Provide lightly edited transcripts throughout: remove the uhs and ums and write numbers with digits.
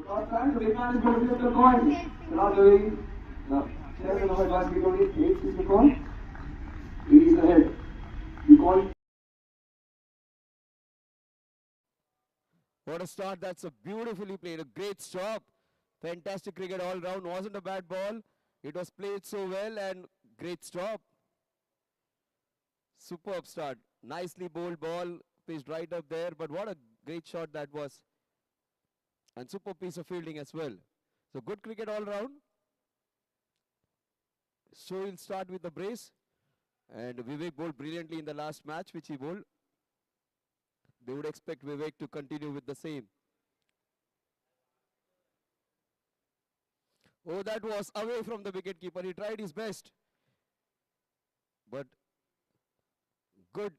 Last time, the big man is going to get the coin. Not doing. The chairman of advisory committee takes the coin. He is ahead. You call. What a start. That's a beautifully played. A great stop. Fantastic cricket all round. Wasn't a bad ball. It was played so well and great stop. Superb start. Nicely bowled ball. Pitched right up there. But what a great shot that was. And superb piece of fielding as well. So good cricket all round. So he'll start with the brace. And Vivek bowled brilliantly in the last match which he bowled. They would expect Vivek to continue with the same. Oh, that was away from the wicketkeeper. He tried his best. But good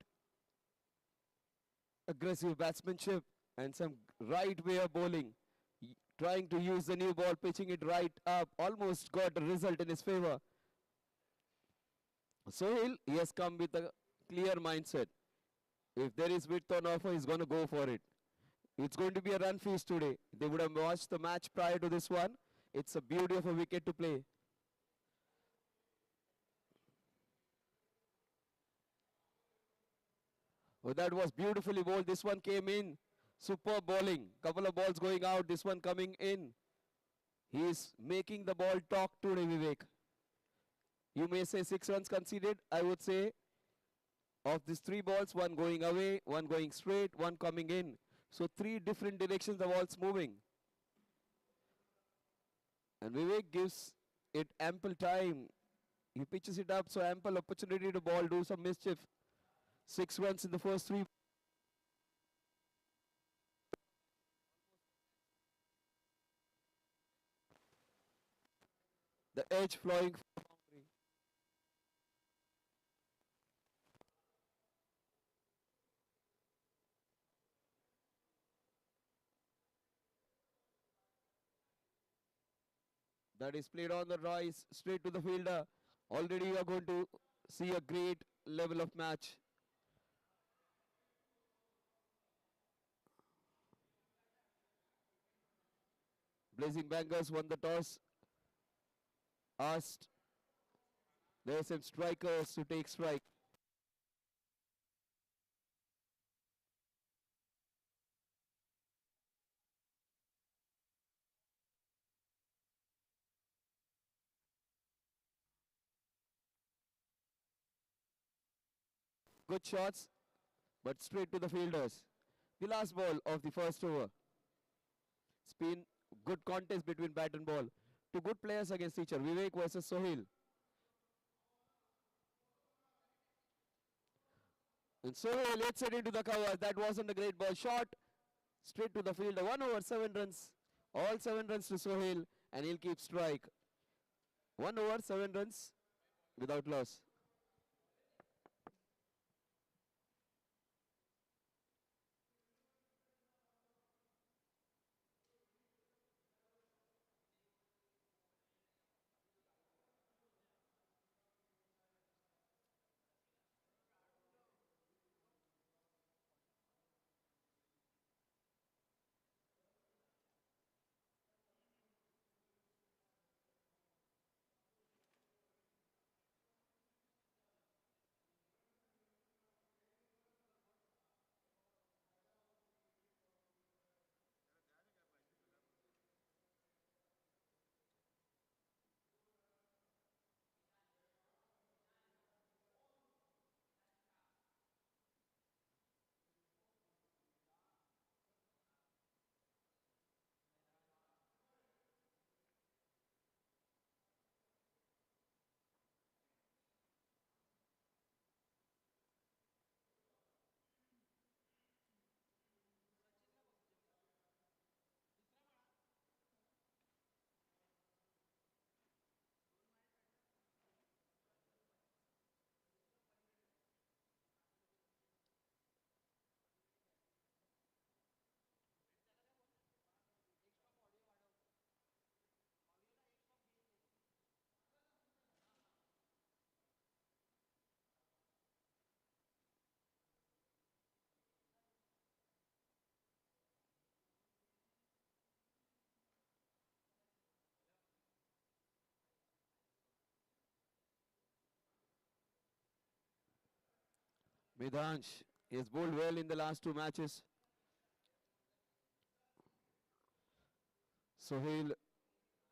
aggressive batsmanship and some right way of bowling. Trying to use the new ball, pitching it right up. Almost got a result in his favor. Sohail, he has come with a clear mindset. If there is width on offer, he's going to go for it. It's going to be a run feast today. They would have watched the match prior to this one. It's a beauty of a wicket to play. Oh, that was beautifully bowled. This one came in. Superb bowling. Couple of balls going out. This one coming in. He is making the ball talk today, Vivek. You may say 6 runs conceded. I would say of these 3 balls, one going away, one going straight, one coming in. So 3 different directions the ball's moving. And Vivek gives it ample time. He pitches it up, so ample opportunity to ball, do some mischief. 6 runs in the first 3. The edge flowing for the boundary. That is played on the rise, straight to the fielder. Already you are going to see a great level of match. Blazing Bangers won the toss. Asked there are some strikers to take strike. Good shots, but straight to the fielders. The last ball of the first over. It's been good contest between bat and ball. 2 good players against each other. Vivek versus Sohail. And Sohail hits it into the cover. That wasn't a great ball. Shot straight to the fielder. 1 over 7 runs. All 7 runs to Sohail, and he'll keep strike. 1 over 7 runs without loss. Midhansh has bowled well in the last two matches. Sohail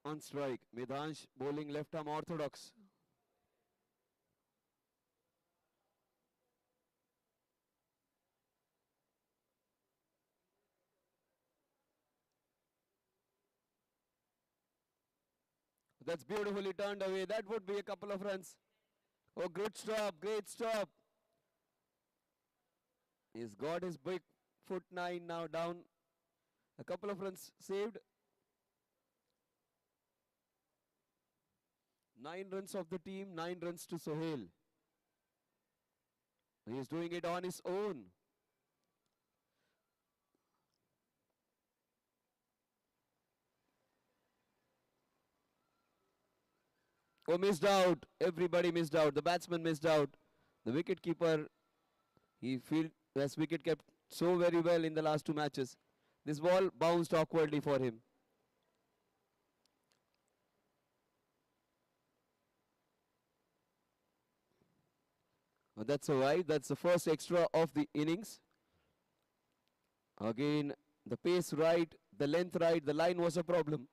on strike. Midhansh bowling left arm orthodox. That's beautifully turned away. That would be a couple of runs. Oh, good stop, great stop. He's got his big foot 9 now down. A couple of runs saved. 9 runs of the team, 9 runs to Sohail. He's doing it on his own. Oh, missed out. Everybody missed out. The batsman missed out. The wicket keeper, has wicket kept so very well in the last two matches. This ball bounced awkwardly for him. Oh, that's all right. That's the first extra of the innings. Again, the pace right, the length right, the line was a problem.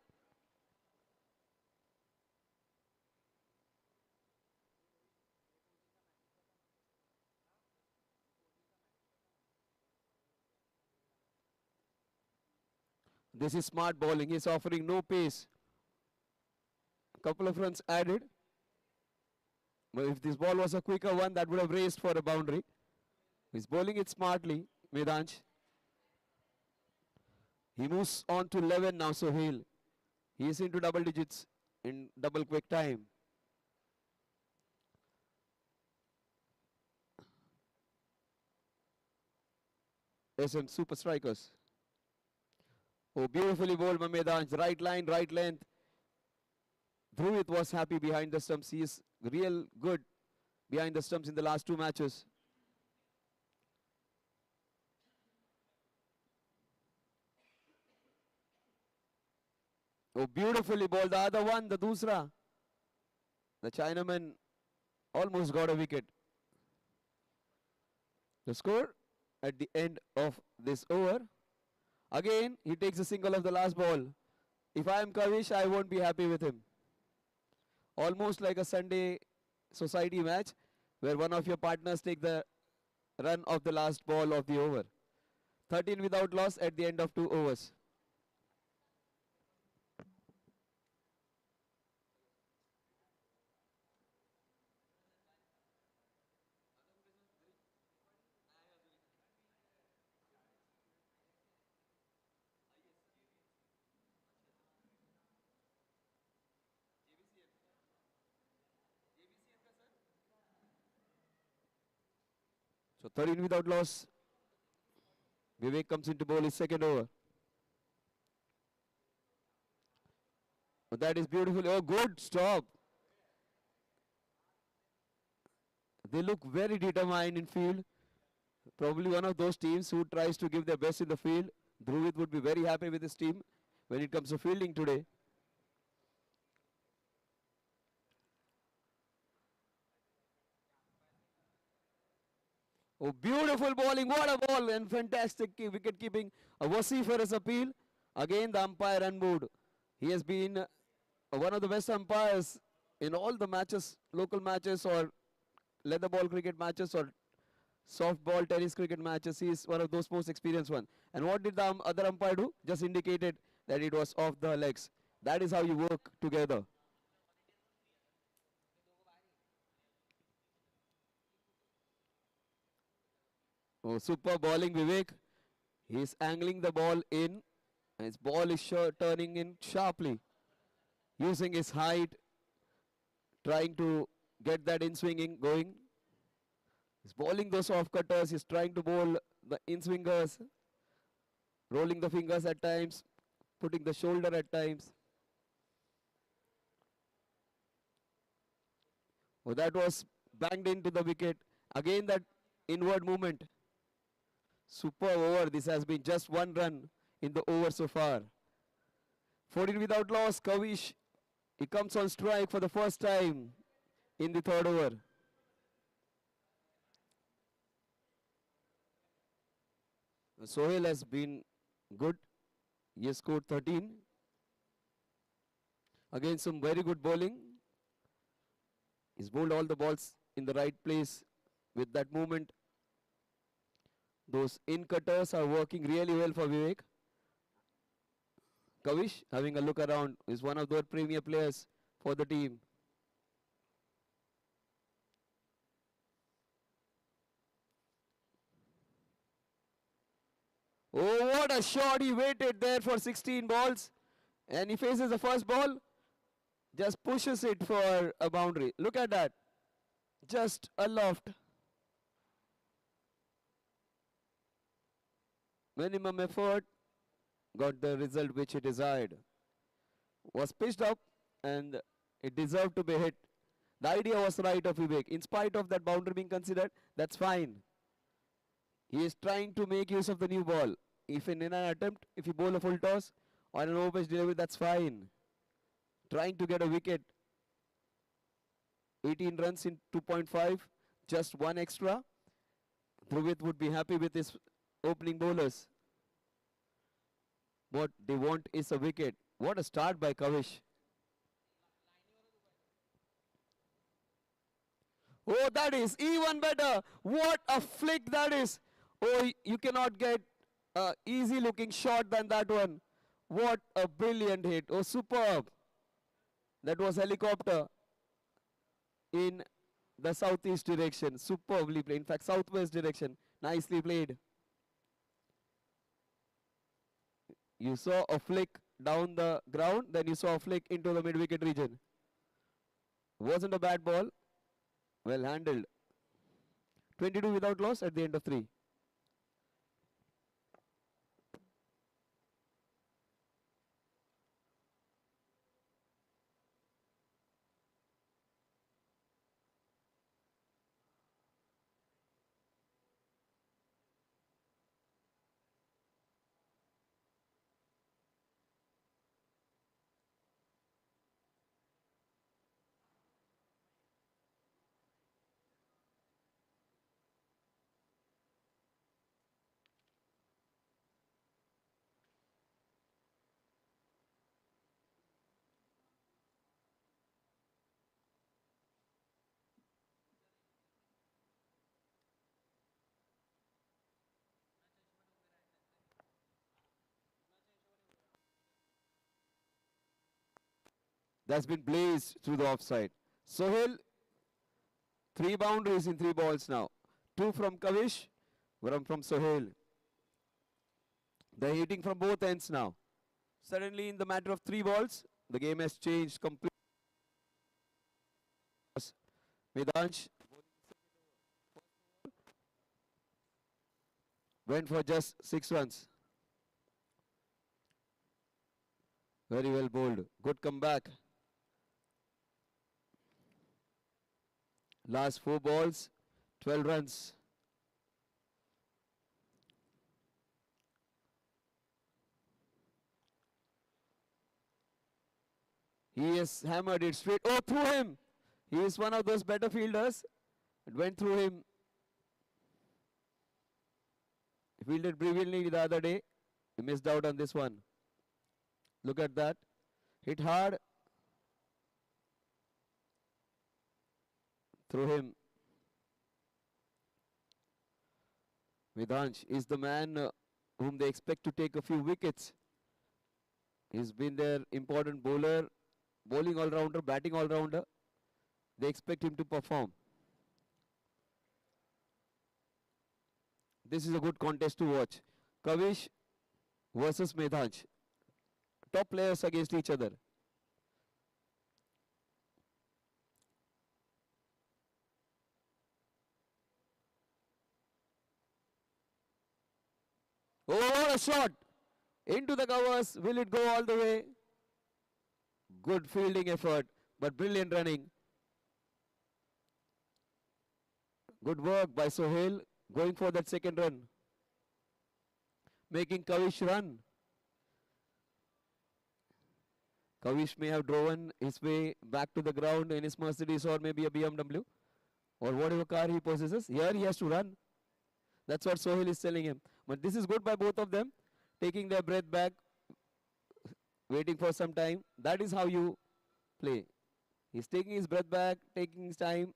This is smart bowling. He's offering no pace. A couple of runs added. But if this ball was a quicker one, that would have raced for a boundary. He's bowling it smartly, Medansh. He moves on to 11 now, Sohail. He is into double digits in double quick time. SM Super Strikers. Oh, beautifully bowled by Medansh. Right line, right length. Dhruvid was happy behind the stumps. He is real good behind the stumps in the last two matches. Oh, beautifully bowled. The other one, the Dusra. The Chinaman almost got a wicket. The score at the end of this over. Again, he takes a single of the last ball. If I am Kavish, I won't be happy with him. Almost like a Sunday society match where one of your partners take the run of the last ball of the over. 13 without loss at the end of 2 overs. So 13 without loss. Vivek comes into bowl his second over. Oh, that is beautiful. Oh, good stop. They look very determined in field. Probably one of those teams who tries to give their best in the field. Dhruvid would be very happy with his team when it comes to fielding today. Oh, beautiful bowling. What a ball and fantastic wicket keeping. A vociferous appeal. Again, the umpire unmoved. He has been one of the best umpires in all the matches, local matches or leather ball cricket matches or softball tennis cricket matches. He is one of those most experienced one. And what did the other umpire do? Just indicated that it was off the legs. That is how you work together. Oh, super bowling, Vivek. He is angling the ball in. And his ball is turning in sharply. Using his height, trying to get that in swinging going. He's bowling those off cutters. He's trying to bowl the in swingers, rolling the fingers at times, putting the shoulder at times. Oh, that was banged into the wicket. Again, that inward movement. Super over. This has been just one run in the over so far. 14 without loss. Kavish, he comes on strike for the first time in the third over. Sohail has been good. He has scored 13. Again, some very good bowling. He's bowled all the balls in the right place with that movement. Those in cutters are working really well for Vivek. Kavish, having a look around, is one of their premier players for the team. Oh, what a shot. He waited there for 16 balls. And he faces the first ball. Just pushes it for a boundary. Look at that. Just aloft. Minimum effort. Got the result which he desired. Was pitched up and it deserved to be hit. The idea was right of Vivek. In spite of that boundary being considered, that's fine. He is trying to make use of the new ball. If in an attempt, if you bowl a full toss or an over pitch delivery, that's fine. Trying to get a wicket. 18 runs in 2.5, just one extra. Dhruvit would be happy with his opening bowlers. What they want is a wicket. What a start by Kavish. Oh, that is even better. What a flick that is. Oh, you cannot get an easy looking shot than that one. What a brilliant hit. Oh, superb. That was helicopter in the southeast direction. Superbly played. In fact, southwest direction. Nicely played. You saw a flick down the ground, then you saw a flick into the mid-wicket region. Wasn't a bad ball. Well handled. 22 without loss at the end of 3. That's been blazed through the offside. Sohail, 3 boundaries in 3 balls now. 2 from Kavish, 1 from Sohail. They're hitting from both ends now. Suddenly, in the matter of 3 balls, the game has changed completely. Vedansh went for just 6 runs. Very well bowled. Good comeback. Last 4 balls, 12 runs. He has hammered it straight. Oh, through him. He is one of those better fielders. It went through him. He fielded brilliantly the other day. He missed out on this one. Look at that. Hit hard. Through him. Vedansh is the man whom they expect to take a few wickets. He's been their important bowler, bowling all-rounder, batting all-rounder. They expect him to perform. This is a good contest to watch. Kavish versus Vedansh. Top players against each other. Oh, what a shot! Into the covers. Will it go all the way? Good fielding effort, but brilliant running. Good work by Sohail, going for that second run. Making Kavish run. Kavish may have driven his way back to the ground in his Mercedes or maybe a BMW or whatever car he possesses. Here he has to run. That's what Sohail is telling him. But this is good by both of them, taking their breath back, waiting for some time. That is how you play. He's taking his breath back, taking his time,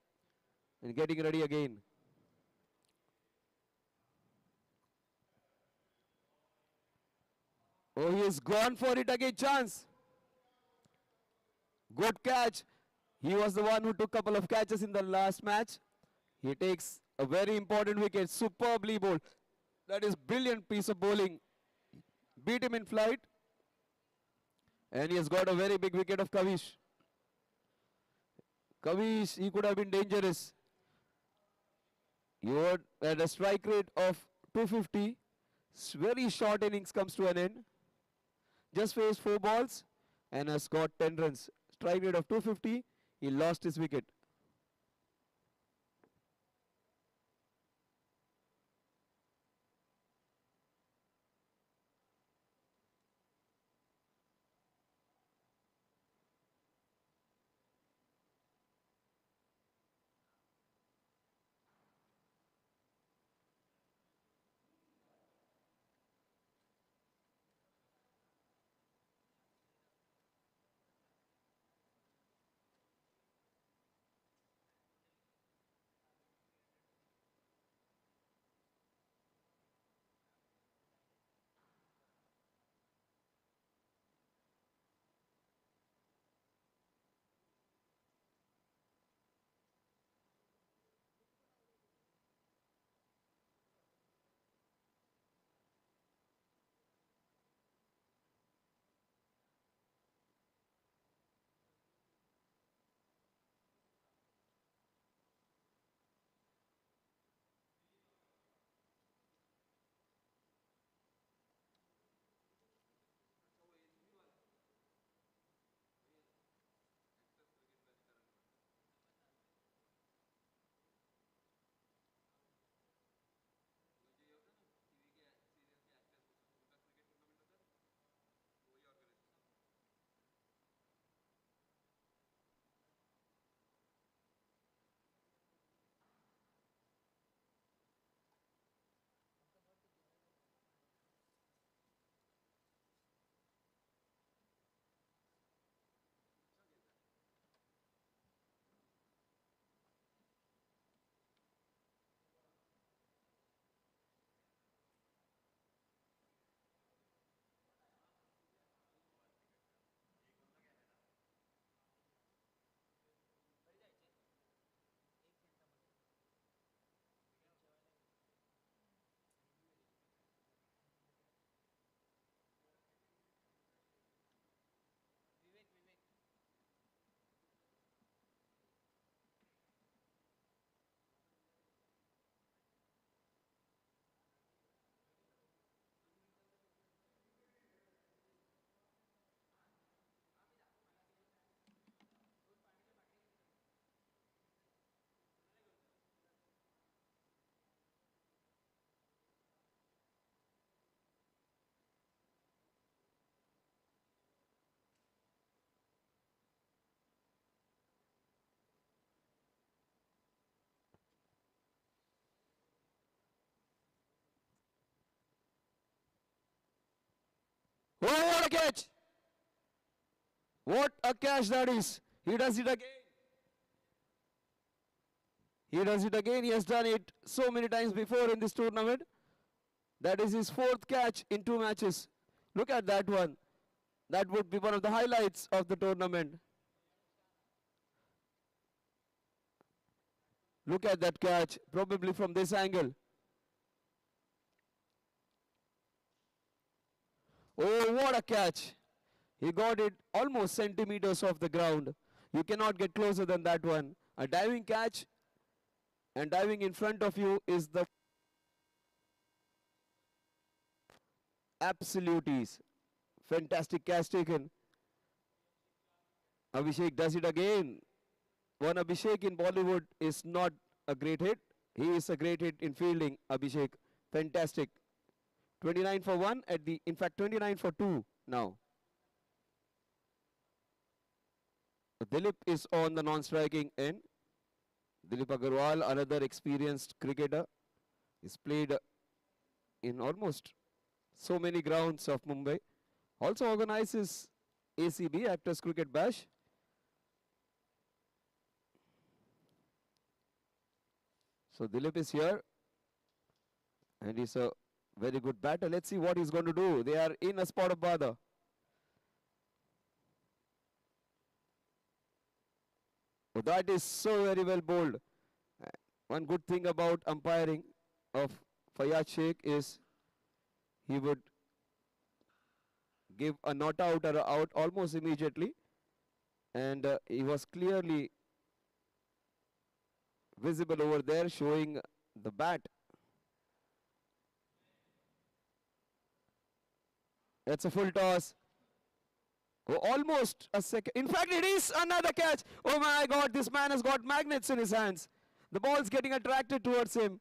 and getting ready again. Oh, he has gone for it again. Chance. Good catch. He was the one who took a couple of catches in the last match. He takes a very important wicket. Superbly bowled. That is brilliant piece of bowling. Beat him in flight. And he has got a very big wicket of Kavish. Kavish, he could have been dangerous. You had at a strike rate of 250. Very short innings comes to an end. Just faced 4 balls and has got 10 runs. Strike rate of 250. He lost his wicket. Oh, what a catch! What a catch that is! He does it again. He does it again. He has done it so many times before in this tournament. That is his 4th catch in 2 matches. Look at that one. That would be one of the highlights of the tournament. Look at that catch, probably from this angle. Oh, what a catch. He got it almost centimeters off the ground. You cannot get closer than that one. A diving catch, and diving in front of you is the absolute ease. Fantastic catch taken. Abhishek does it again. One Abhishek in Bollywood is not a great hit. He is a great hit in fielding, Abhishek. Fantastic. 29 for 1 at the, in fact, 29 for 2 now. Dilip is on the non-striking end. Dilip Agarwal, another experienced cricketer. He's played in almost so many grounds of Mumbai. Also organizes ACB, Actors Cricket Bash. So Dilip is here and he's a very good batter. Let's see what he's going to do. They are in a spot of bother. Oh, that is so very well bowled. One good thing about umpiring of Fayyaz Sheikh is he would give a not out or a out almost immediately, and he was clearly visible over there showing the bat. That's a full toss. Oh, almost a second. In fact, it is another catch. Oh my God, this man has got magnets in his hands. The ball's getting attracted towards him.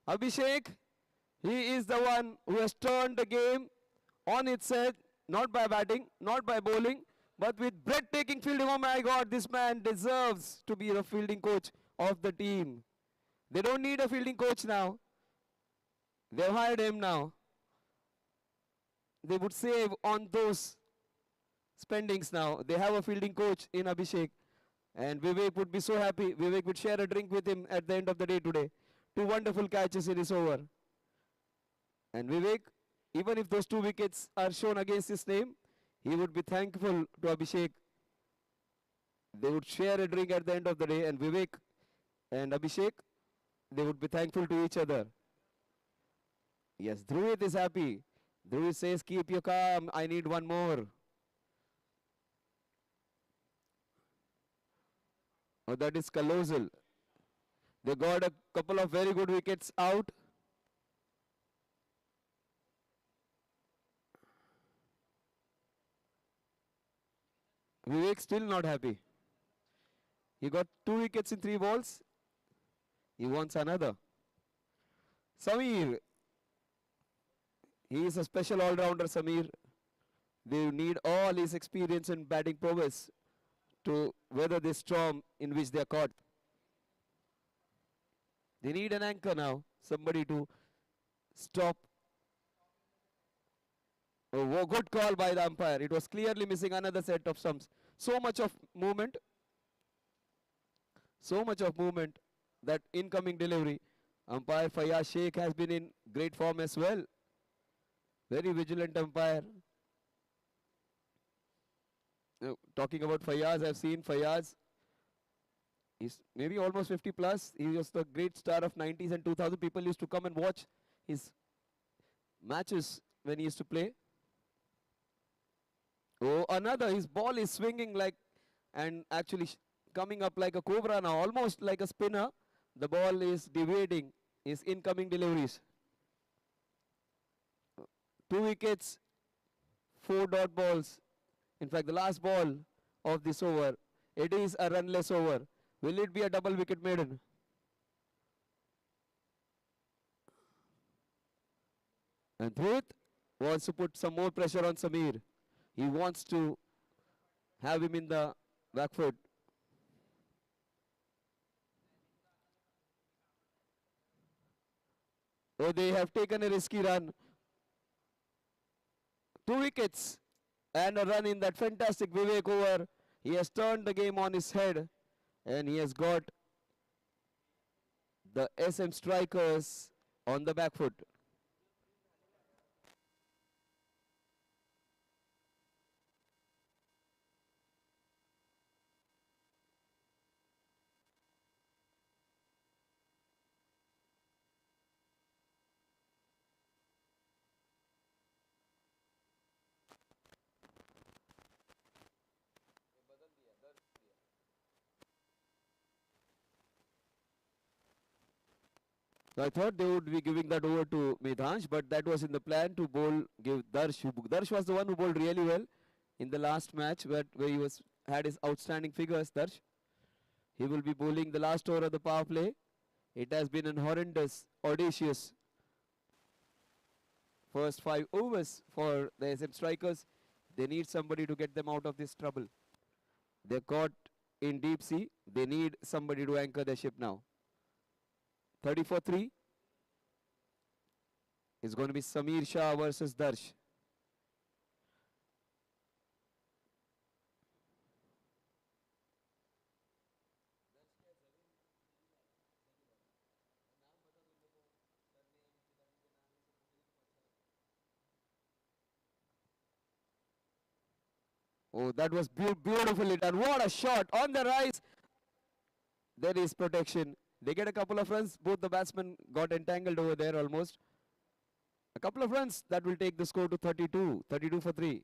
Abhishek, he is the one who has turned the game on its head, not by batting, not by bowling, but with breathtaking fielding. Oh my God, this man deserves to be the fielding coach of the team. They don't need a fielding coach now. They've hired him now. They would save on those spendings now. They have a fielding coach in Abhishek. And Vivek would be so happy. Vivek would share a drink with him at the end of the day today. 2 wonderful catches in his over. And Vivek, even if those 2 wickets are shown against his name, he would be thankful to Abhishek. They would share a drink at the end of the day, and Vivek and Abhishek, they would be thankful to each other. Yes, Dhruvid is happy. Dhruvid says, keep your calm, I need one more. Oh, that is colossal. They got a couple of very good wickets out. Vivek still not happy. He got 2 wickets in 3 balls. He wants another. Samir. He is a special all-rounder, Samir. They need all his experience and batting prowess to weather this storm in which they are caught. They need an anchor now, somebody to stop. Oh, good call by the umpire. It was clearly missing another set of stumps. So much of movement that incoming delivery. Umpire Fayyaz Sheikh has been in great form as well. Very vigilant umpire. Talking about Fayyaz, I've seen Fayyaz. He's maybe almost 50 plus. He was the great star of 90s and 2000. People used to come and watch his matches when he used to play. Oh, another. His ball is swinging like and actually coming up like a cobra now, almost like a spinner. The ball is deviating his incoming deliveries. 2 wickets, 4 dot balls. In fact, the last ball of this over, it is a runless over. Will it be a double wicket maiden? And Dhruv wants to put some more pressure on Samir. He wants to have him in the back foot. Oh, they have taken a risky run. 2 wickets and a run in that fantastic Vivek over. He has turned the game on his head and he has got the SM strikers on the back foot. So I thought they would be giving that over to Medhansh, but that was in the plan to bowl, give Darsh. Darsh was the one who bowled really well in the last match where he had his outstanding figures, Darsh. He will be bowling the last over of the power play. It has been an horrendous, audacious first 5 overs for the SM strikers. They need somebody to get them out of this trouble. They're caught in deep sea. They need somebody to anchor their ship now. 30 for 3. It's going to be Samir Shah versus Darsh. Oh, that was beautifully done. What a shot on the rise. There is protection. They get a couple of runs. Both the batsmen got entangled over there almost. A couple of runs that will take the score to 32. 32 for 3.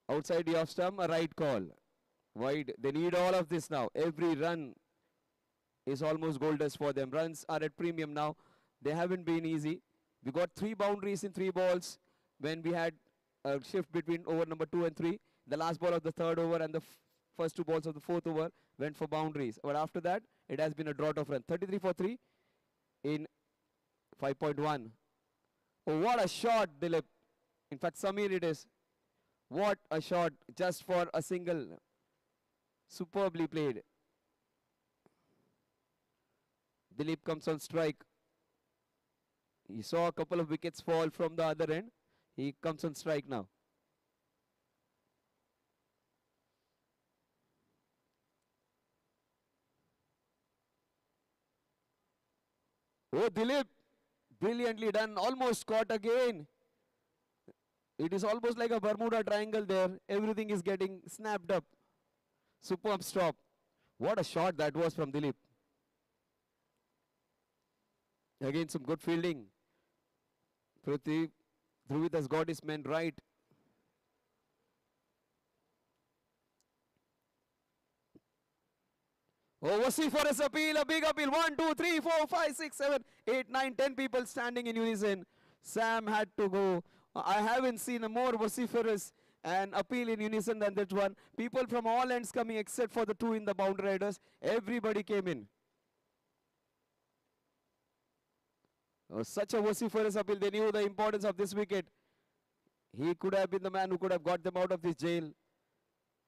Outside the off stump, a right call. Wide. They need all of this now. Every run is almost gold dust for them. Runs are at premium now. They haven't been easy. We got 3 boundaries in 3 balls when we had a shift between over number 2 and 3. The last ball of the third over and the first 2 balls of the fourth over went for boundaries. But after that, it has been a drought of runs. 33 for 3 in 5.1. Oh, what a shot, Dilip. In fact, Samir it is. What a shot just for a single. Superbly played. Dilip comes on strike. He saw a couple of wickets fall from the other end. He comes on strike now. Oh, Dilip, brilliantly done. Almost caught again. It is almost like a Bermuda Triangle there. Everything is getting snapped up. Superb stop. What a shot that was from Dilip. Again, some good fielding. Dhruvid has got his men right. Oh, vociferous appeal, a big appeal. 1, 2, 3, 4, 5, 6, 7, 8, 9, 10 people standing in unison. Sam had to go. I haven't seen a more vociferous and appeal in unison than that one. People from all ends coming except for the 2 in the boundary riders. Everybody came in. Oh, such a vociferous appeal. They knew the importance of this wicket. He could have been the man who could have got them out of this jail.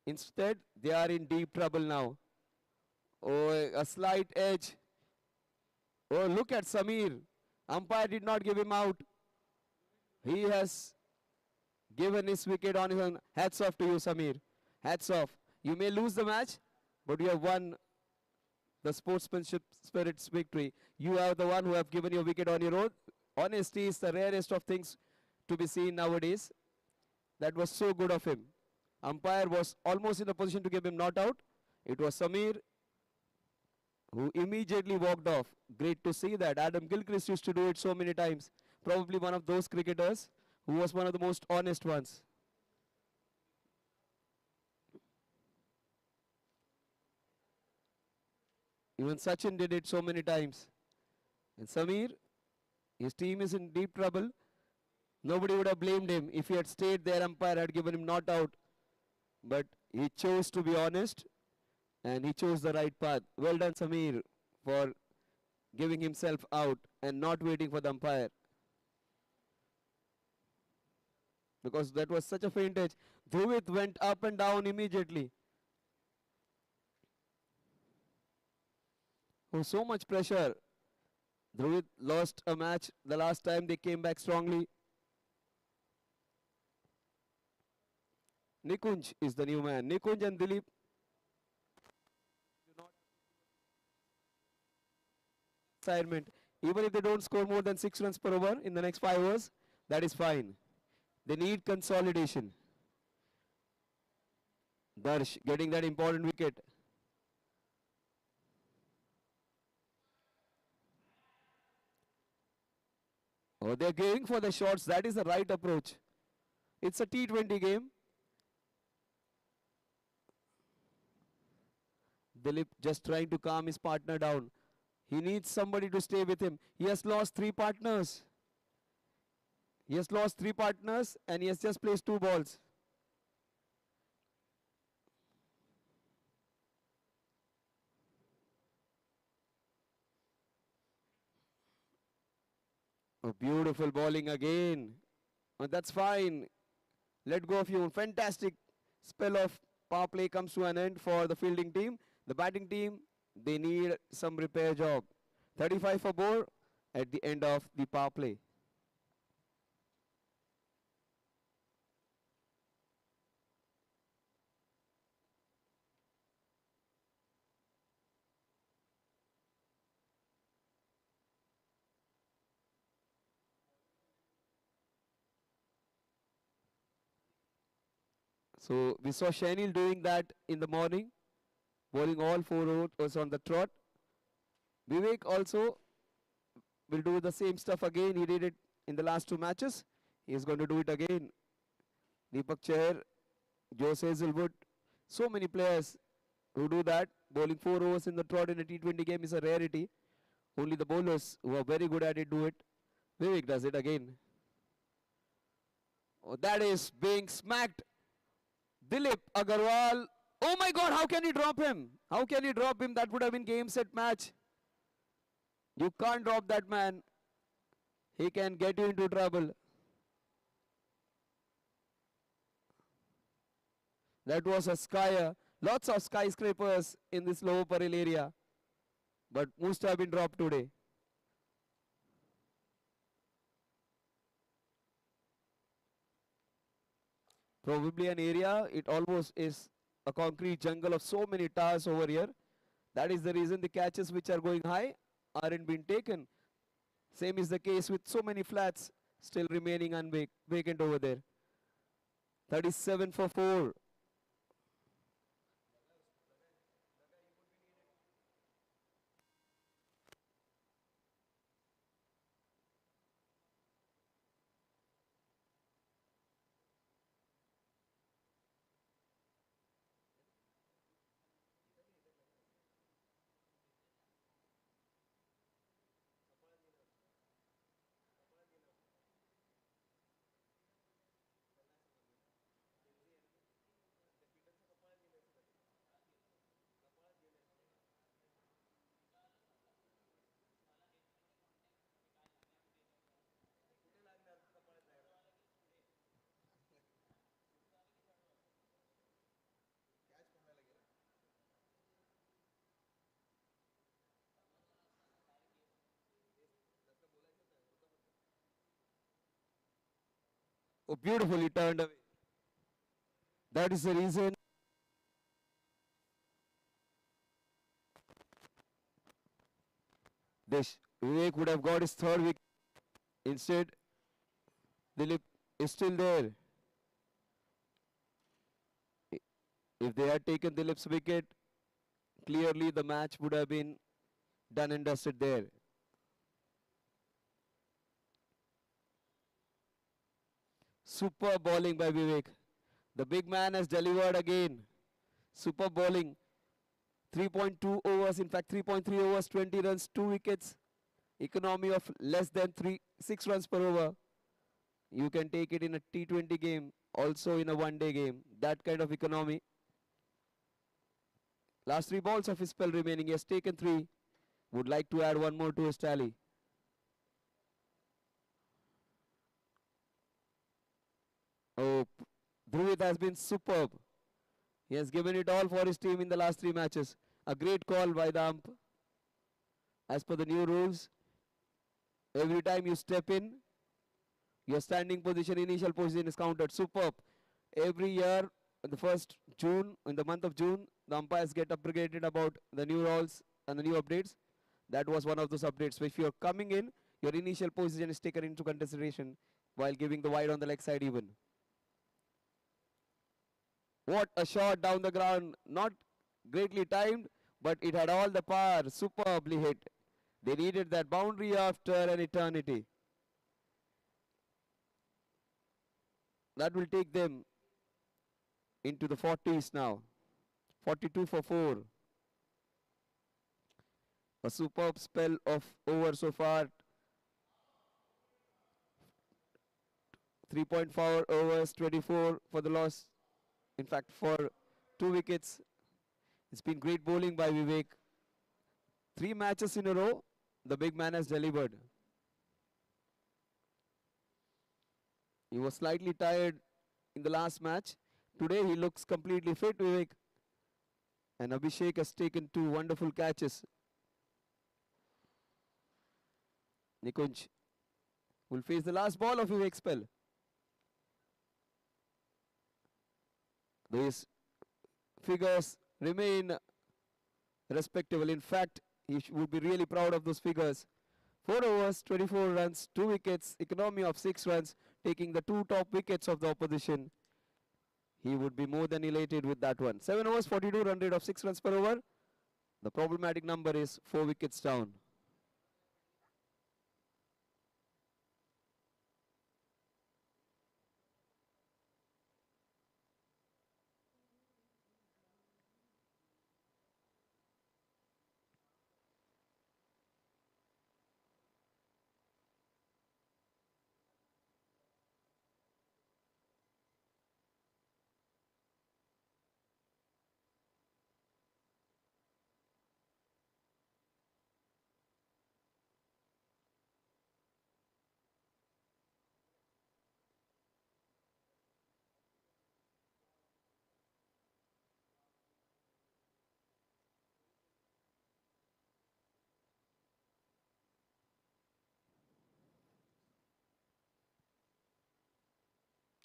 Instead, they are in deep trouble now. Oh, a slight edge. Oh, look at Samir. Umpire did not give him out. He has given his wicket on his own. Hats off to you, Samir. Hats off. You may lose the match, but you have won the sportsmanship spirit's victory. You are the one who have given your wicket on your own. Honesty is the rarest of things to be seen nowadays. That was so good of him. Umpire was almost in a position to give him not out. It was Samir who immediately walked off. Great to see that. Adam Gilchrist used to do it so many times. Probably one of those cricketers who was one of the most honest ones. Even Sachin did it so many times. And Samir, his team is in deep trouble. Nobody would have blamed him if he had stayed there. Umpire had given him not out. But he chose to be honest and he chose the right path. Well done, Samir, for giving himself out and not waiting for the umpire. Because that was such a faint edge. Dhruvid went up and down immediately. Oh, so much pressure. Dhruvid lost a match the last time. They came back strongly. Nikunj is the new man. Nikunj and Dilip. Assignment. Even if they don't score more than 6 runs per over in the next 5 overs, that is fine. They need consolidation. Darsh getting that important wicket. Oh, they're going for the shots. That is the right approach. It's a T20 game. Dilip just trying to calm his partner down. He needs somebody to stay with him. He has lost 3 partners. He has lost 3 partners and he has just placed 2 balls. A beautiful bowling again. That's fine. Let go of you. Fantastic spell of power play comes to an end for the fielding team. The batting team, they need some repair job. 35 for bore at the end of the power play. So we saw Shanil doing that in the morning, bowling all four overs on the trot. Vivek also will do the same stuff again. He did it in the last two matches. He is going to do it again. Deepak Chair, Jose Hazelwood, so many players who do that. Bowling 4 overs in the trot in a T20 game is a rarity. Only the bowlers who are very good at it do it. Vivek does it again. Oh, that is being smacked. Dilip Agarwal. Oh my God, how can he drop him? How can he drop him? That would have been game, set, match. You can't drop that man. He can get you into trouble. That was a skyer. Lots of skyscrapers in this lower Parel area. But most have been dropped today. Probably an area, it almost is a concrete jungle of so many towers over here. That is the reason the catches which are going high aren't being taken. Same is the case with so many flats still remaining vacant over there. 37 for 4. Oh, beautifully turned away. That is the reason. Vivek would have got his third wicket. Instead, Dilip is still there. If they had taken Dilip's wicket, clearly the match would have been done and dusted there. Super bowling by Vivek. The big man has delivered again. Super bowling. 3.2 overs, in fact 3.3 overs, 20 runs, 2 wickets. Economy of less than 6 runs per over. You can take it in a T20 game, also in a one-day game. That kind of economy. Last 3 balls of his spell remaining. He has taken 3. Would like to add 1 more to his tally. Oh, Dhruvid has been superb. He has given it all for his team in the last 3 matches. A great call by the ump. As per the new rules, every time you step in, your standing position, initial position is counted. Superb. Every year, in the first June, in the month of June, the umpires get upgraded about the new rules and the new updates. That was one of those updates. So if you're coming in, your initial position is taken into consideration while giving the wide on the leg side even. What a shot down the ground. Not greatly timed, but it had all the power. Superbly hit. They needed that boundary after an eternity. That will take them into the 40s now. 42 for 4. A superb spell of over so far. 3.4 overs, 24 for the loss. In fact, for 2 wickets. It's been great bowling by Vivek. 3 matches in a row, the big man has delivered. He was slightly tired in the last match. Today he looks completely fit, Vivek. And Abhishek has taken two wonderful catches. Nikunj will face the last ball of Vivek's spell. These figures remain respectable. In fact, he would be really proud of those figures. 4 overs, 24 runs, 2 wickets, economy of 6 runs, taking the 2 top wickets of the opposition. He would be more than elated with that one. 7 overs, 42 run rate of 6 runs per over. The problematic number is 4 wickets down.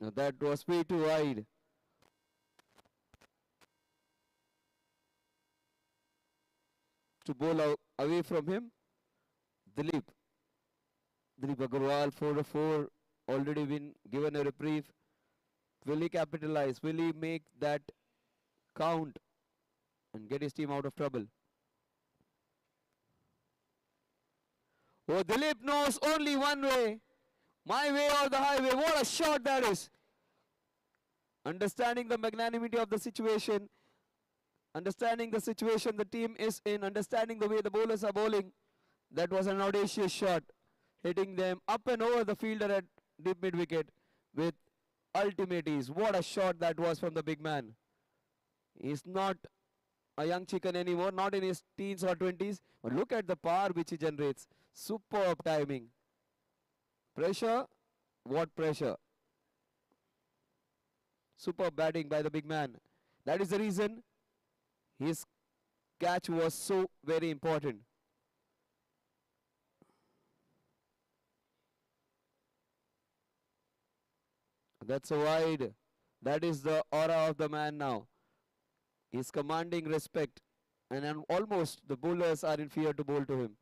Now that was way too wide. To bowl away from him, Dilip. Dilip Agarwal, 4-4, already been given a reprieve. Will he capitalize? Will he make that count and get his team out of trouble? Oh, Dilip knows only one way. My way or the highway. What a shot that is. Understanding the magnanimity of the situation, understanding the situation the team is in, understanding the way the bowlers are bowling. That was an audacious shot, hitting them up and over the fielder at deep mid wicket with ultimate ease. What a shot that was from the big man. He's not a young chicken anymore, not in his teens or 20s. But look at the power which he generates. Superb timing. Pressure, what pressure? Superb batting by the big man. That is the reason his catch was so very important. That's a wide. That is the aura of the man now. He's commanding respect, and almost the bowlers are in fear to bowl to him.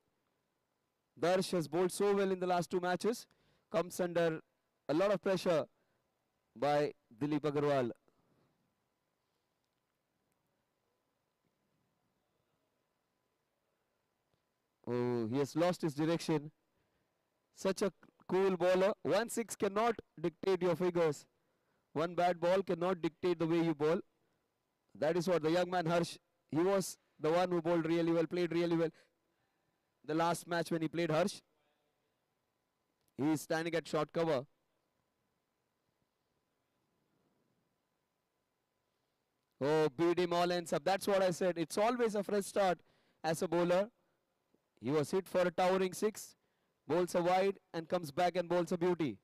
Darsh has bowled so well in the last 2 matches, comes under a lot of pressure by Dilip Agarwal. Oh, he has lost his direction. Such a cool bowler. 1-6 cannot dictate your figures. One bad ball cannot dictate the way you bowl. That is what the young man Harsh, he was the one who bowled really well, played really well. The last match when he played Harsh, he is standing at short cover. Oh, beat him all ends up. That's what I said. It's always a fresh start as a bowler. He was hit for a towering 6, bowls a wide and comes back and bowls a beauty.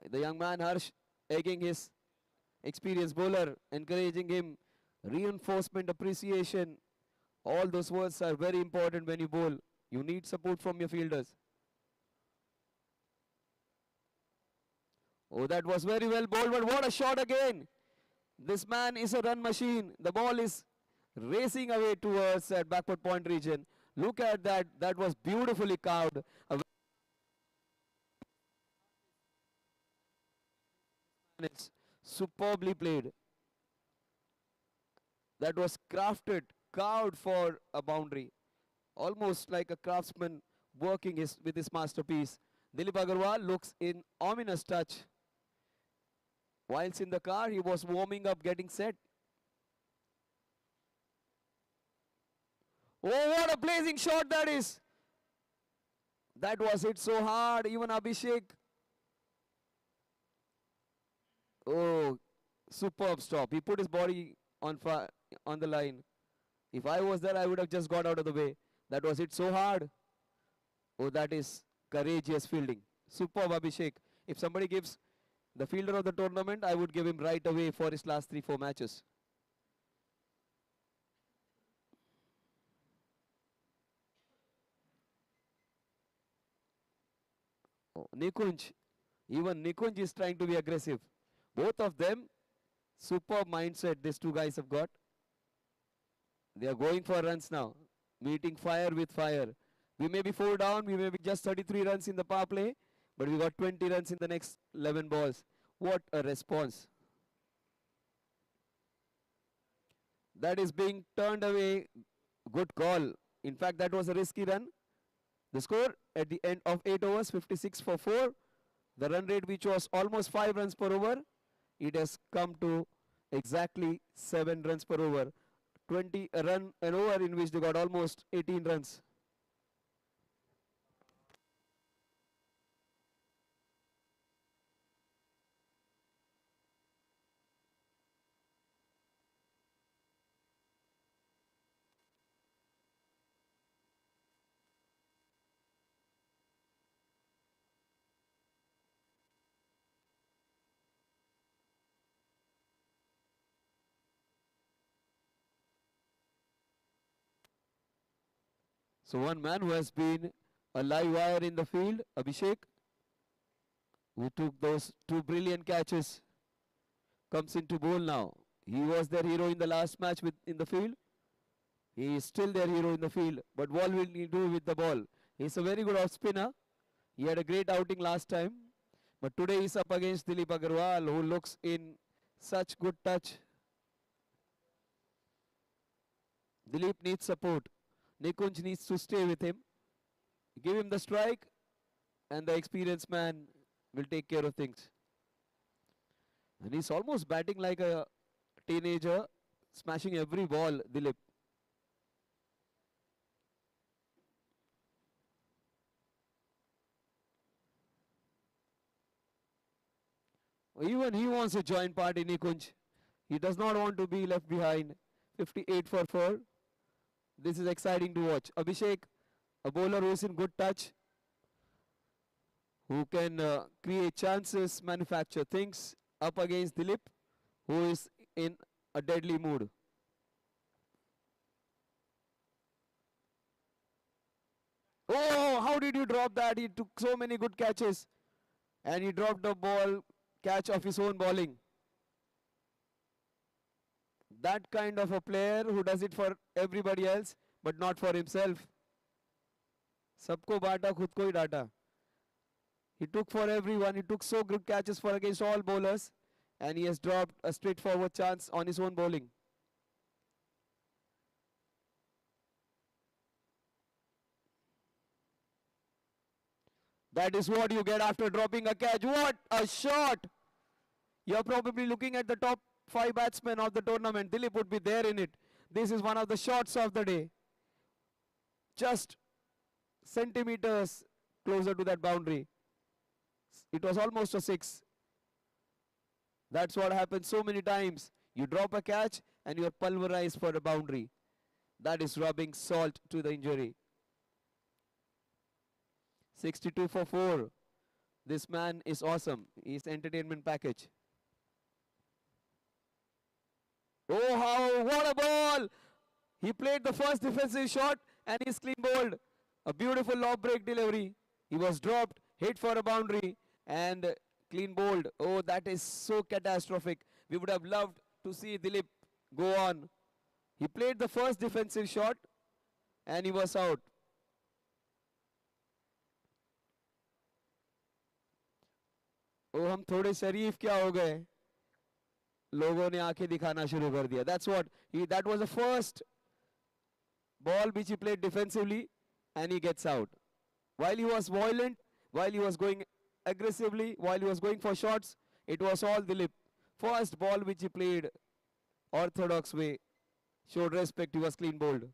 The young man Harsh egging his experienced bowler, encouraging him, reinforcement, appreciation. All those words are very important when you bowl. You need support from your fielders. Oh, that was very well bowled, but what a shot again. This man is a run machine. The ball is racing away towards that backward point region. Look at that. That was beautifully carved. It's superbly played. That was crafted, carved for a boundary. Almost like a craftsman working with his masterpiece. Dilip Agarwal looks in ominous touch. Whilst in the car, he was warming up, getting set. Oh, what a blazing shot that is. That was hit so hard, even Abhishek. Oh, superb stop. He put his body on the line. If I was there, I would have just got out of the way. That was hit so hard. Oh, that is courageous fielding. Superb, Abhishek. If somebody gives the fielder of the tournament, I would give him right away for his last 3-4 matches. Oh, Nikunj, even Nikunj is trying to be aggressive. Both of them, superb mindset these two guys have got. They are going for runs now, meeting fire with fire. We may be 4 down, we may be just 33 runs in the power play, but we got 20 runs in the next 11 balls. What a response. That is being turned away. Good call. In fact, that was a risky run. The score at the end of 8 overs, 56 for 4. The run rate, which was almost 5 runs per over, it has come to exactly 7 runs per over. 20 a run an over in which they got almost 18 runs. So one man who has been a live wire in the field, Abhishek, who took those 2 brilliant catches, comes into bowl now. He was their hero in the last match in the field. He is still their hero in the field. But what will he do with the ball? He's a very good off spinner. He had a great outing last time. But today he's up against Dilip Agarwal, who looks in such good touch. Dilip needs support. Nikunj needs to stay with him. Give him the strike, and the experienced man will take care of things. And he's almost batting like a teenager, smashing every ball, Dilip. Even he wants to join party, Nikunj. He does not want to be left behind. 58 for 4. This is exciting to watch. Abhishek, a bowler who is in good touch, who can create chances, manufacture things, up against Dilip, who is in a deadly mood. Oh, how did you drop that? He took so many good catches, and he dropped the ball catch of his own bowling. That kind of a player who does it for everybody else but not for himself. Sabko baata, khud ko hi data. He took for everyone. He took so good catches for against all bowlers, and he has dropped a straightforward chance on his own bowling. That is what you get after dropping a catch. What a shot! You're probably looking at the top 5 batsmen of the tournament. Dilip would be there in it. This is one of the shots of the day. Just centimeters closer to that boundary. It was almost a 6. That's what happens so many times. You drop a catch and you're pulverized for a boundary. That is rubbing salt to the injury. 62 for 4. This man is awesome. He's entertainment package. Oh, how, what a ball! He played the first defensive shot and he's clean bowled. A beautiful lob break delivery. He was dropped, hit for a boundary and clean bowled. Oh, that is so catastrophic. We would have loved to see Dilip go on. He played the first defensive shot and he was out. ओ हम थोड़े शरीफ क्या हो गए लोगों ने आंखें दिखाना शुरू कर दिया that was the first ball which he played defensively and he gets out while he was violent, while he was going aggressively, while he was going for shots. It was all Dilip. First ball which he played orthodox way, showed respect. He was clean bowled.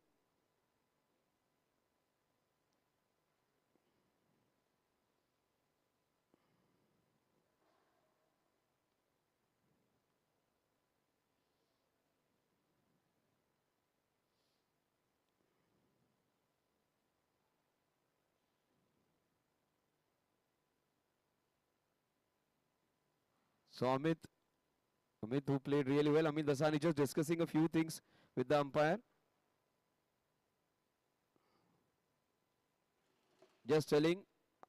So Amit who played really well. Amit Dasani just discussing a few things with the umpire. Just telling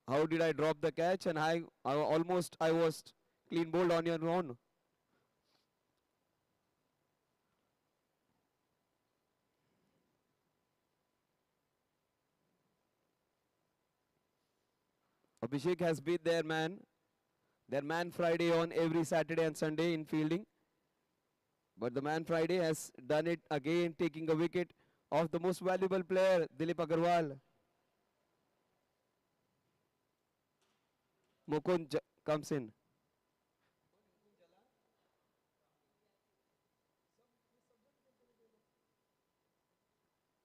how did I drop the catch and I was clean bowled on your own. Abhishek has been their man Friday on every Saturday and Sunday in fielding. But the man Friday has done it again, taking a wicket of the most valuable player, Dilip Agarwal. Comes in.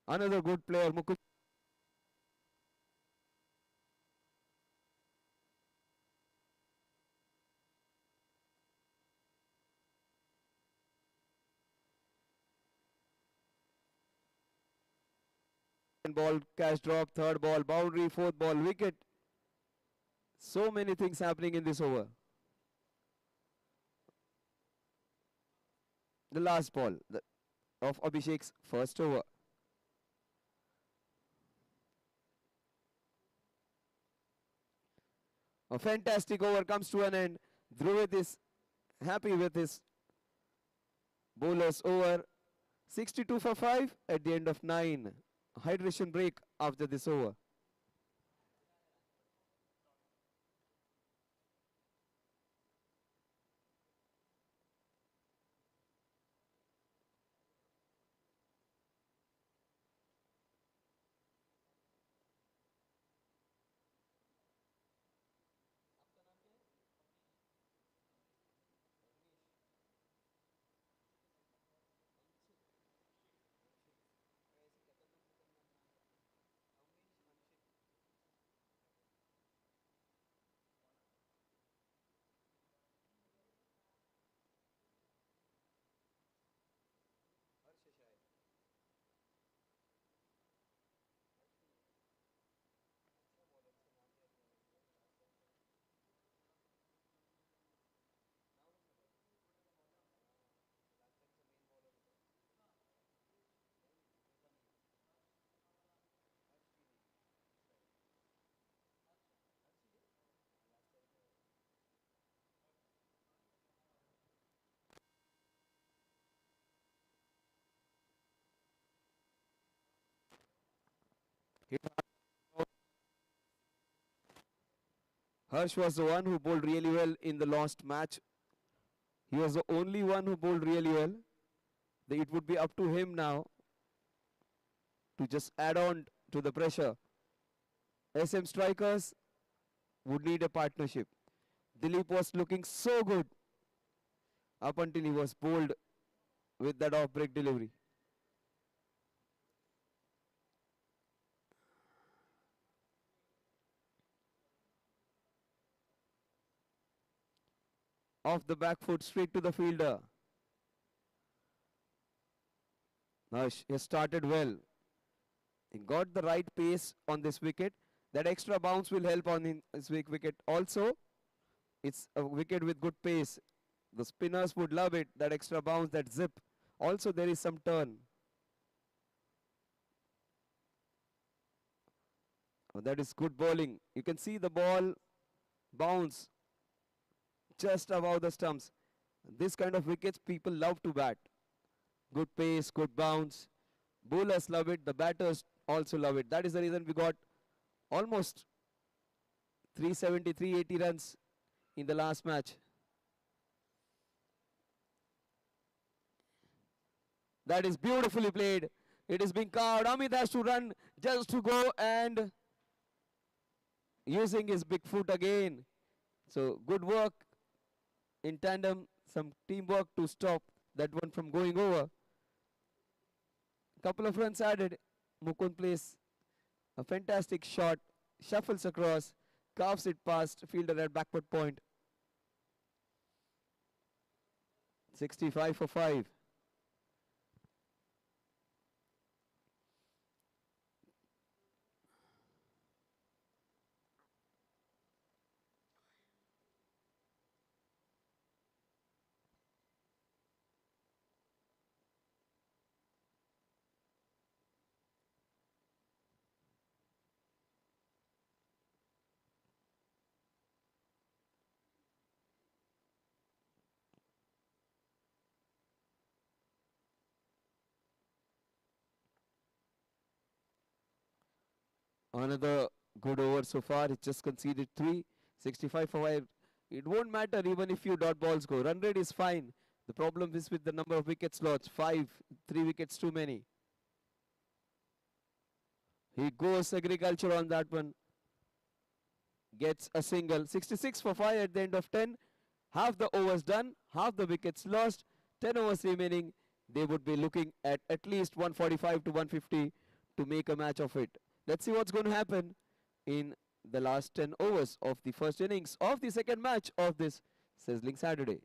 Another good player, Mukund. Ball, catch drop, third ball, boundary, fourth ball, wicket. So many things happening in this over. The last ball of Abhishek's first over. A fantastic over comes to an end. Dhruvid is happy with his bowlers over. 62 for 5 at the end of 9. Hydration break after this over. Harsh was the one who bowled really well in the last match. He was the only one who bowled really well. It would be up to him now to just add on to the pressure. SM strikers would need a partnership. Dilip was looking so good up until he was bowled with that off-break delivery. Off the back foot straight to the fielder. Harsh has started well. He got the right pace on this wicket. That extra bounce will help on his wicket. Also, it's a wicket with good pace. The spinners would love it, that extra bounce, that zip. Also, there is some turn. Oh, that is good bowling. You can see the ball bounce just above the stumps. This kind of wickets people love to bat. Good pace, good bounce. Bowlers love it. The batters also love it. That is the reason we got almost 370, 380 runs in the last match. That is beautifully played. It is being carved. Amit has to run just to go and using his big foot again. So good work in tandem, some teamwork to stop that one from going over. Couple of runs added. Mukund plays a fantastic shot, shuffles across, carves it past fielder at backward point. 65 for 5. Another good over so far. He just conceded 3. 65 for 5. It won't matter even if you dot balls go. Run rate is fine. The problem is with the number of wicket slots. 5. 3 wickets too many. He goes agriculture on that one. Gets a single. 66 for 5 at the end of 10. Half the overs done. Half the wickets lost. 10 overs remaining. They would be looking at least 145 to 150 to make a match of it. Let's see what's going to happen in the last 10 overs of the first innings of the second match of this sizzling Saturday.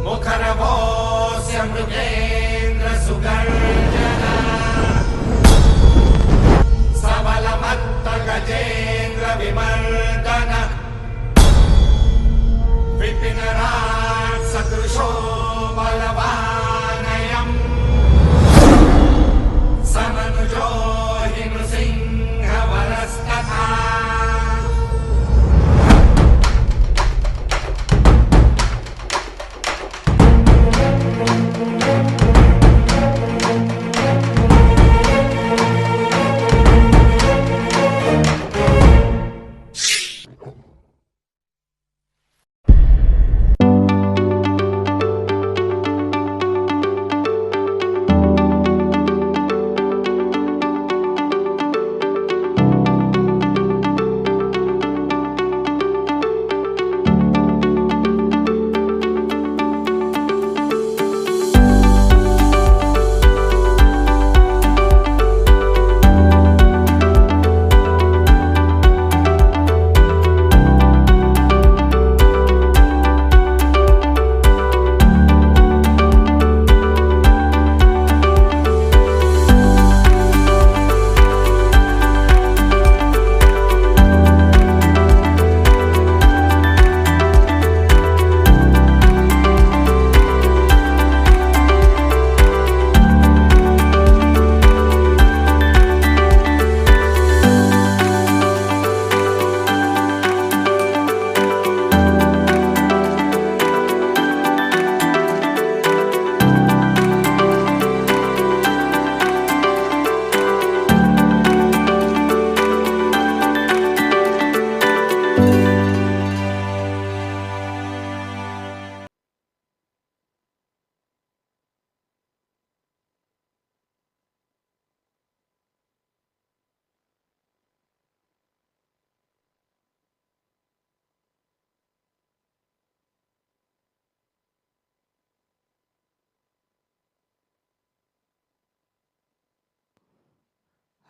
मुखरवोऽस्य Mrigendra सुगर्जना सबलमत्त Gajendra विमर्दन विपिनराट् सदृशो बलवानयम् समनुजो हि नृसिंहवरस्तथा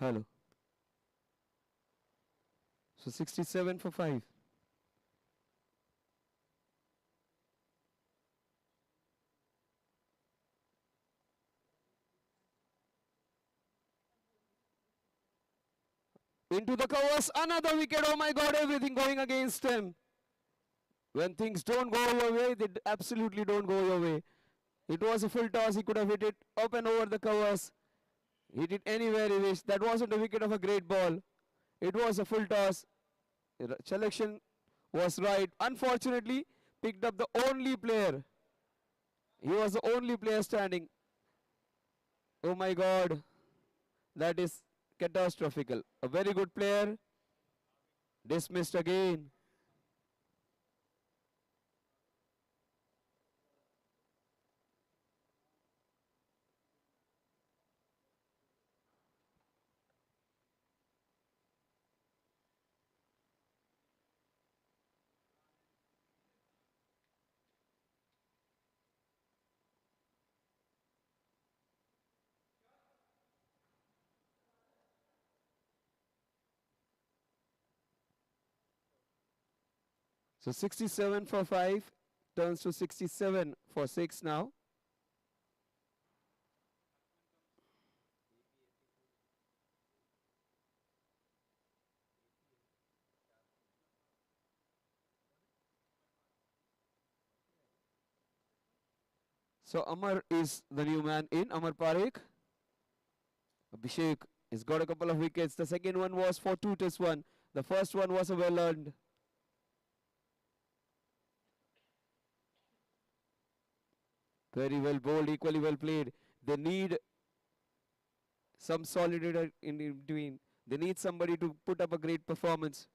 Hello. So 67 for 5. Into the covers, another wicket. Oh my God, everything going against him. When things don't go your way, they absolutely don't go your way. It was a full toss. He could have hit it up and over the covers. Hit it anywhere he wished. That wasn't a wicket of a great ball. It was a full toss. Selection was right. Unfortunately, picked up the only player. He was the only player standing. Oh my God. That is catastrophical. A very good player. Dismissed again. So 67 for 5 turns to 67 for 6 now. So Amar is the new man in, Amar Parekh. Abhishek has got a couple of wickets. The second one was fortuitous one. The first one was a well earned. Very well bowled, equally well played. They need some solidity in between. They need somebody to put up a great performance.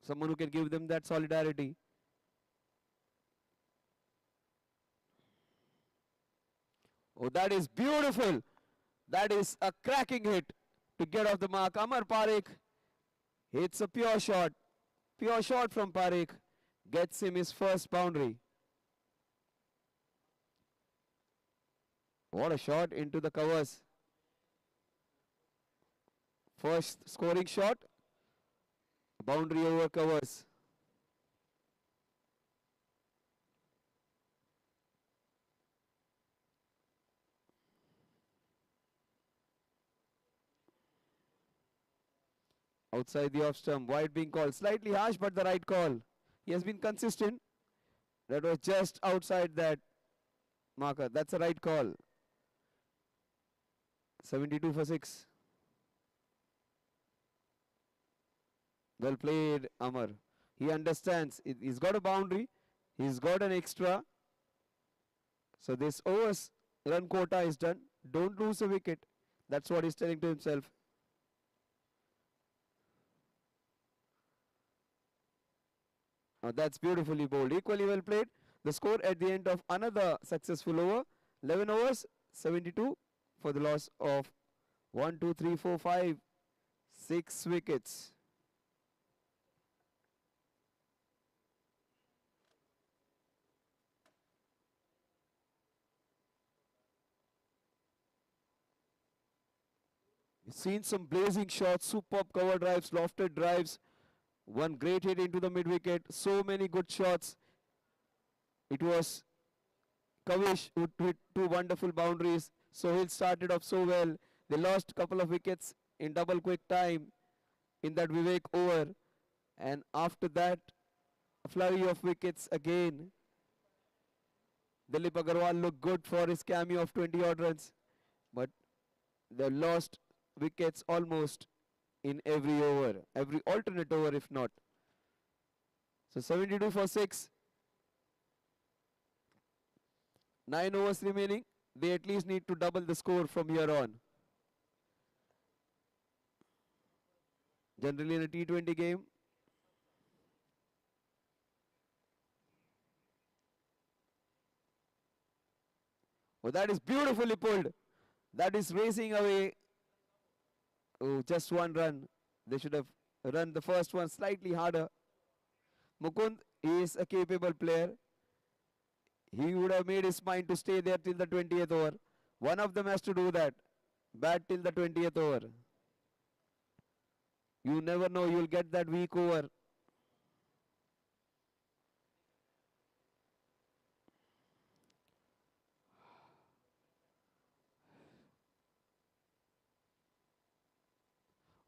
Someone who can give them that solidarity. Oh, that is beautiful. That is a cracking hit to get off the mark. Amar Parekh hits a pure shot. Pure shot from Parekh. Gets him his first boundary. What a shot into the covers. First scoring shot. Boundary over covers. Outside the off stump. Wide being called. Slightly harsh, but the right call. He has been consistent. That was just outside that marker. That's a right call. 72 for 6. Well played, Amar. He understands. He's got a boundary. He's got an extra. So this over's run quota is done. Don't lose a wicket. That's what he's telling to himself. That's beautifully bowled. Equally well played. The score at the end of another successful over. 11 overs, 72 for the loss of 1, 2, 3, 4, 5, 6 wickets. We've seen some blazing shots, superb cover drives, lofted drives. One great hit into the mid wicket. So many good shots. It was Kavish who hit 2 wonderful boundaries. Sohail started off so well. They lost a couple of wickets in double quick time in that Vivek over. And after that, a flurry of wickets again. Dilip Agarwal looked good for his cameo of 20 odd runs. But they lost wickets almost in every over, every alternate over if not. So 72 for 6. 9 overs remaining. They at least need to double the score from here on. Generally in a T20 game, oh, that is beautifully pulled. That is racing away. Oh, just one run. They should have run the first one slightly harder. Mukund is a capable player. He would have made his mind to stay there till the 20th over. One of them has to do that. Bat till the 20th over. You never know, you'll get that weak over.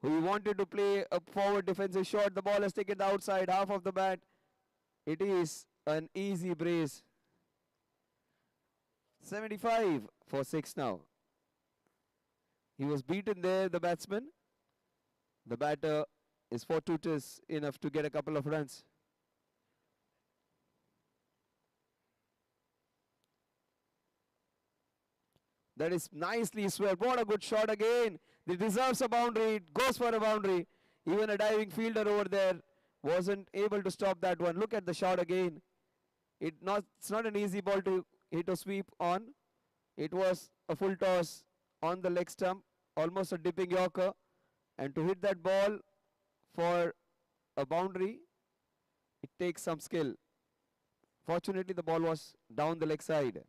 He wanted to play a forward defensive shot. The ball has taken the outside half of the bat. It is an easy brace. 75 for 6 now. He was beaten there, the batsman. The batter is fortuitous enough to get a couple of runs. That is nicely swept. What a good shot again. It deserves a boundary. It goes for a boundary. Even a diving fielder over there wasn't able to stop that one. Look at the shot again. It's not an easy ball to hit or sweep on. It was a full toss on the leg stump. Almost a dipping yorker. And to hit that ball for a boundary, it takes some skill. Fortunately, the ball was down the leg side.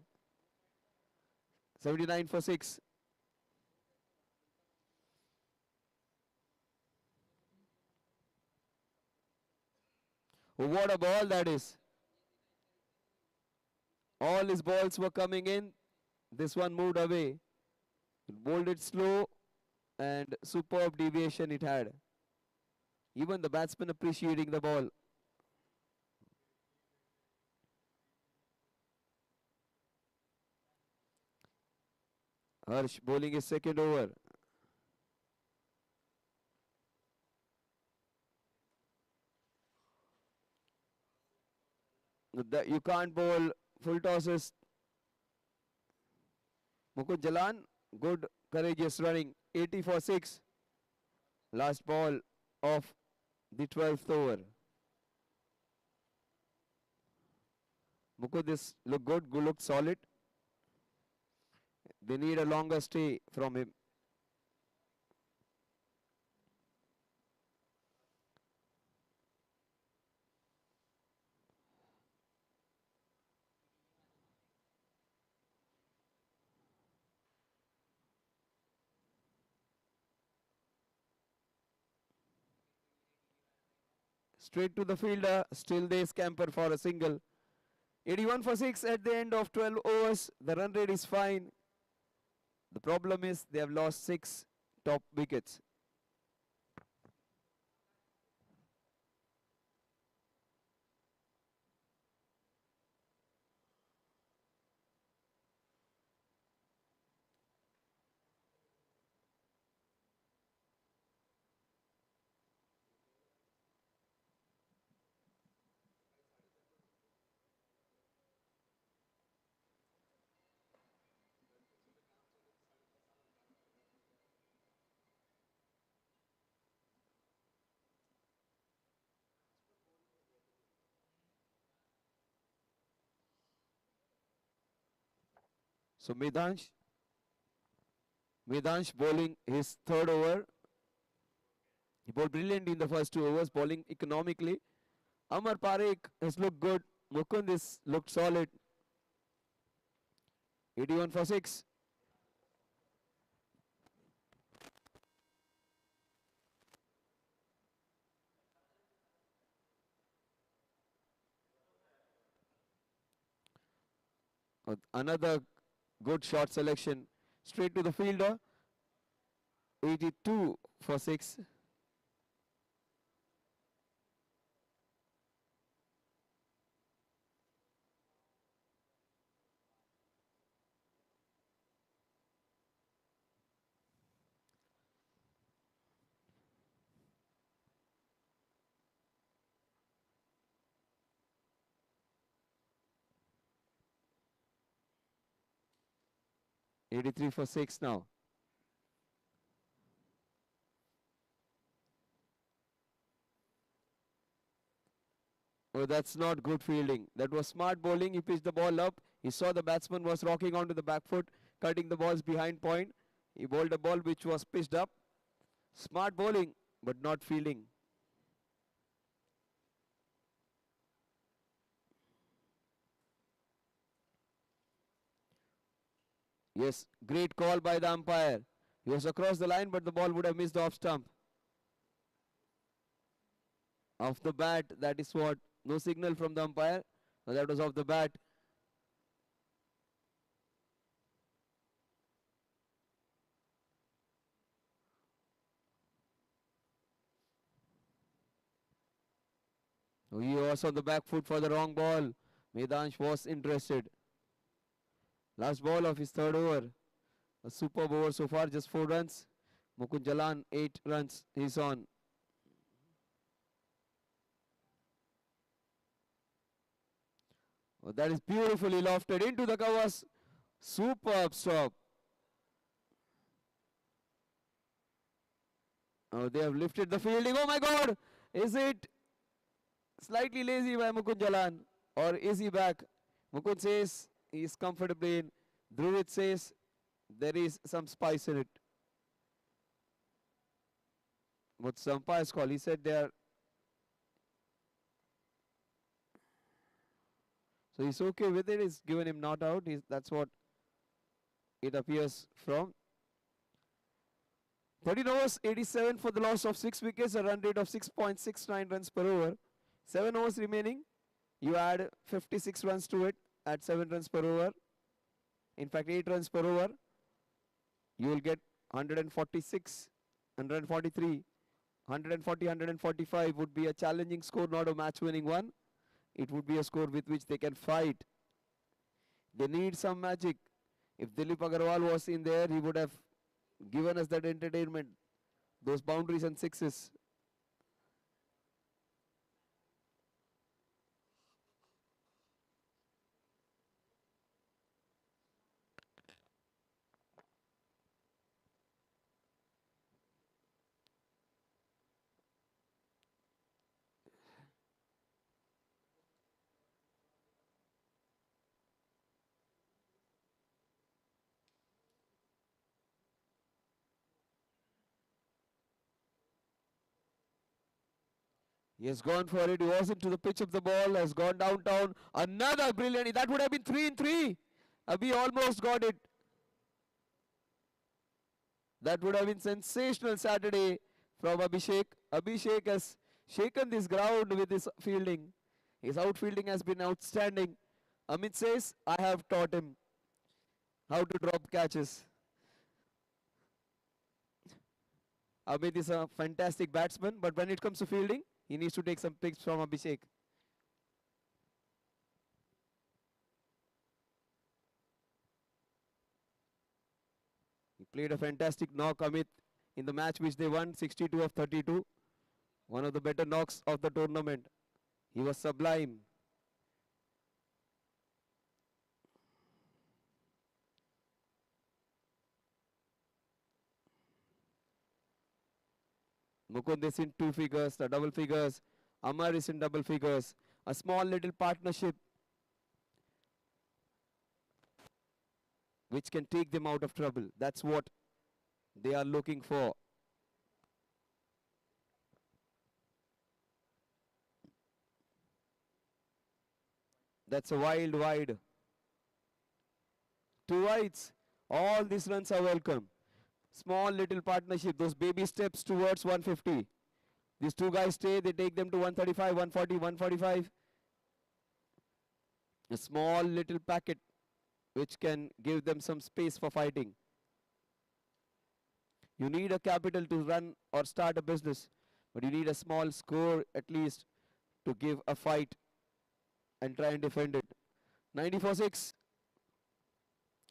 79 for 6. Oh, what a ball that is. All his balls were coming in. This one moved away. It bowled it slow and superb deviation it had. Even the batsman appreciating the ball. Harsh bowling his second over. You can't bowl full tosses. Mukund Jalan, good courageous running. 80 for 6. Last ball of the 12th over. Mukund, this look good, look solid. They need a longer stay from him. Straight to the fielder, still they scamper for a single. 81 for 6 at the end of 12 overs. The run rate is fine. The problem is they have lost 6 top wickets. So Medansh bowling his third over. He bowled brilliantly in the first 2 overs, bowling economically. Amar Parekh has looked good. Mukund has looked solid. 81 for 6. Another good shot selection. Straight to the fielder. 82 for 6. '83 for 6 now. Oh, that's not good fielding. That was smart bowling. He pitched the ball up. He saw the batsman was rocking onto the back foot, cutting the balls behind point. He bowled a ball which was pitched up. Smart bowling, but not fielding. Yes, great call by the umpire. He was across the line, but the ball would have missed the off stump. Off the bat, that is what. No signal from the umpire. No, that was off the bat. Oh, he was on the back foot for the wrong ball. Medansh was interested. Last ball of his third over. A superb over so far, just 4 runs. Mukund Jalan, 8 runs. He's on. Oh, that is beautifully lofted into the covers. Superb stop. Oh, they have lifted the fielding. Oh my God! Is it slightly lazy by Mukund Jalan? Or is he back? Mukund says he is comfortably in. Dhruvid says there is some spice in it. What's the umpire's call? He said they are. So he's okay with it. He's given him not out. That's what it appears from. 13 overs, 87 for the loss of 6 wickets, a run rate of 6.69 runs per over. 7 overs remaining. You add 56 runs to it at 7 runs per over. In fact, 8 runs per over. You will get 146, 143, 140, 145 would be a challenging score, not a match-winning one. It would be a score with which they can fight. They need some magic. If Dilip Agarwal was in there, he would have given us that entertainment, those boundaries and sixes. He has gone for it. He wasn't to the pitch of the ball. Has gone downtown. Another brilliant. That would have been 3 in 3. Abhi almost got it. That would have been sensational Saturday from Abhishek. Abhishek has shaken this ground with his fielding. His outfielding has been outstanding. Amit says, I have taught him how to drop catches. Amit is a fantastic batsman, but when it comes to fielding, he needs to take some picks from Abhishek. He played a fantastic knock, Amit, in the match which they won, 62 of 32. One of the better knocks of the tournament. He was sublime. Mukund is in 2 figures, the double figures. Amar is in double figures. A small little partnership which can take them out of trouble. That's what they are looking for. That's a wild wide. 2 wides. All these runs are welcome. Small little partnership, those baby steps towards 150. These two guys stay, they take them to 135, 140, 145. A small little packet which can give them some space for fighting. You need a capital to run or start a business, but you need a small score at least to give a fight and try and defend it. 90 for 6.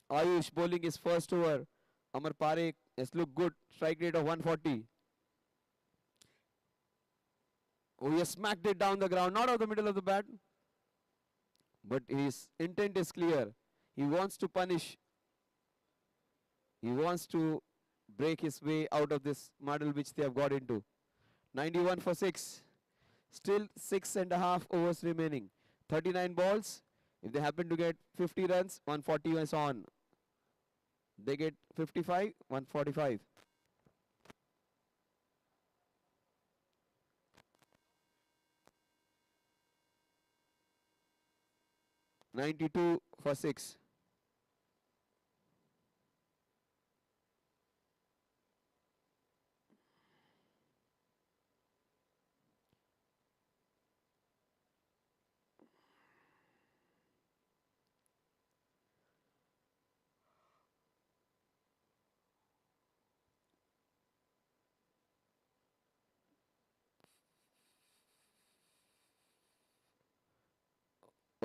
Ayush bowling his first over. Amar Parekh has looked good. Strike rate of 140. Oh, he has smacked it down the ground, not out the middle of the bat. But his intent is clear. He wants to punish. He wants to break his way out of this muddle which they have got into. 91 for 6. Still 6.5 overs remaining. 39 balls. If they happen to get 50 runs, 140 is on. They get 55, 145. $92 for 6.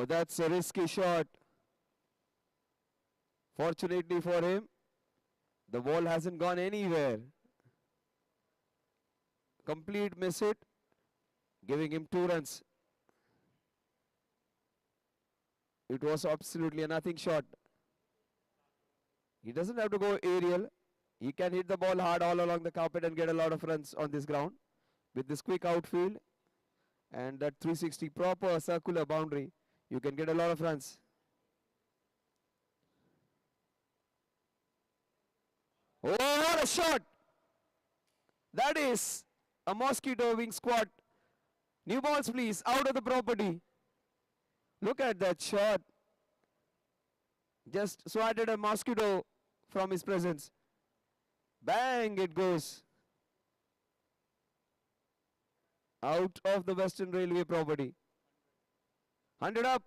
Oh, that's a risky shot. Fortunately for him, the ball hasn't gone anywhere. Complete miss hit, giving him 2 runs. It was absolutely a nothing shot. He doesn't have to go aerial. He can hit the ball hard all along the carpet and get a lot of runs on this ground. With this quick outfield and that 360 proper circular boundary, you can get a lot of runs. Oh, what a shot! That is a mosquito wing squat. New balls, please, out of the property. Look at that shot. Just swatted a mosquito from his presence. Bang, it goes. out of the Western Railway property. 100 up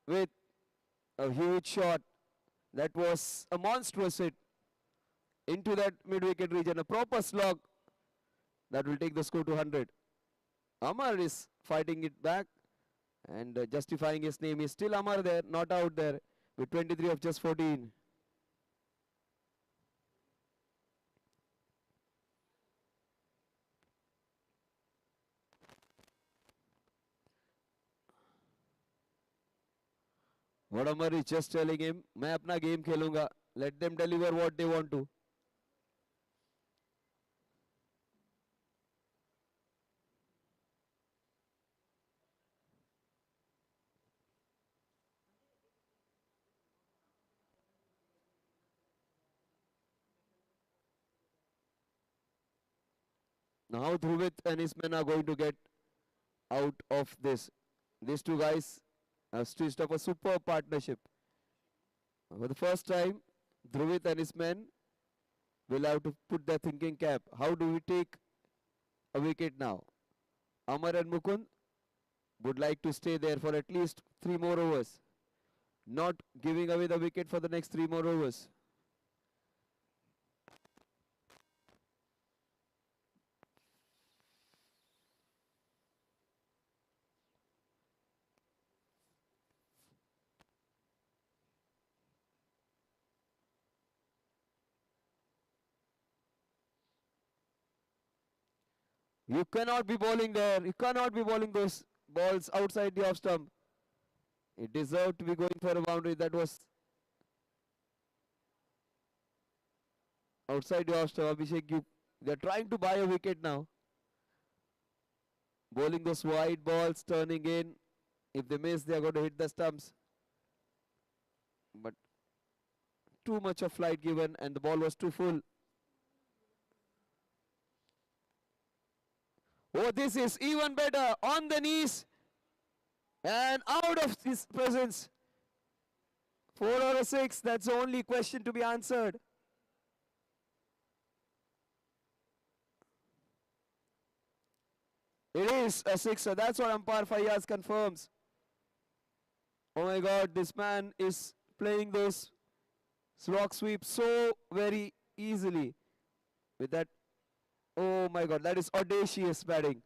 with a huge shot. That was a monstrous hit into that mid-wicket region. A proper slog that will take the score to 100. Amar is fighting it back and justifying his name. Is still Amar there, not out there with 23 of just 14. What Amar is just telling him, मैं अपना game खेलूंगा. Let them deliver what they want to. Now Dhruvit and his men are going to get out of this. These two guys have stitched up a superb partnership. For the first time, Dhruvit and his men will have to put their thinking cap. How do we take a wicket now? Amar and Mukund would like to stay there for at least 3 more overs. Not giving away the wicket for the next 3 more overs. You cannot be bowling there. You cannot be bowling those balls outside the off stump. It deserved to be going for a boundary. That was outside the off stump. Abhishek, they're trying to buy a wicket now. Bowling those wide balls, turning in. If they miss, they're going to hit the stumps. But too much of flight given and the ball was too full. Oh, this is even better. On the knees and out of his presence. 4 or a 6, that's the only question to be answered. It is a 6er. That's what umpire Fayyaz confirms. Oh my God, this man is playing those rock sweeps so very easily. With that, oh my God, that is audacious batting.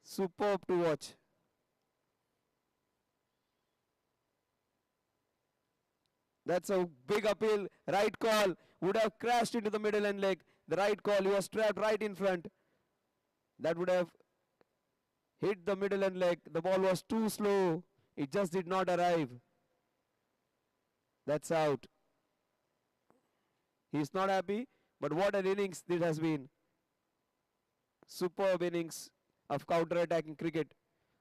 Superb to watch. That's a big appeal. Right call. Would have crashed into the middle end leg. The right call. He was trapped right in front. That would have hit the middle end leg. The ball was too slow. It just did not arrive. That's out. He's not happy. But what an innings this has been. Superb innings of counter-attacking cricket.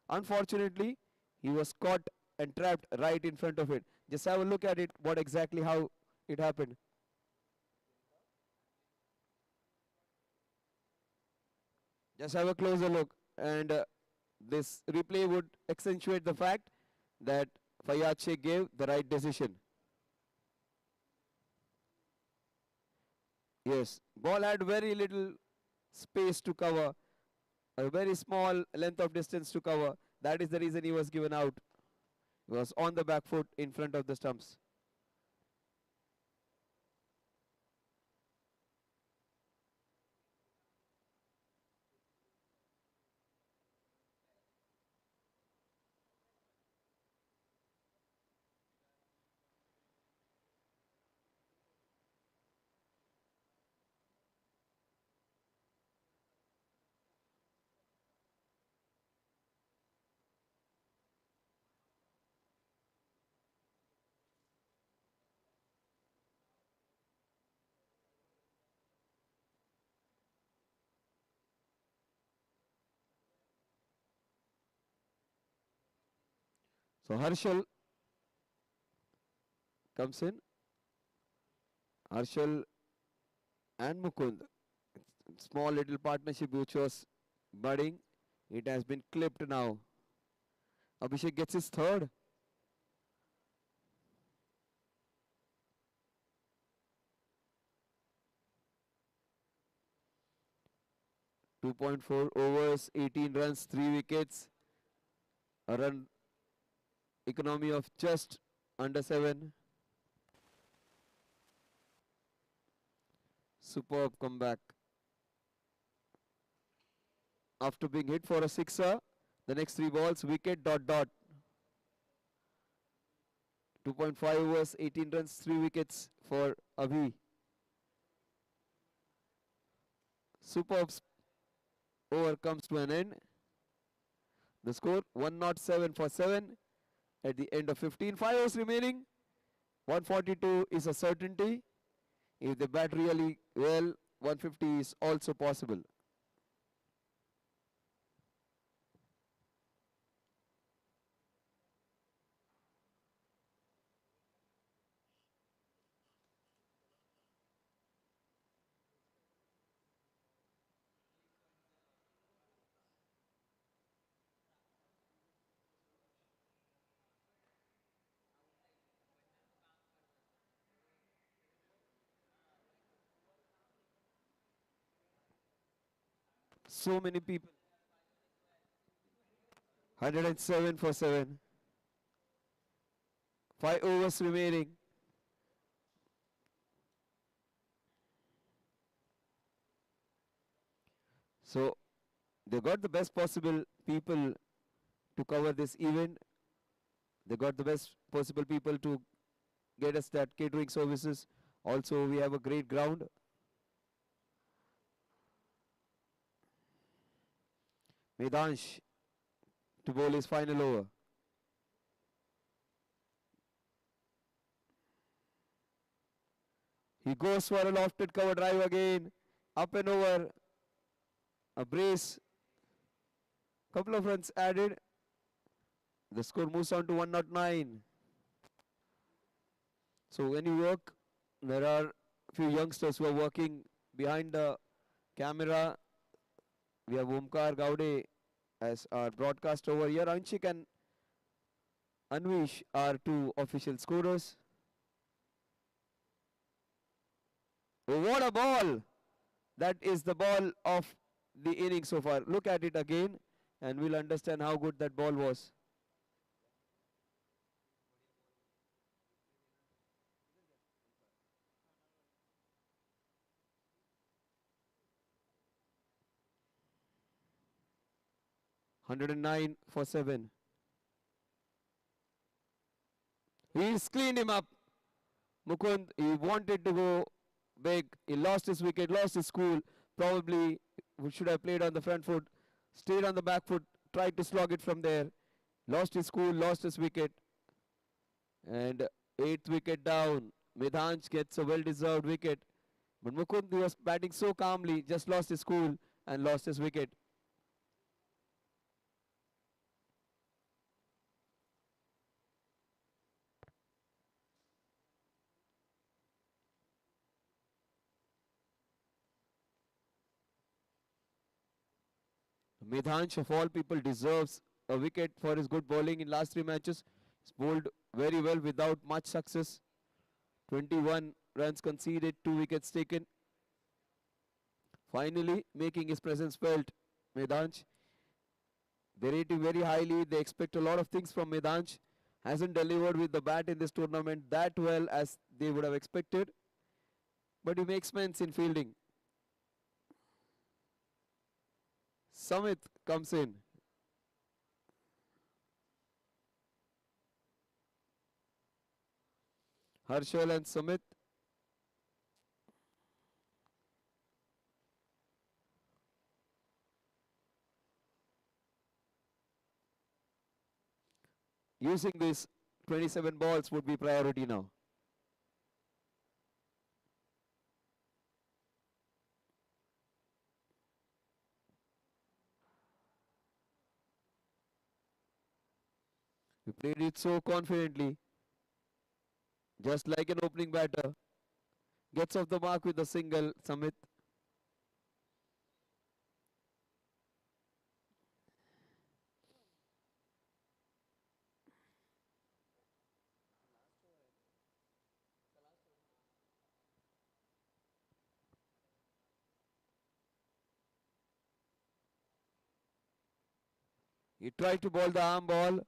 Unfortunately, he was caught and trapped right in front of it. Just have a look at it, what exactly how it happened. Just have a closer look, and this replay would accentuate the fact that Fayyad Sheikh gave the right decision. Yes, ball had very little space to cover, a very small length of distance to cover. That is the reason he was given out. He was on the back foot in front of the stumps. So Harshal comes in. Harshal and Mukund. Small little partnership which was budding. It has been clipped now. Abhishek gets his third. 2.4 overs, 18 runs, 3 wickets. A run economy of just under 7. Superb comeback. After being hit for a sixer, the next 3 balls, wicket, dot, dot. 2.5 overs, 18 runs, 3 wickets for Abhi. Superb over comes to an end. The score 107 for 7 at the end of 15. 5 overs remaining. 142 is a certainty. If they bat really well, 150 is also possible. So many people. 107 for 7. 5 overs remaining. So they got the best possible people to cover this event. They got the best possible people to get us that catering services. Also, we have a great ground. Medansh to bowl his final over. He goes for a lofted cover drive again. Up and over. A brace. Couple of runs added. The score moves on to 109. So when you work, there are few youngsters who are working behind the camera. We have Omkar Gaude as our broadcaster over here. Anshik and Anvish are 2 official scorers. Oh, what a ball! That is the ball of the inning so far. Look at it again and we'll understand how good that ball was. (109 for 7). He's cleaned him up. Mukund, he wanted to go big. He lost his wicket, lost his cool. Probably should have played on the front foot. Stayed on the back foot, tried to slog it from there. Lost his cool, lost his wicket. And 8th wicket down. Midhanj gets a well-deserved wicket. But Mukund was batting so calmly, just lost his cool and lost his wicket. Midhanj, of all people, deserves a wicket for his good bowling in last 3 matches. He's bowled very well without much success. 21 runs conceded, 2 wickets taken. Finally, making his presence felt. Midhanj, they rate him very highly. They expect a lot of things from Midhanj. Hasn't delivered with the bat in this tournament that well as they would have expected. But he makes sense in fielding. Samit comes in. Harshal and Samit. Using these 27 balls would be priority now. We played it so confidently, just like an opening batter. Gets off the mark with a single, Samit. He tried to bowl the arm ball.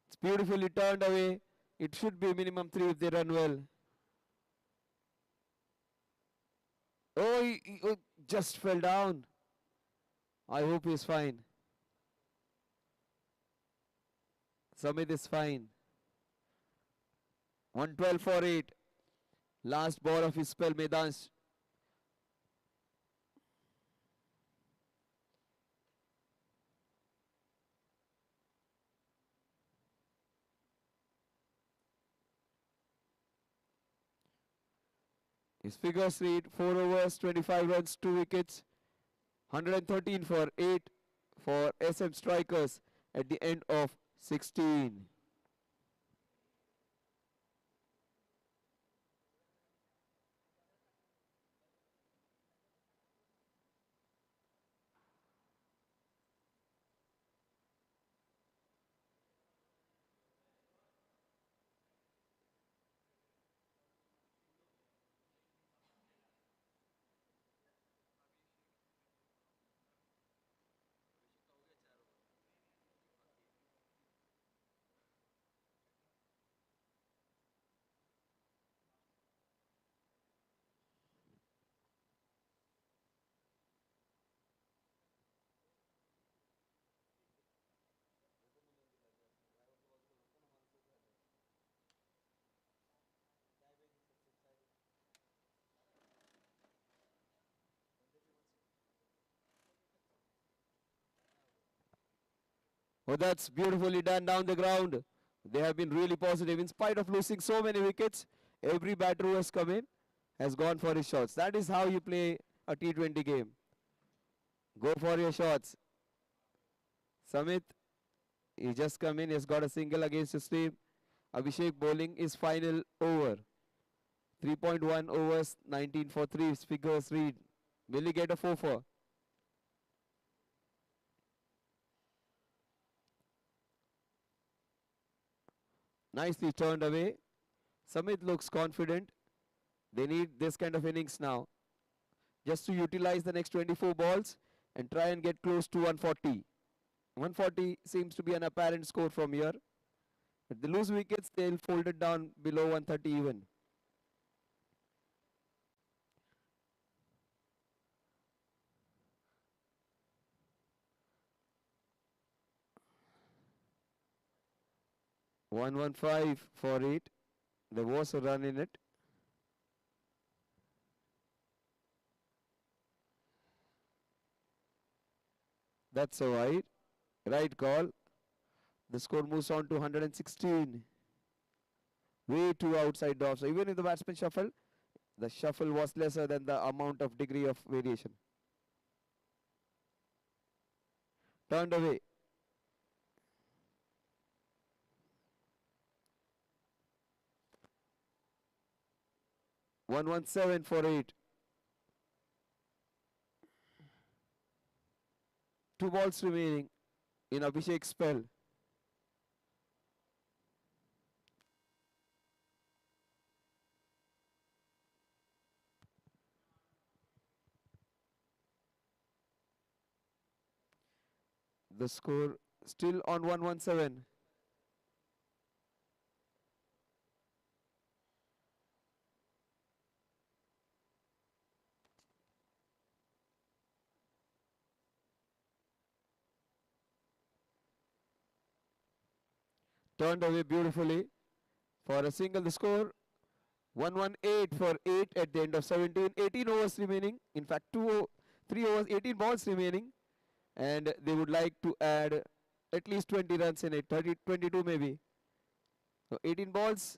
It's beautifully turned away. It should be minimum 3 if they run well. Oh, he just fell down. I hope he's fine. Samit is fine. 112 for 8. Last ball of his spell, Medansh. His figures read 4 overs, 25 runs, 2 wickets, 113 for 8 for SM Strikers at the end of 16. Oh, that's beautifully done down the ground. They have been really positive. In spite of losing so many wickets, every batter who has come in has gone for his shots. That is how you play a T20 game. Go for your shots. Samit, he just come in, he has got a single against his team. Abhishek bowling is final over. 3.1 overs, 19 for 3 figures read. Will he get a 4-4? Nicely turned away. Samit looks confident. They need this kind of innings now. Just to utilize the next 24 balls and try and get close to 140. 140 seems to be an apparent score from here. If they lose wickets, they'll fold it down below 130 even. One 115 for 8. There was a run in it. That's a wide. Right call. The score moves on to 116. Way too outside the off. So even if the batsman shuffled, the shuffle was lesser than the amount of degree of variation. Turned away. One 117 for 8. 2 balls remaining in Abhishek's spell. The score still on 117. Turned away beautifully for a single. The score 118 for 8 at the end of 17. 18 overs remaining. In fact, 3 overs, 18 balls remaining. And they would like to add at least 20 runs in it. 30, 22 maybe. So 18 balls.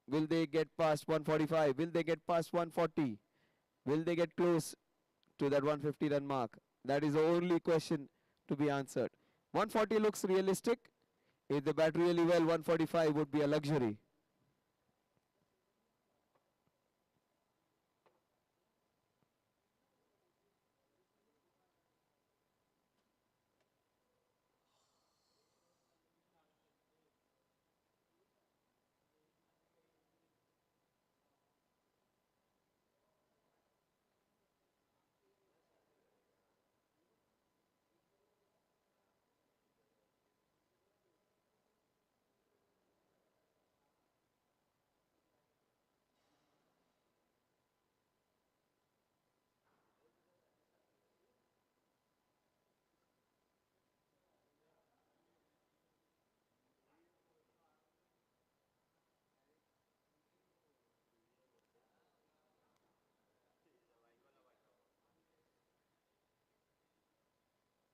Will they get past 145? Will they get past 140? Will they get close to that 150 run mark? That is the only question to be answered. 140 looks realistic. If they bat really well, 145 would be a luxury.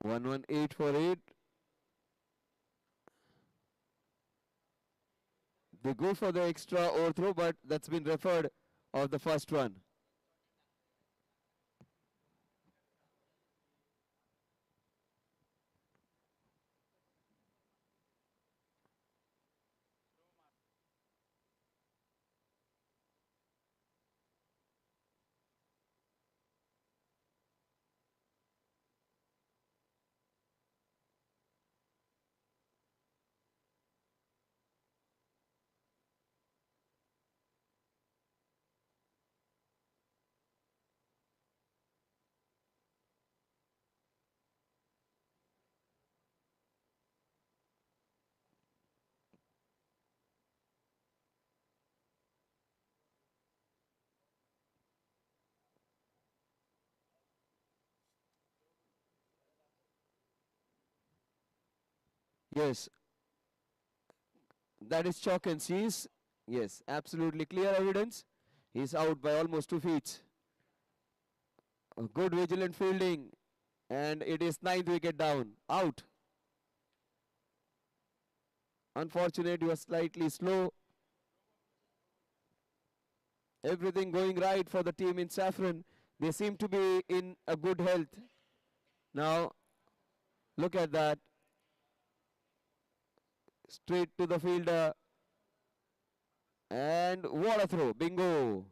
118 for 8. They go for the extra overthrow, but that's been referred of the first one. Yes, that is chalk and cheese. Yes, absolutely clear evidence. He's out by almost 2 feet. A good vigilant fielding, and it is ninth wicket down. Out. Unfortunate, he was slightly slow. Everything going right for the team in Saffron. They seem to be in a good health. Now, look at that. Straight to the fielder. And what a throw. Bingo.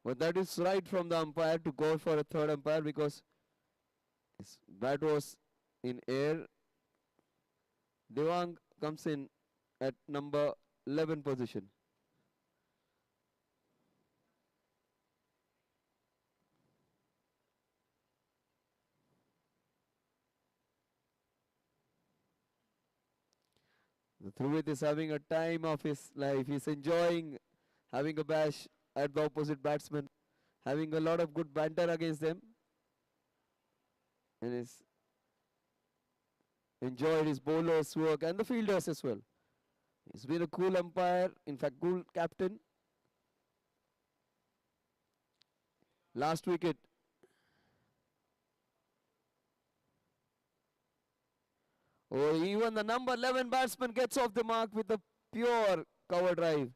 But that is right from the umpire to go for a third umpire because his bat was in air. Devang comes in at number 11 position. The Thruvit is having a time of his life. He's enjoying having a bash at the opposite batsman, having a lot of good banter against them, and he's enjoyed his bowlers' work and the fielders as well. He's been a cool umpire, in fact, cool captain. Last wicket. Oh, even the number 11 batsman gets off the mark with a pure cover drive.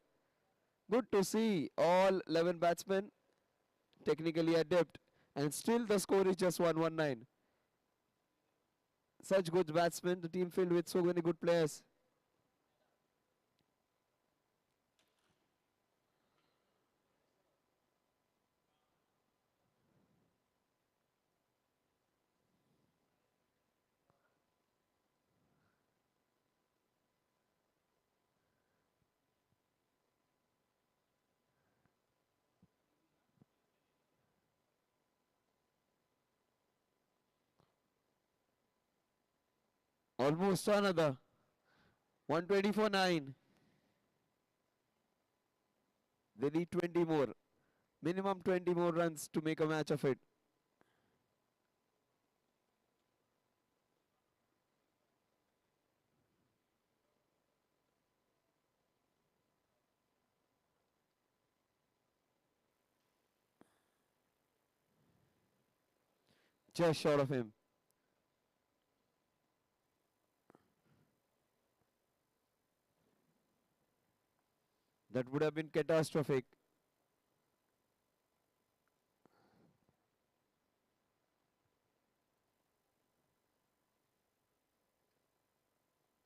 Good to see all 11 batsmen technically adept, and still the score is just 119. Such good batsmen, the team filled with so many good players. Almost another 120 for 9. They need 20 more. Minimum 20 more runs to make a match of it. Just short of him. That would have been catastrophic.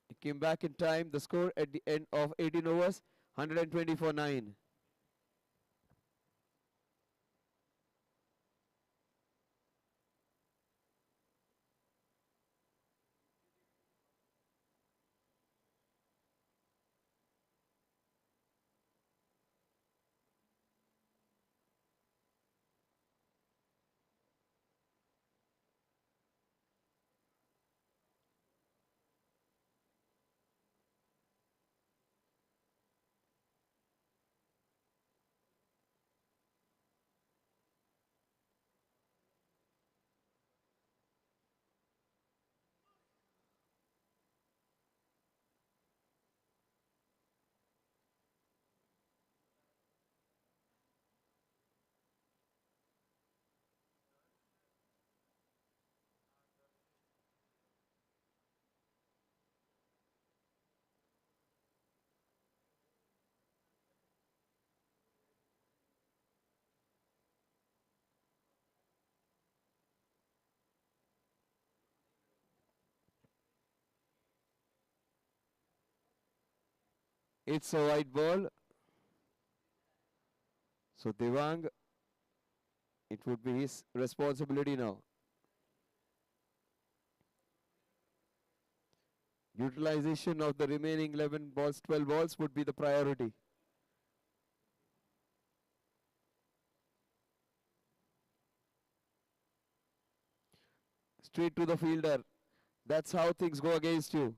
He came back in time. The score at the end of 18 overs, 120 for 9. It's a white ball. So Devang, it would be his responsibility now. Utilization of the remaining 11 balls, 12 balls would be the priority. Straight to the fielder. That's how things go against you.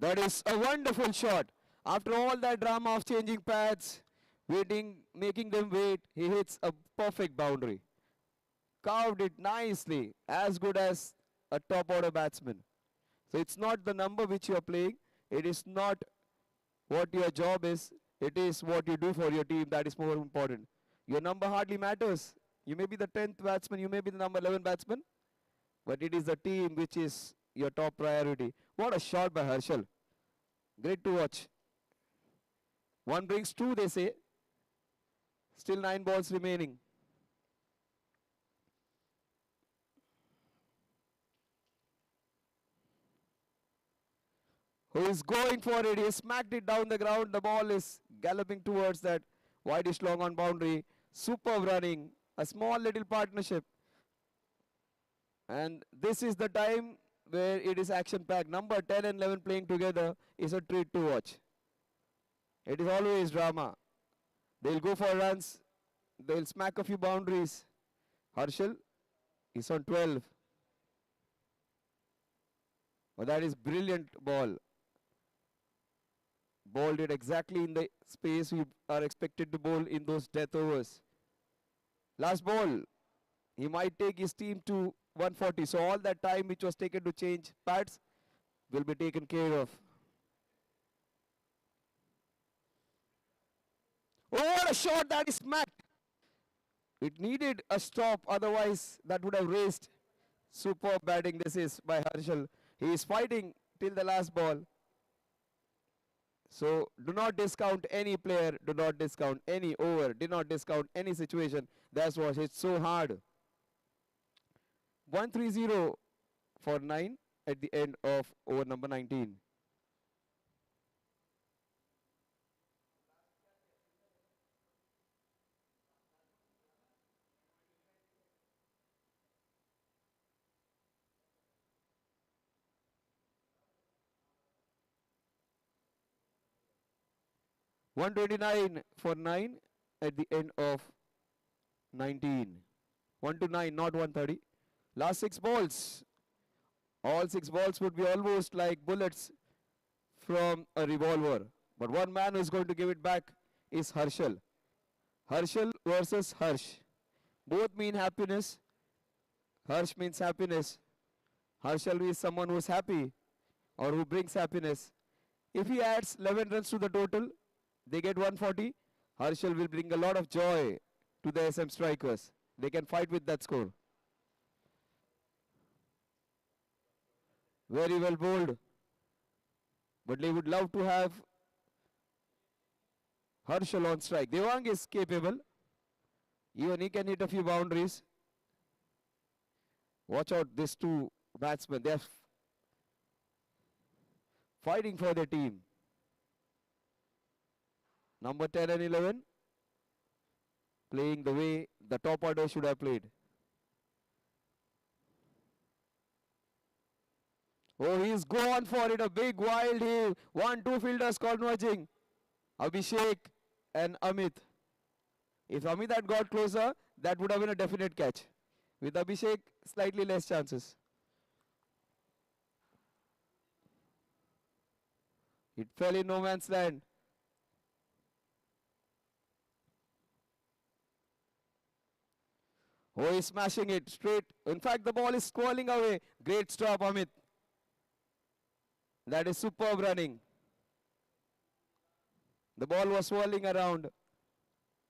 That is a wonderful shot. After all that drama of changing pads, waiting, making them wait, he hits a perfect boundary. Carved it nicely, as good as a top order batsman. So it's not the number which you are playing, it is not what your job is, it is what you do for your team that is more important. Your number hardly matters. You may be the 10th batsman, you may be the number 11 batsman, but it is the team which is your top priority. What a shot by Harshal. Great to watch. One brings two, they say. Still 9 balls remaining. Who is going for it? He smacked it down the ground. The ball is galloping towards that wideish long on boundary. Superb running. A small little partnership. And this is the time where it is action packed. Number 10 and 11 playing together is a treat to watch. It is always drama. They'll go for runs. They'll smack a few boundaries. Harshal is on 12. Well, that is brilliant ball. Bowled it exactly in the space we are expected to bowl in those death overs. Last ball, he might take his team to 140. So all that time which was taken to change pads will be taken care of. Oh, what a shot that is smacked. It needed a stop, otherwise that would have raised. Superb batting this is by Harshal. He is fighting till the last ball. So do not discount any player, do not discount any over, do not discount any situation. That's why it's so hard. 130 for 9 at the end of over number 19. $129 for 9 at the end of 19. 1 to 9, not 130. Last 6 balls. All 6 balls would be almost like bullets from a revolver. But one man who is going to give it back is Harshal. Harshal versus Harsh. Both mean happiness. Harsh means happiness. Harshal is someone who is happy or who brings happiness. If he adds 11 runs to the total, they get 140. Harshal will bring a lot of joy to the SM strikers. They can fight with that score. Very well bowled. But they would love to have Harshal on strike. Devang is capable. Even he can hit a few boundaries. Watch out, these two batsmen. They are fighting for their team. Number 10 and 11 playing the way the top order should have played. Oh, he's gone for it. A big wild heel. 1-2 fielders converging. Abhishek and Amit. If Amit had got closer, that would have been a definite catch. With Abhishek, slightly less chances. It fell in no man's land. Oh, he's smashing it straight. In fact, the ball is squirreling away. Great stop, Amit. That is superb running. The ball was swirling around.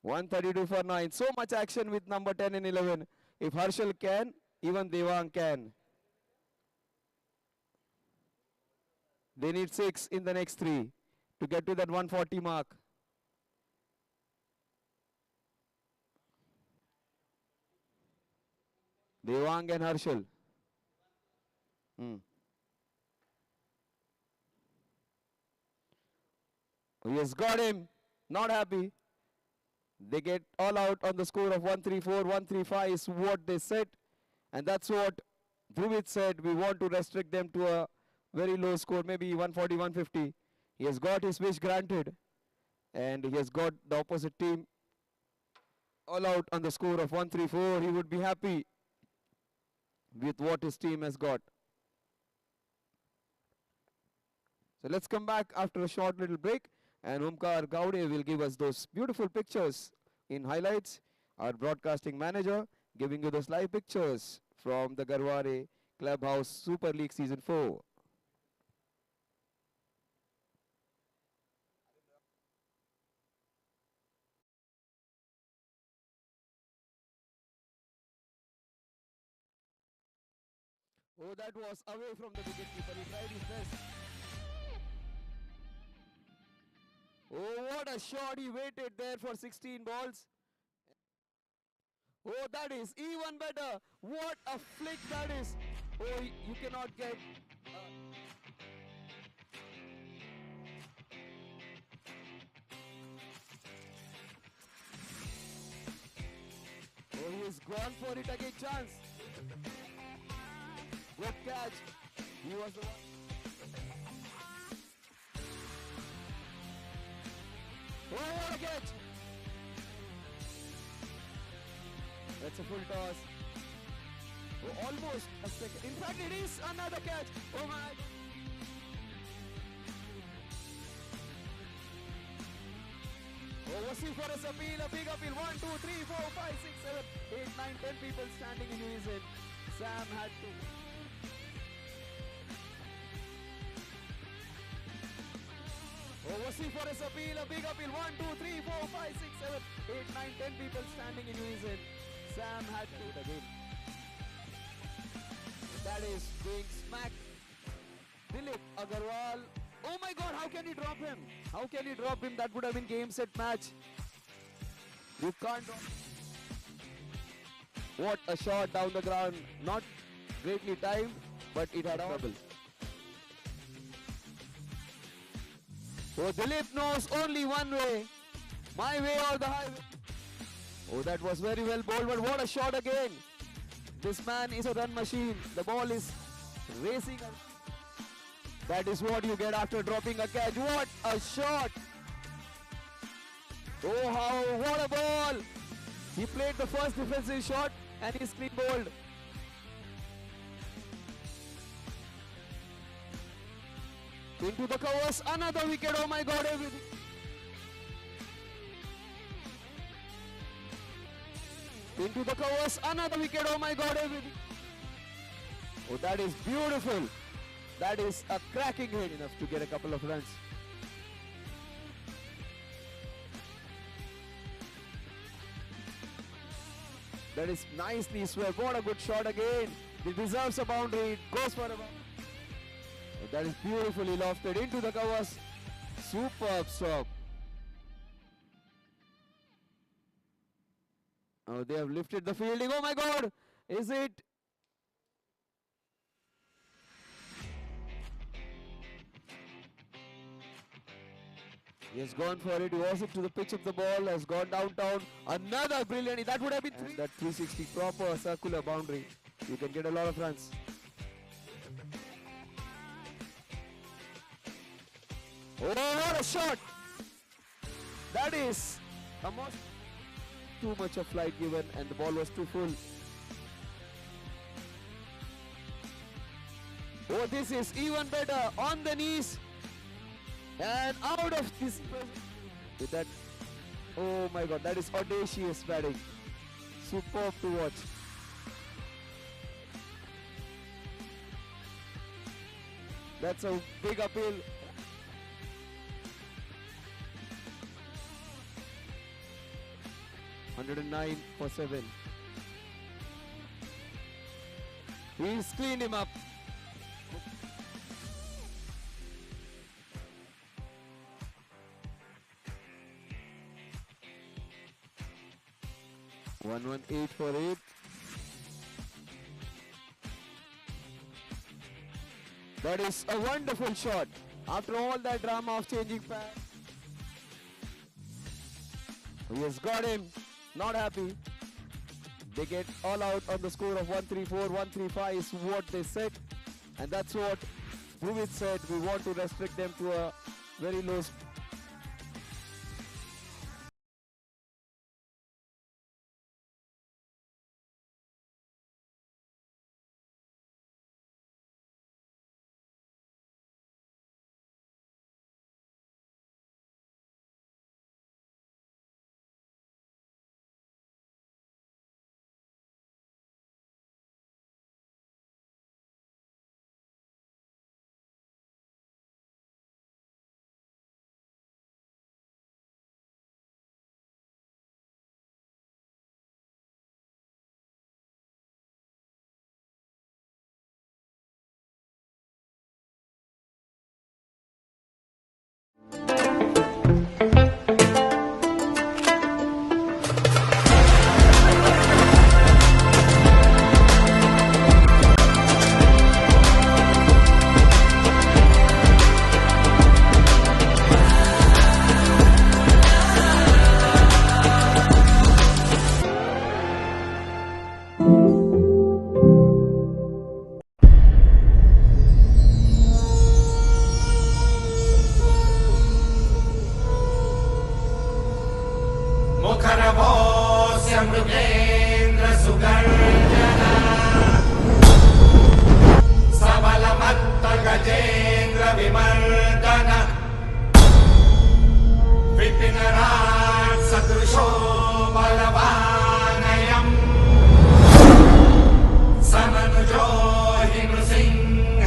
132 for 9. So much action with number 10 and 11. If Harshal can, even Devang can. They need 6 in the next 3 to get to that 140 mark. Devang and Harshal. He has got him. Not happy. They get all out on the score of 134. 135 is what they said. And that's what Dhruvid said. We want to restrict them to a very low score, maybe 140, 150. He has got his wish granted. And he has got the opposite team all out on the score of 134. He would be happy with what his team has got. So let's come back after a short little break. And Omkar Gowde will give us those beautiful pictures in highlights. Our broadcasting manager giving you those live pictures from the Garware Clubhouse Super League Season 4. Oh, that was away from the wicketkeeper. He tried his best. Oh, what a shot. He waited there for 16 balls. Oh, that is even better. What a flick that is. Oh, you cannot get... Oh, he has gone for it again. Chance. Good catch. He was the one. Oh, what a catch! That's a full toss. Oh, almost a second. In fact, it is another catch. Oh my. Oh, Wasim for his appeal, a big appeal. 1, 2, 3, 4, 5, 6, 7, 8, 9, 10 people standing in unison. Sam had to. Oh, Wasim for his appeal, a big appeal. 1, 2, 3, 4, 5, 6, 7, 8, 9, 10 people standing in unison. Sam had to again. That is being smacked. Dilip Agarwal. Oh my God, how can he drop him? How can he drop him? That would have been game, set, match. You can't drop. What a shot down the ground. Not greatly timed, but it had trouble. Oh, Dilip knows only one way. My way or the highway. Oh, that was very well bowled, but what a shot again. This man is a run machine. The ball is racing. That is what you get after dropping a catch. What a shot. Oh, what a ball. He played the first defensive shot and he's clean bowled. Into the covers, another wicket. Oh my God, everything. Into the covers, another wicket. Oh my God, everything. Oh, that is beautiful. That is a cracking hit, enough to get a couple of runs. That is nicely swept. What a good shot again. It deserves a boundary. It goes for a boundary. Oh, that is beautifully lofted into the covers. Superb stop. Oh, they have lifted the fielding. Oh my God. Is it? He has gone for it. He was it to the pitch of the ball. Has gone downtown. Another brilliant. That would have been three. That 360 proper circular boundary. You can get a lot of runs. Oh, what a shot! That is almost too much of flight given, and the ball was too full. Oh, this is even better. On the knees and out of this. With that, oh my God, that is audacious batting. Superb to watch. That's a big appeal. (109 for 7). He's cleaned him up. (118 for 8). That is a wonderful shot. After all that drama of changing pad, he has got him. Not happy. They get all out on the score of 134. 135 is what they said, and that's what Bhuvit said. We want to restrict them to a very low score. मुखरवोऽस्य Mrigendra सुगर्जना सबलमत्त Gajendra विमर्दन विपिनराट् सदृशो बलवानयम् समनुजो हि नृसिंहवरस्तथा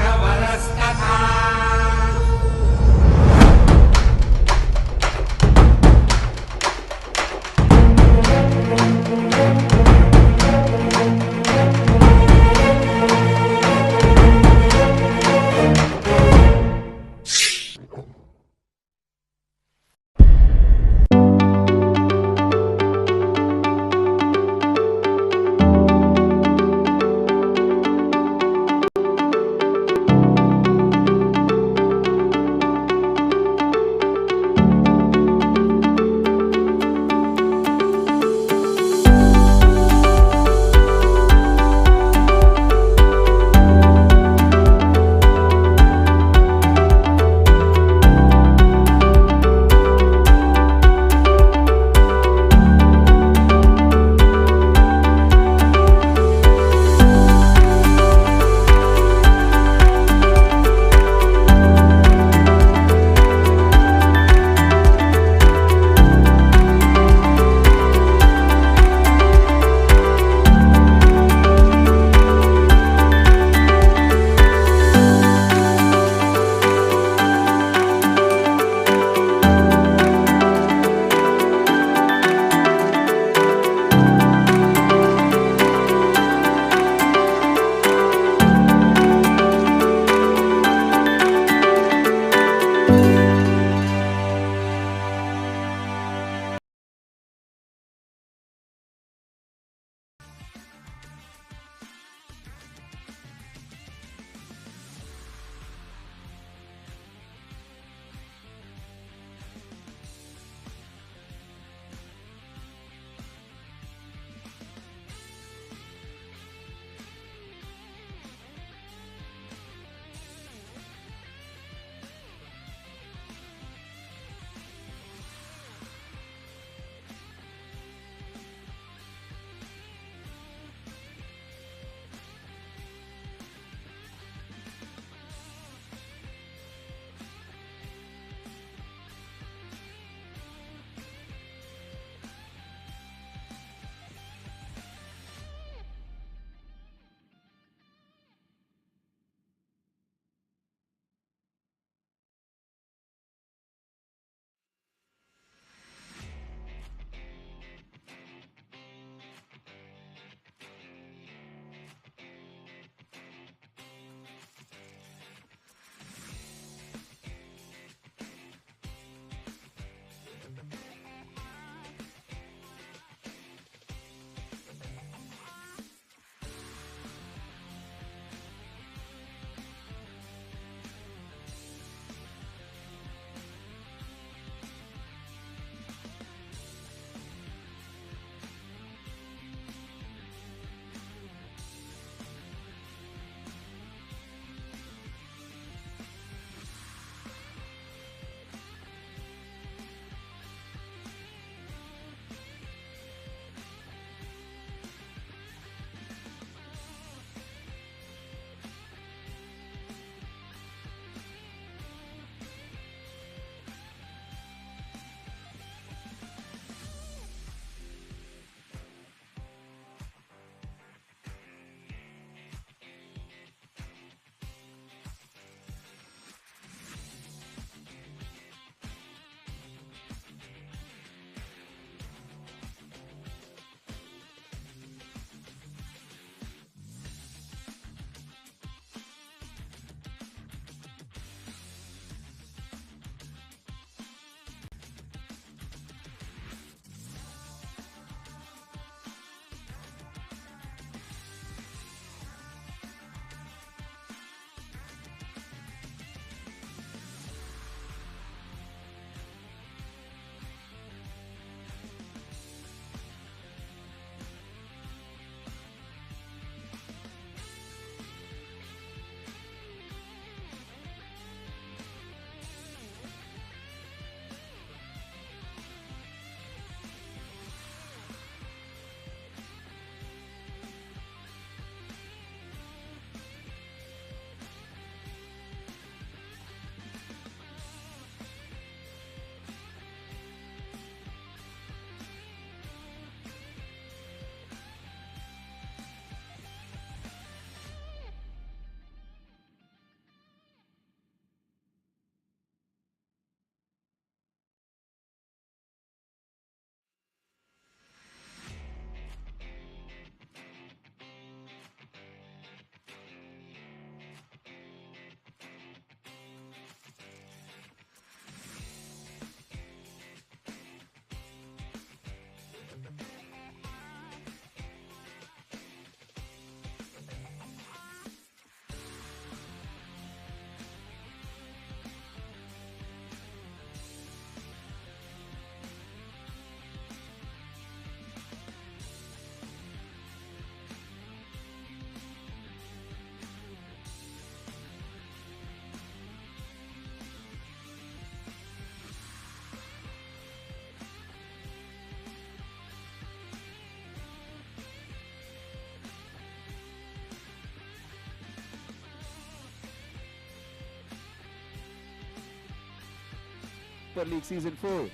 Super League Season 4.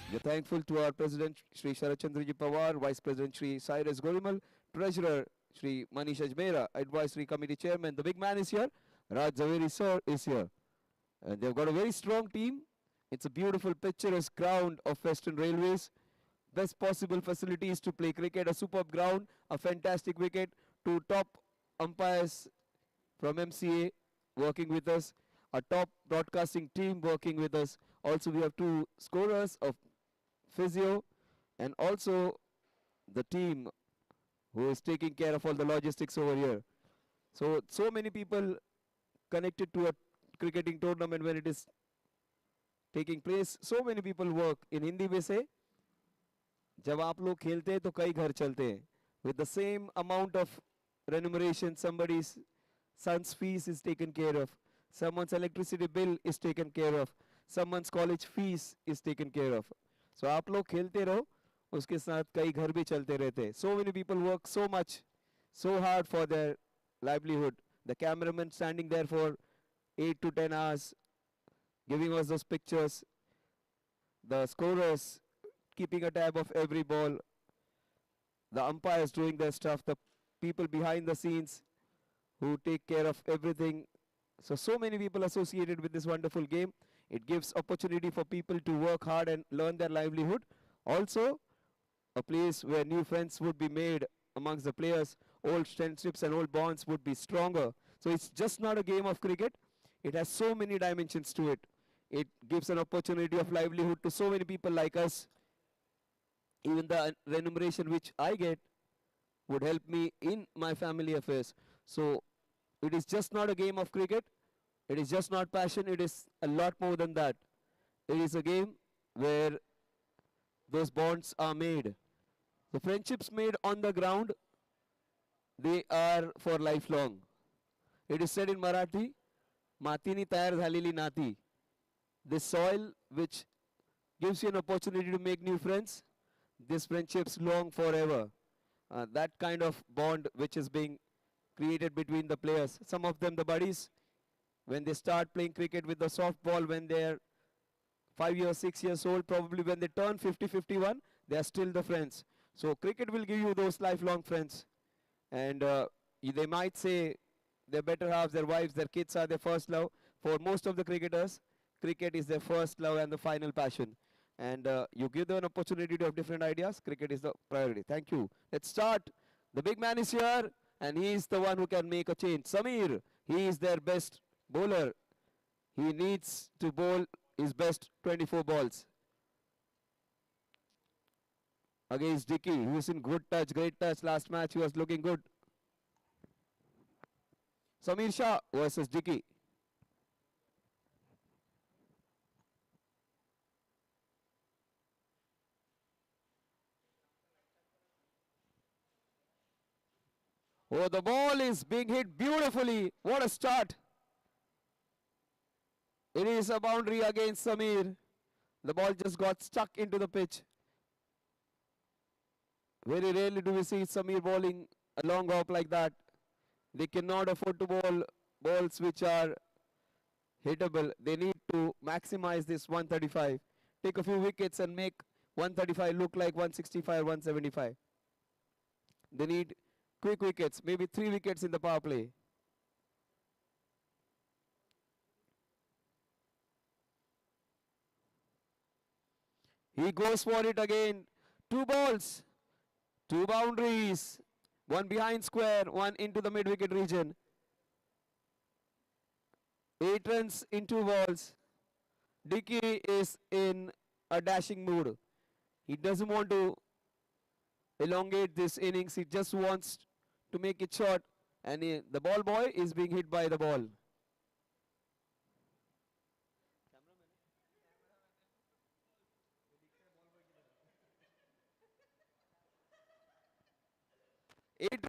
We are thankful to our President Shri Sharat Chandraji Pawar, Vice President Shri Cyrus Gorimal, Treasurer Shri Manish Ajmera, Advisory Committee Chairman. The big man is here. Raj Zaveri sir is here. And they've got a very strong team. It's a beautiful picturesque ground of Western Railways. Best possible facilities to play cricket, a superb ground, a fantastic wicket, two top umpires from MCA working with us, a top broadcasting team working with us. Also, we have two scorers of physio and also the team who is taking care of all the logistics over here. So many people connected to a cricketing tournament when it is taking place. So many people work. In Hindi we say, जब आप लोग खेलते हैं तो कई घर चलते हैं. With the same amount of remuneration, somebody's son's fees is taken care of. Someone's electricity bill is taken care of. Someone's college fees is taken care of. So आप लोग खेलते रहो, उसके साथ कई घर भी चलते रहते हैं. So many people work so much, so hard for their livelihood. The cameraman standing there for 8 to 10 hours, giving us those pictures. The scorers keeping a tab of every ball. The umpires doing their stuff. The people behind the scenes who take care of everything. So many people associated with this wonderful game. It gives opportunity for people to work hard and learn their livelihood. Also, a place where new friends would be made amongst the players. Old friendships and old bonds would be stronger. So it's just not a game of cricket. It has so many dimensions to it. It gives an opportunity of livelihood to so many people like us. Even the remuneration which I get would help me in my family affairs. So it is just not a game of cricket. It is just not passion. It is a lot more than that. It is a game where those bonds are made. The friendships made on the ground, they are for lifelong. It is said in Marathi, "Matini tayar झालेली नाती." This soil which gives you an opportunity to make new friends, these friendships long forever. That kind of bond which is being created between the players. Some of them, the buddies, when they start playing cricket with the softball when they're 5 years, 6 years old, probably when they turn 50, 51, they are still the friends. So cricket will give you those lifelong friends. And they might say their better halves, their wives, their kids are their first love. For most of the cricketers, cricket is their first love and the final passion. And you give them an opportunity to have different ideas, cricket is the priority. Thank you. Let's start. The big man is here, and he is the one who can make a change. Samir, he is their best bowler. He needs to bowl his best 24 balls. Against Dicky, he was in good touch, great touch. Last match, he was looking good. Samir Shah versus Dicky. Oh, the ball is being hit beautifully. What a start. It is a boundary against Samir. The ball just got stuck into the pitch. Very rarely do we see Samir bowling a long hop like that. They cannot afford to bowl balls which are hittable. They need to maximize this 135. Take a few wickets and make 135 look like 165, 175. They need quick wickets, maybe 3 wickets in the power play. He goes for it again. 2 balls, 2 boundaries, 1 behind square, 1 into the mid-wicket region. 8 runs in 2 balls. Dicky is in a dashing mood. He doesn't want to elongate this innings. He just wants to make it short. And the ball boy is being hit by the ball. Eight.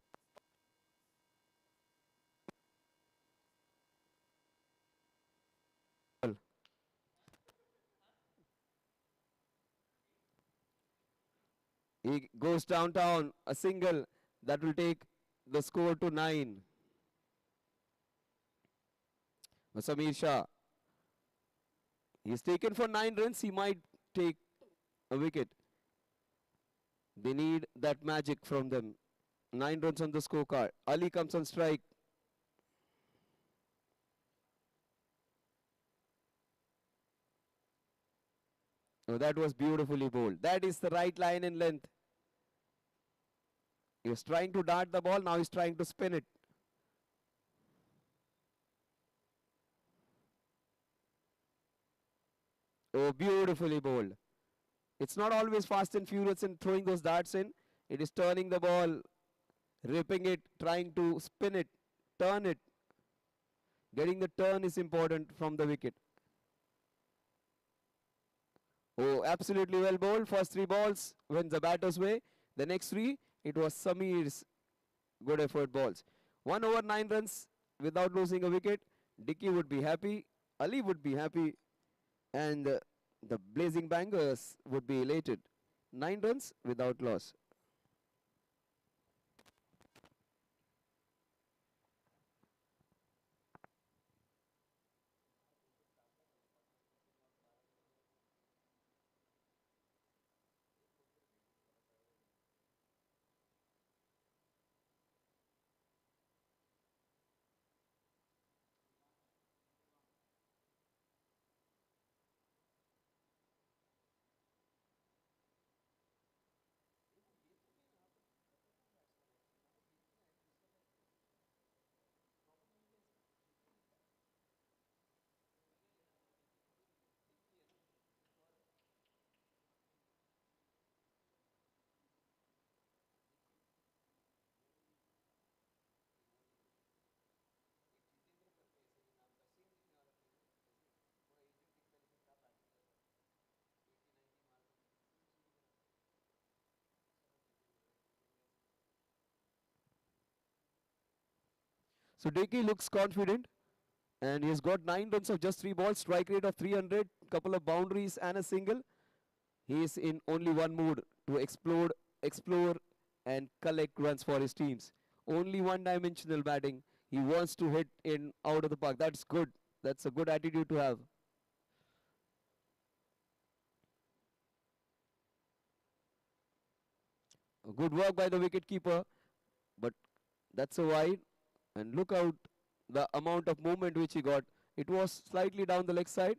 He goes downtown, a single that will take the score to 9. Samir Shah, He's taken for 9 runs. He might take a wicket. They need that magic from them. 9 runs on the scorecard. Ali comes on strike. Oh, that was beautifully bowled. That is the right line in length. He was trying to dart the ball. Now he's trying to spin it. Oh, beautifully bowled. It's not always fast and furious in throwing those darts in. It is turning the ball, ripping it, trying to spin it, turn it. Getting the turn is important from the wicket. Oh, absolutely well bowled. First 3 balls went the batter's way. The next 3, it was Samir's good effort balls. 1 over 9 runs without losing a wicket. Dicky would be happy. Ali would be happy. And the Blazing Bangers would be elated. 9 runs without loss. So Dicky looks confident. And he has got 9 runs of just 3 balls, strike rate of 300, couple of boundaries and a single. He is in only one mood to explore and collect runs for his teams. Only one-dimensional batting. He wants to hit in out of the park. That's good. That's a good attitude to have. Good work by the wicketkeeper, but that's a wide. And look out the amount of movement which he got. It was slightly down the leg side,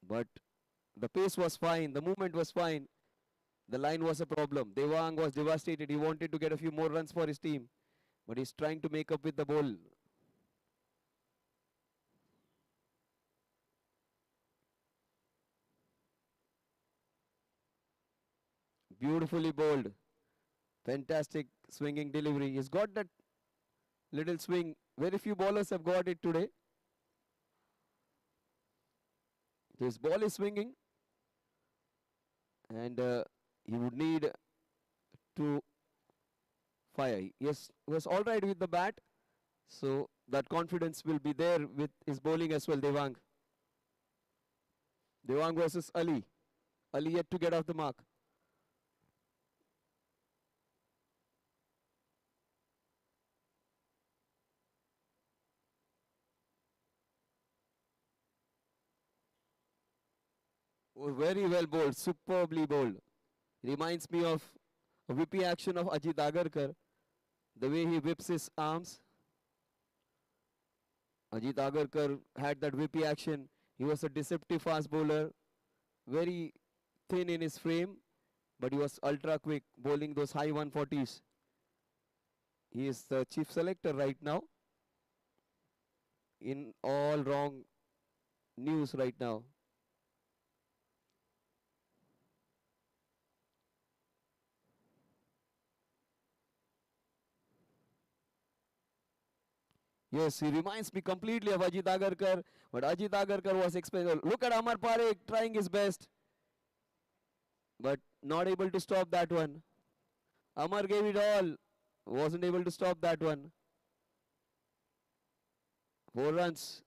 but the pace was fine. The movement was fine. The line was a problem. Devang was devastated. He wanted to get a few more runs for his team, but he's trying to make up with the ball. Beautifully bowled. Fantastic swinging delivery. He's got that little swing. Very few bowlers have got it today. His ball is swinging, and he would need to fire. Yes, he was all right with the bat, so that confidence will be there with his bowling as well. Devang. Devang versus Ali. Ali yet to get off the mark. Oh, very well bowled, superbly bowled. Reminds me of a whippy action of Ajit Agarkar. The way he whips his arms. Ajit Agarkar had that whippy action. He was a deceptive fast bowler. Very thin in his frame, but he was ultra quick, bowling those high 140s. He is the chief selector right now. In all wrong news right now. Yes, he reminds me completely of Ajit Agarkar, but Ajit Agarkar was expensive. Look at Amar Parekh trying his best, but not able to stop that one. Amar gave it all, wasn't able to stop that one. 4 runs.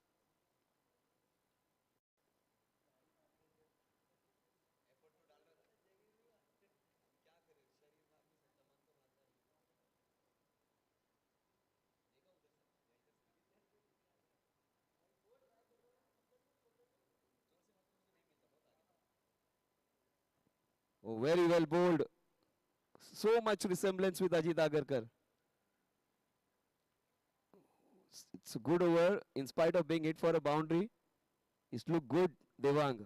Oh, very well bowled. So much resemblance with Ajit Agarkar. It's a good over in spite of being hit for a boundary. It's looked good, Devang.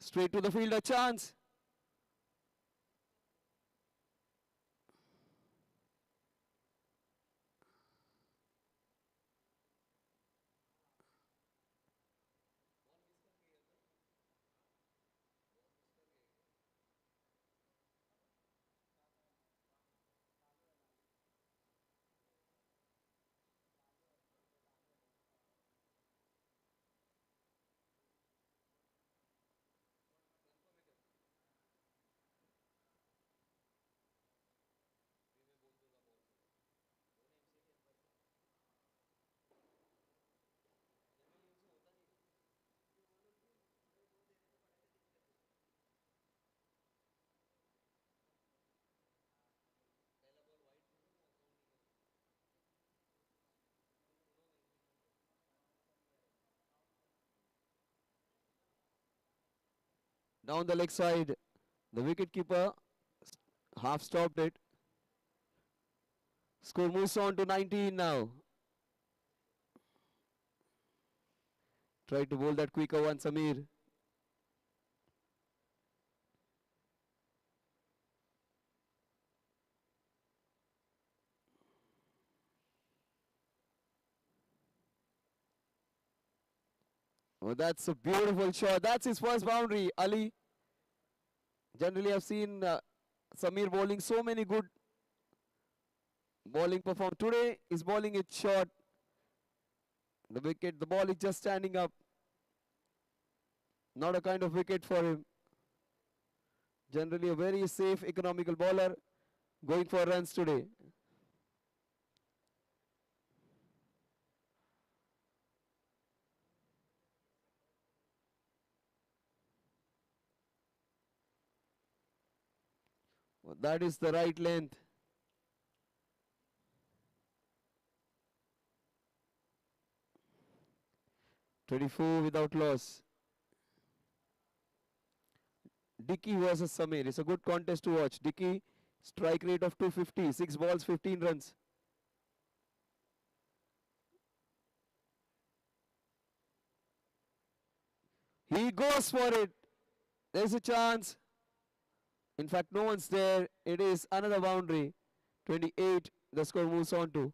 Straight to the field, a chance. Down the leg side, the wicket keeper half stopped it. Score moves on to 19 now. Try to bowl that quicker one, Samir. Oh, that's a beautiful shot. That's his first boundary, Ali. Generally, I've seen Samir bowling so many good bowling perform. Today, he's bowling it short. The wicket, the ball is just standing up. Not a kind of wicket for him. Generally, a very safe, economical bowler going for runs today. Well, that is the right length. 24 without loss. Dickey versus Samir. It's a good contest to watch. Dickey, strike rate of 250, 6 balls, 15 runs. He goes for it. There's a chance. In fact, no one's there. It is another boundary. 28, the score moves on to.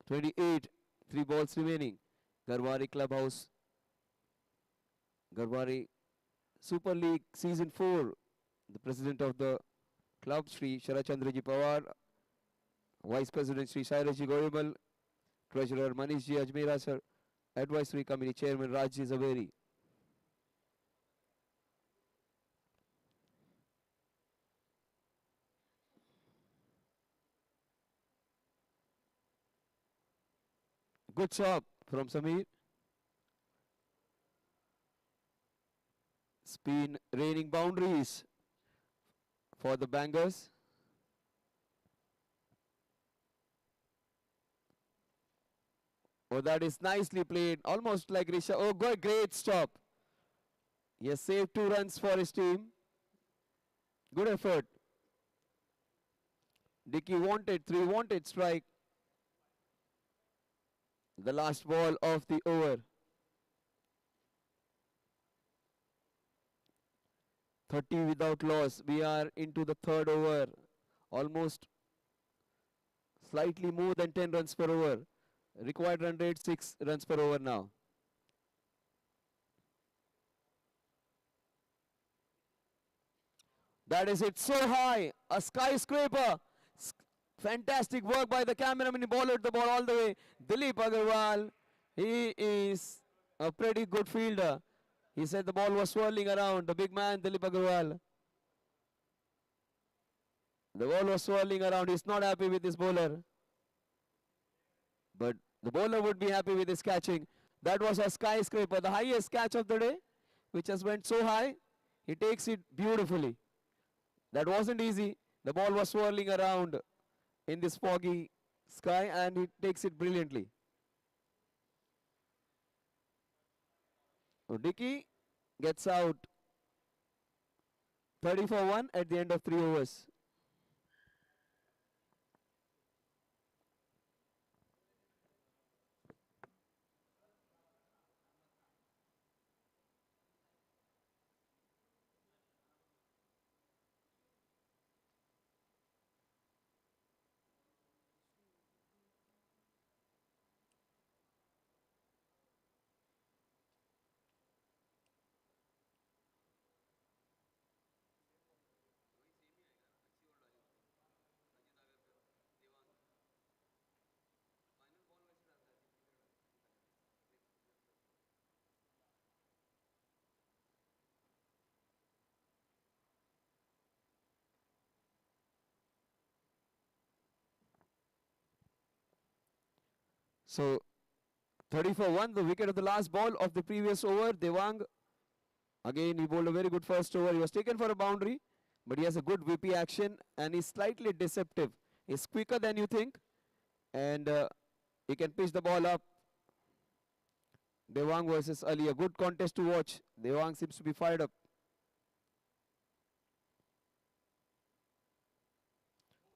"28, 3 balls remaining. Garware Clubhouse. Garware Super League Season 4. The president of the club, Sri Sharachandraji Pawar. Vice President Sri Sairaji Goyamal. Treasurer Manishji Ajmera sir. Advisory Committee Chairman Rajji Zaveri. Good job from Samir. Spin raining boundaries for the bangers. Oh, that is nicely played. Almost like Risha. Oh, good, great stop. He has saved 2 runs for his team. Good effort. Dickey wanted 3, wanted strike. The last ball of the over. 30 without loss. We are into the 3rd over. Almost slightly more than 10 runs per over. Required run rate 6 runs per over now. That is it, so high. A skyscraper. Fantastic work by the cameraman. He bowled the ball all the way. Dilip Agarwal, he is a pretty good fielder. He said the ball was swirling around. The big man, Dilip Agarwal. The ball was swirling around. He's not happy with his bowler. But the bowler would be happy with his catching. That was a skyscraper, the highest catch of the day, which has went so high. He takes it beautifully. That wasn't easy. The ball was swirling around in this foggy sky and he takes it brilliantly. So Dickey gets out 30 for 1 at the end of 3 overs. So 30 for 1, the wicket of the last ball of the previous over. Devang, again he bowled a very good first over. He was taken for a boundary, but he has a good VP action and he's slightly deceptive. He's quicker than you think and he can pitch the ball up. Devang versus Ali, a good contest to watch. Devang seems to be fired up.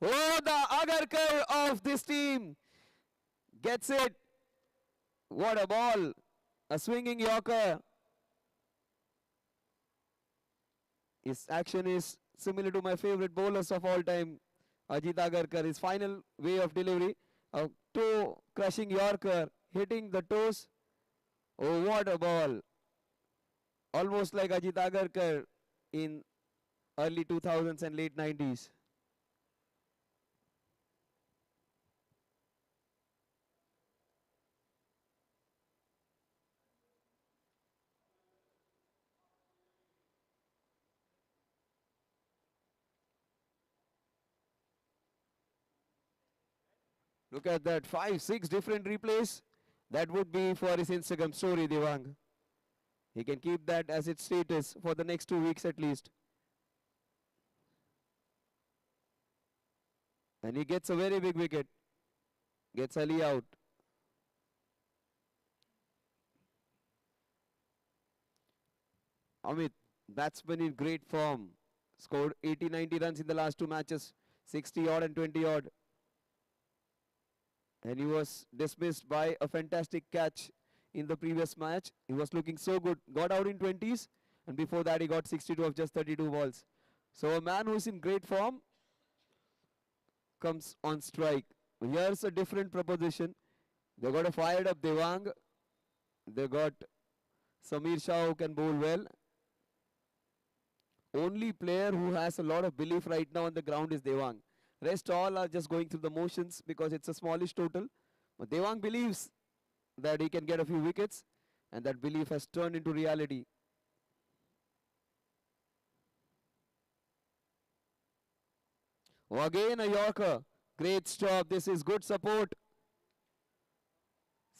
Oh, the Agarkar of this team gets it. What a ball. A swinging Yorker. His action is similar to my favorite bowlers of all time, Ajit Agarkar. His final way of delivery, a toe crushing Yorker, hitting the toes. Oh, what a ball. Almost like Ajit Agarkar in early 2000s and late 90s. Look at that, 5, 6 different replays. That would be for his Instagram story, Devang. He can keep that as its status for the next 2 weeks at least. And he gets a very big wicket. Gets Ali out. Amit, batsman in great form. Scored 80-90 runs in the last 2 matches. 60 odd and 20 odd. And he was dismissed by a fantastic catch in the previous match. He was looking so good. Got out in 20s. And before that he got 62 of just 32 balls. So a man who is in great form comes on strike. Here's a different proposition. They got a fired up Devang. They got Samir Shah who can bowl well. Only player who has a lot of belief right now on the ground is Devang. Rest all are just going through the motions because it's a smallish total. But Devang believes that he can get a few wickets and that belief has turned into reality. Oh, again a Yorker. Great stop. This is good support.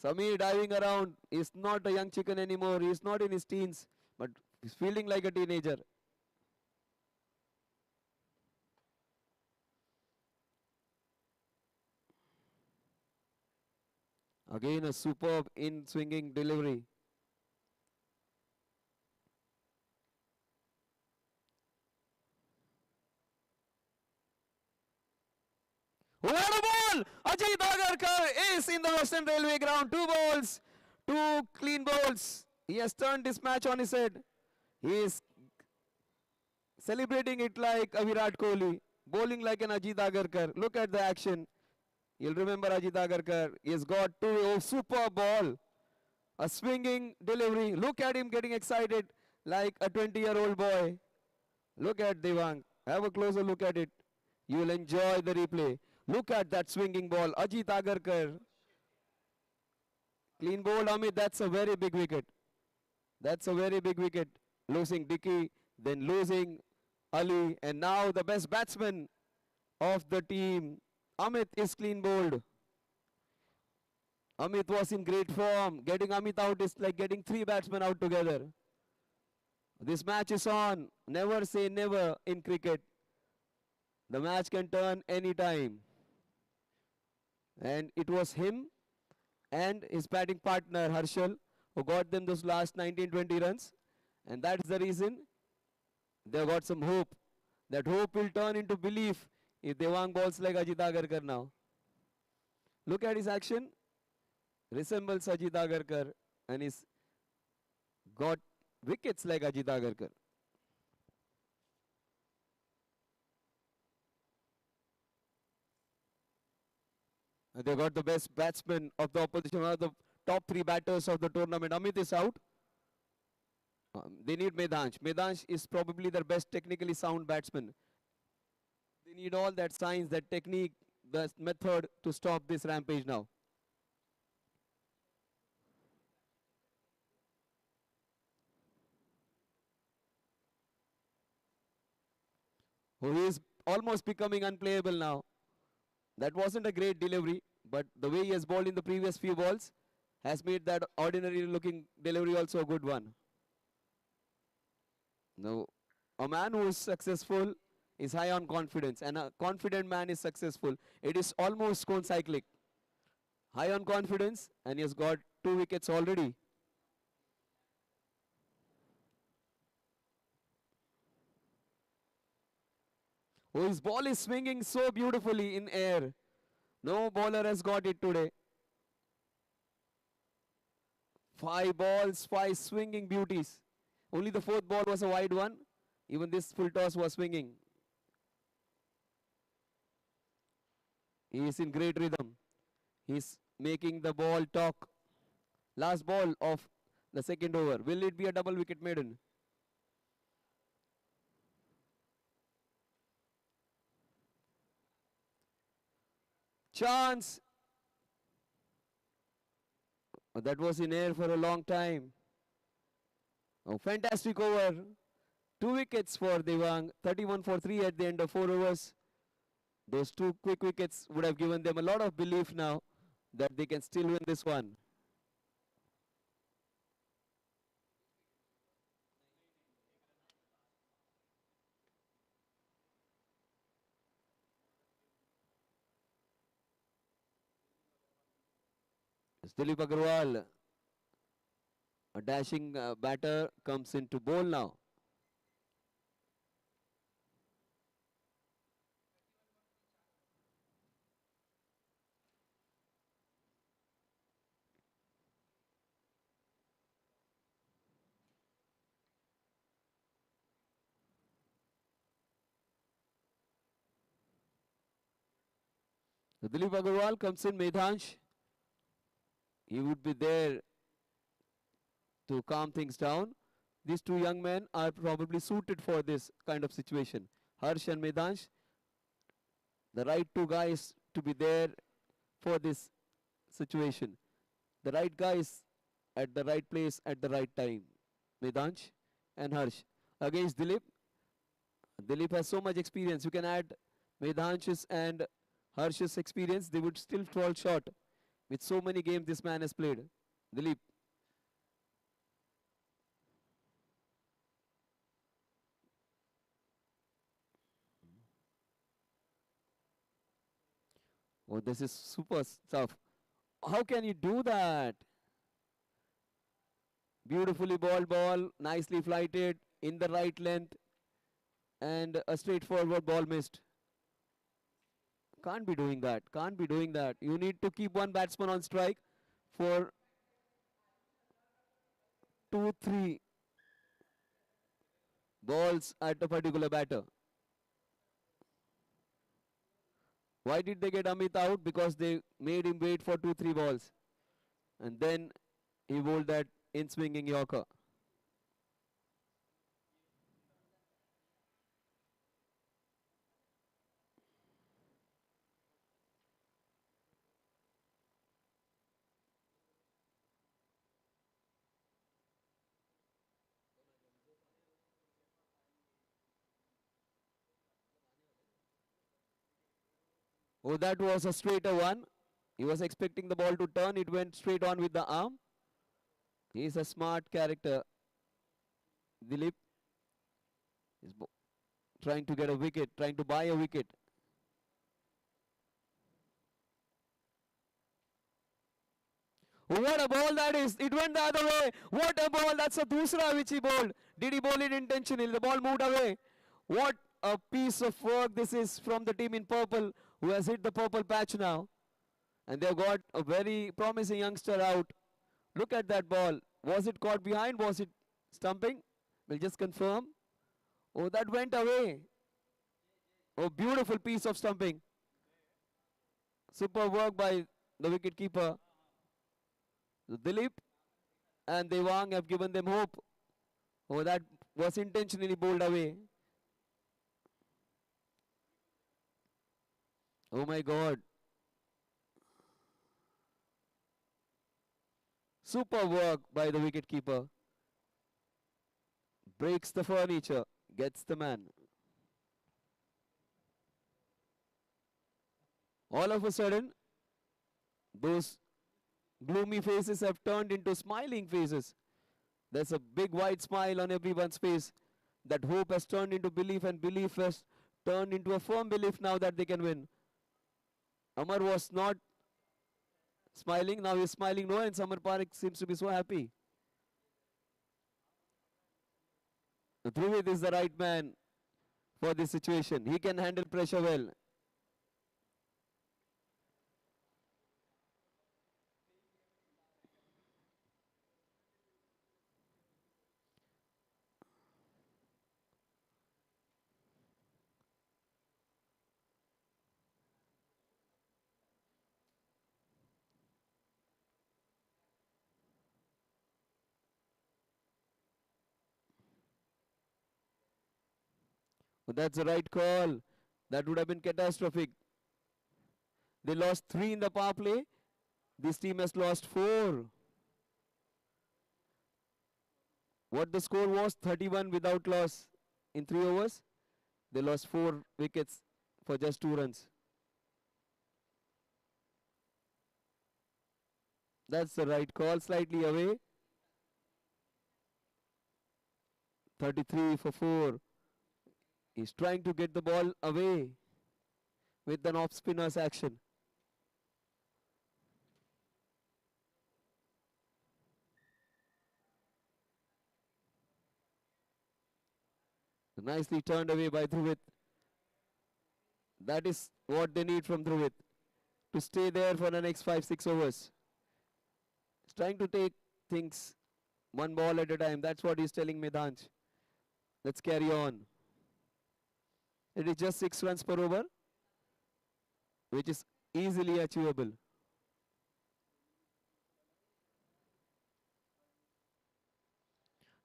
Samir diving around. He's not a young chicken anymore. He's not in his teens, but he's feeling like a teenager. Again a superb in-swinging delivery. What a ball! Ajit Agarkar is in the Western Railway ground. 2 balls, 2 clean bowls. He has turned this match on his head. He is celebrating it like a Virat Kohli, bowling like an Ajit Agarkar. Look at the action. You'll remember Ajit Agarkar. He has got 2 super ball. A swinging delivery. Look at him getting excited like a 20-year-old boy. Look at Devang. Have a closer look at it. You will enjoy the replay. Look at that swinging ball. Ajit Agarkar. Clean bowled Amit. That's a very big wicket. That's a very big wicket. Losing Dicky, then losing Ali, and now the best batsman of the team, Amit, is clean bowled. Amit was in great form. Getting Amit out is like getting three batsmen out together. This match is on. Never say never in cricket. The match can turn any time. And it was him and his batting partner Harshal who got them those last 19-20 runs. And that's the reason they got some hope. That hope will turn into belief if Devang bowls like Ajit Agarkar now. Look at his action. Resembles Ajit Agarkar and he's got wickets like Ajit Agarkar. And they got the best batsman of the opposition, one of the top three batters of the tournament. Amit is out. They need Medhansh. Medhansh is probably their best technically sound batsman. They need all that science, that technique, the method to stop this rampage now. Oh, he is almost becoming unplayable now. That wasn't a great delivery, but the way he has bowled in the previous few balls has made that ordinary looking delivery also a good one. Now, a man who is successful is high on confidence, and a confident man is successful. It is almost countercyclic. High on confidence, and he has got 2 wickets already. Oh, his ball is swinging so beautifully in air. No bowler has got it today. 5 balls, 5 swinging beauties. Only the 4th ball was a wide one. Even this full toss was swinging. He is in great rhythm. He's making the ball talk. Last ball of the second over. Will it be a double wicket maiden? Chance. Oh, that was in air for a long time. Oh, fantastic over. 2 wickets for Devang. 31 for 3 at the end of 4 overs. Those 2 quick wickets would have given them a lot of belief now that they can still win this one. As Dilip Agarwal, a dashing batter, comes into bowl now. So Dilip Agarwal comes in, Medhansh. He would be there to calm things down. These 2 young men are probably suited for this kind of situation. Harsh and Medhansh, the right 2 guys to be there for this situation. The right guys at the right place at the right time. Medhansh and Harsh. Against Dilip, Dilip has so much experience. You can add Medhansh's and Harsh's experience, they would still fall short with so many games this man has played. Dilip. Oh, this is super stuff. How can you do that? Beautifully balled ball, nicely flighted, in the right length, and a straightforward ball missed. Can't be doing that. Can't be doing that. You need to keep one batsman on strike for 2, 3 balls at a particular batter. Why did they get Amit out? Because they made him wait for 2, 3 balls. And then he bowled that in swinging Yorker. Oh, that was a straighter one. He was expecting the ball to turn. It went straight on with the arm. He's a smart character. Dilip is trying to get a wicket, trying to buy a wicket. Oh, what a ball that is. It went the other way. What a ball. That's a dusra which he bowled. Did he bowl it intentionally? The ball moved away. What a piece of work this is from the team in purple who has hit the purple patch now. And they've got a very promising youngster out. Look at that ball. Was it caught behind? Was it stumping? We'll just confirm. Oh, that went away. Oh, beautiful piece of stumping. Super work by the wicket keeper. Dilip and Devang have given them hope. Oh, that was intentionally bowled away. Oh my God. Super work by the wicket keeper. Breaks the furniture, gets the man. All of a sudden, those gloomy faces have turned into smiling faces. There's a big wide smile on everyone's face. That hope has turned into belief, and belief has turned into a firm belief now that they can win. Amar was not smiling, now he's smiling no, and Samar Parekh seems to be so happy. Dhruvid is the right man for this situation. He can handle pressure well. But that's the right call. That would have been catastrophic. They lost 3 in the power play. This team has lost 4. What the score was, 31 without loss in 3 overs. They lost 4 wickets for just 2 runs. That's the right call, slightly away. 33 for 4. He's trying to get the ball away with an off-spinner's action. Nicely turned away by Dhruvid. That is what they need from Dhruvid, to stay there for the next 5-6 overs. He's trying to take things one ball at a time. That's what he's telling Medhanj. Let's carry on. It is just 6 runs per over, which is easily achievable.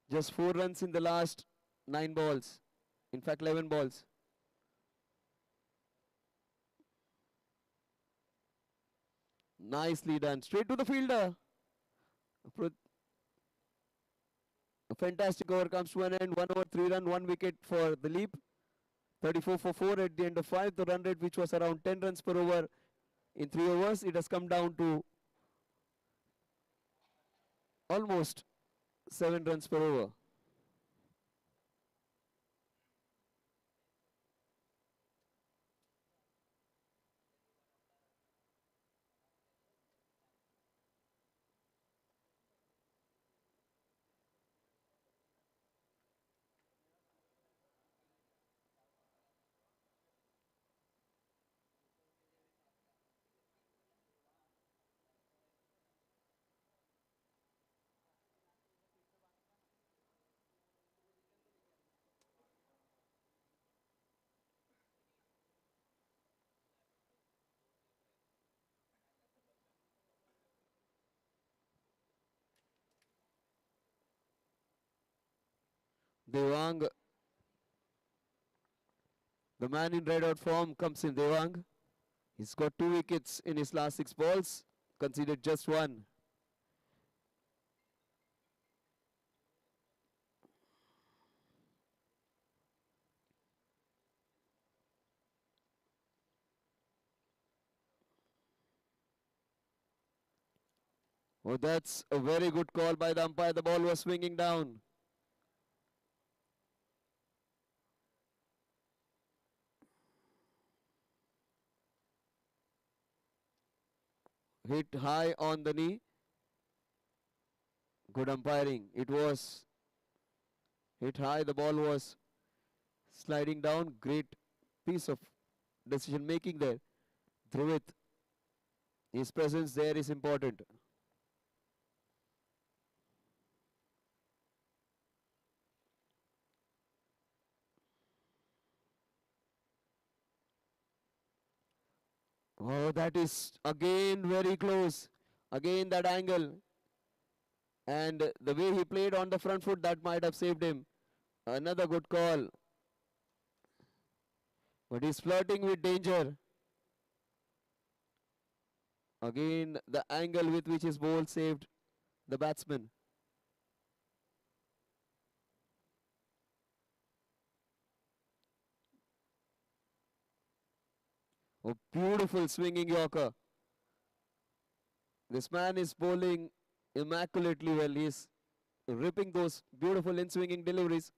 Just 4 runs in the last 9 balls. In fact, 11 balls. Nicely done. Straight to the fielder. A fantastic over comes to an end. 1 over 3 run, 1 wicket for Dilip. 34 for 4 at the end of 5. The run rate, which was around 10 runs per over in 3 overs, it has come down to almost 7 runs per over. Devang, the man in red out form, comes in. Devang, he's got 2 wickets in his last 6 balls, conceded just 1. Oh, that's a very good call by the umpire. The ball was swinging down. Hit high on the knee. Good umpiring. It was hit high. The ball was sliding down. Great piece of decision making there. Dhruvit, his presence there is important. Oh, that is again very close. Again that angle. And the way he played on the front foot, that might have saved him. Another good call. But he's flirting with danger. Again, the angle with which his ball saved the batsman. Oh, beautiful swinging Yorker. This man is bowling immaculately well. He's ripping those beautiful in-swinging deliveries.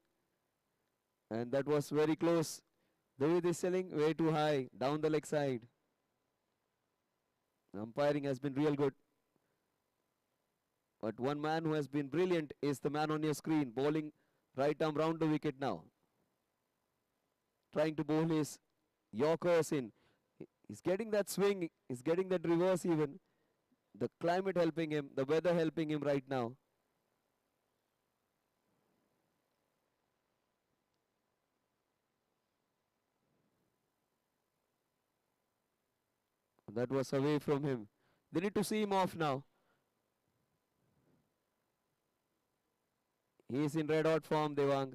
And that was very close. The way they're selling way too high, down the leg side. Umpiring has been real good. But one man who has been brilliant is the man on your screen, bowling right arm round the wicket now. Trying to bowl his Yorkers in. He's getting that swing, he's getting that reverse even. The climate helping him, the weather helping him right now. That was away from him. They need to see him off now. He is in red hot form, Devang.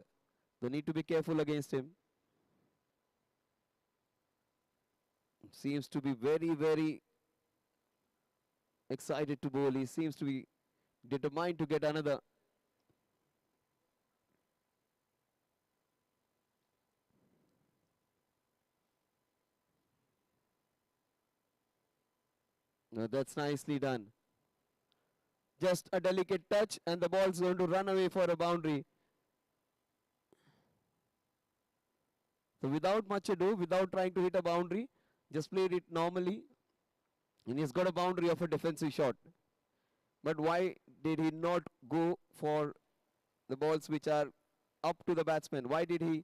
They need to be careful against him. Seems to be very, very excited to bowl. He seems to be determined to get another. No, that's nicely done. Just a delicate touch and the ball's going to run away for a boundary. So without much ado, without trying to hit a boundary, just played it normally. And he's got a boundary of a defensive shot. But why did he not go for the balls which are up to the batsman? Why did he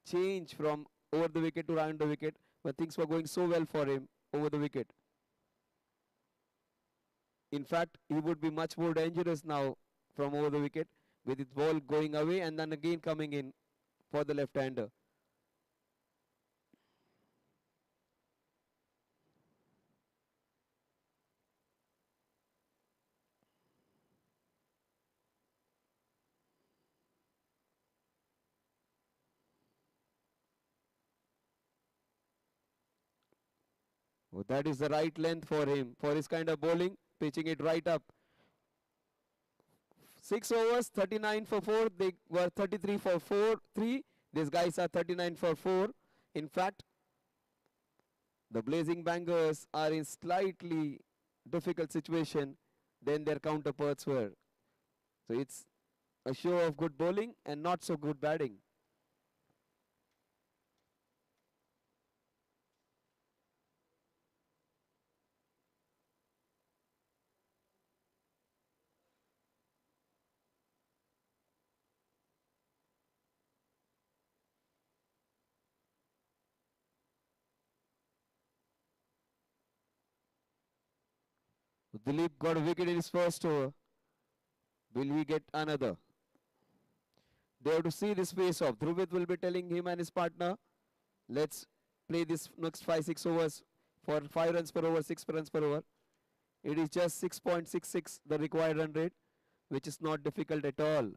change from over the wicket to round the wicket when things were going so well for him over the wicket? In fact, he would be much more dangerous now from over the wicket with his ball going away and then again coming in for the left-hander. Oh, that is the right length for him, for his kind of bowling, pitching it right up. 6 overs, 39 for 4. They were 33 for 3. These guys are 39 for 4. In fact, the Blazing Bangers are in slightly difficult situation than their counterparts were. So it's a show of good bowling and not so good batting. Dilip got a wicket in his first over. Will he get another? They have to see this face off. Dhruvit will be telling him and his partner, let's play this next 5-6 overs for 5 runs per over, 6 runs per over. It is just 6.66 the required run rate, which is not difficult at all.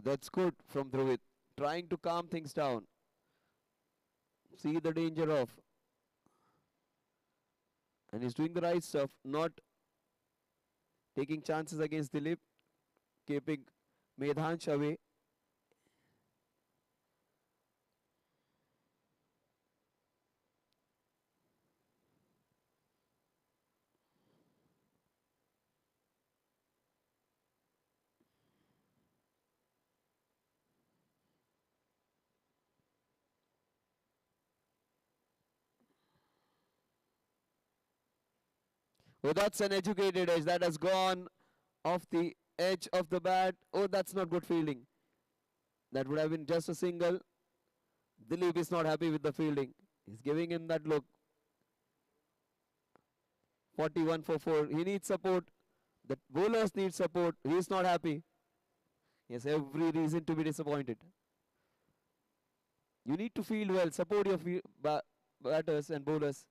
That's good from Dhruvit, trying to calm things down. See the danger of And he's doing the right stuff, not taking chances against Dilip, keeping Medhansh away. Oh, that's an educated edge. That has gone off the edge of the bat. Oh, that's not good fielding. That would have been just a single. Dilip is not happy with the fielding. He's giving him that look. 41 for 4. He needs support. The bowlers need support. He is not happy. He has every reason to be disappointed. You need to field well. Support your batters and bowlers.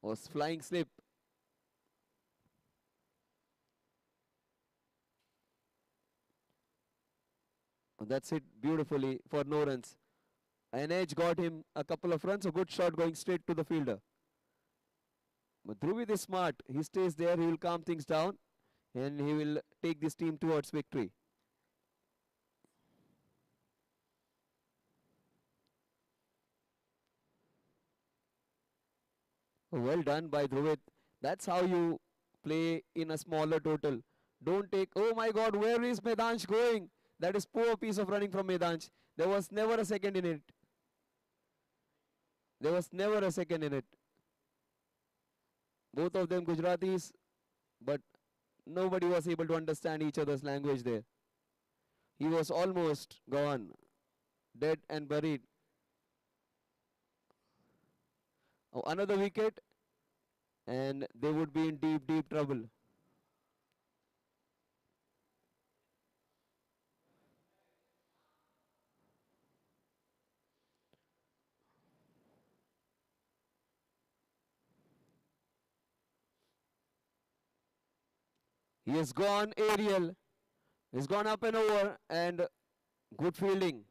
Was flying slip. That's it beautifully for no runs. An edge got him a couple of runs. A good shot going straight to the fielder. But Dhruvid is smart. He stays there. He will calm things down. And he will take this team towards victory. Well done by Dhruvid. That's how you play in a smaller total. Don't take, oh my God, where is Medhansh going? That is poor piece of running from Medhansh. There was never a second in it. There was never a second in it. Both of them Gujaratis, but nobody was able to understand each other's language there. He was almost gone, dead and buried. Oh, another wicket, and they would be in deep, deep trouble. He has gone aerial. He's gone up and over, and good fielding.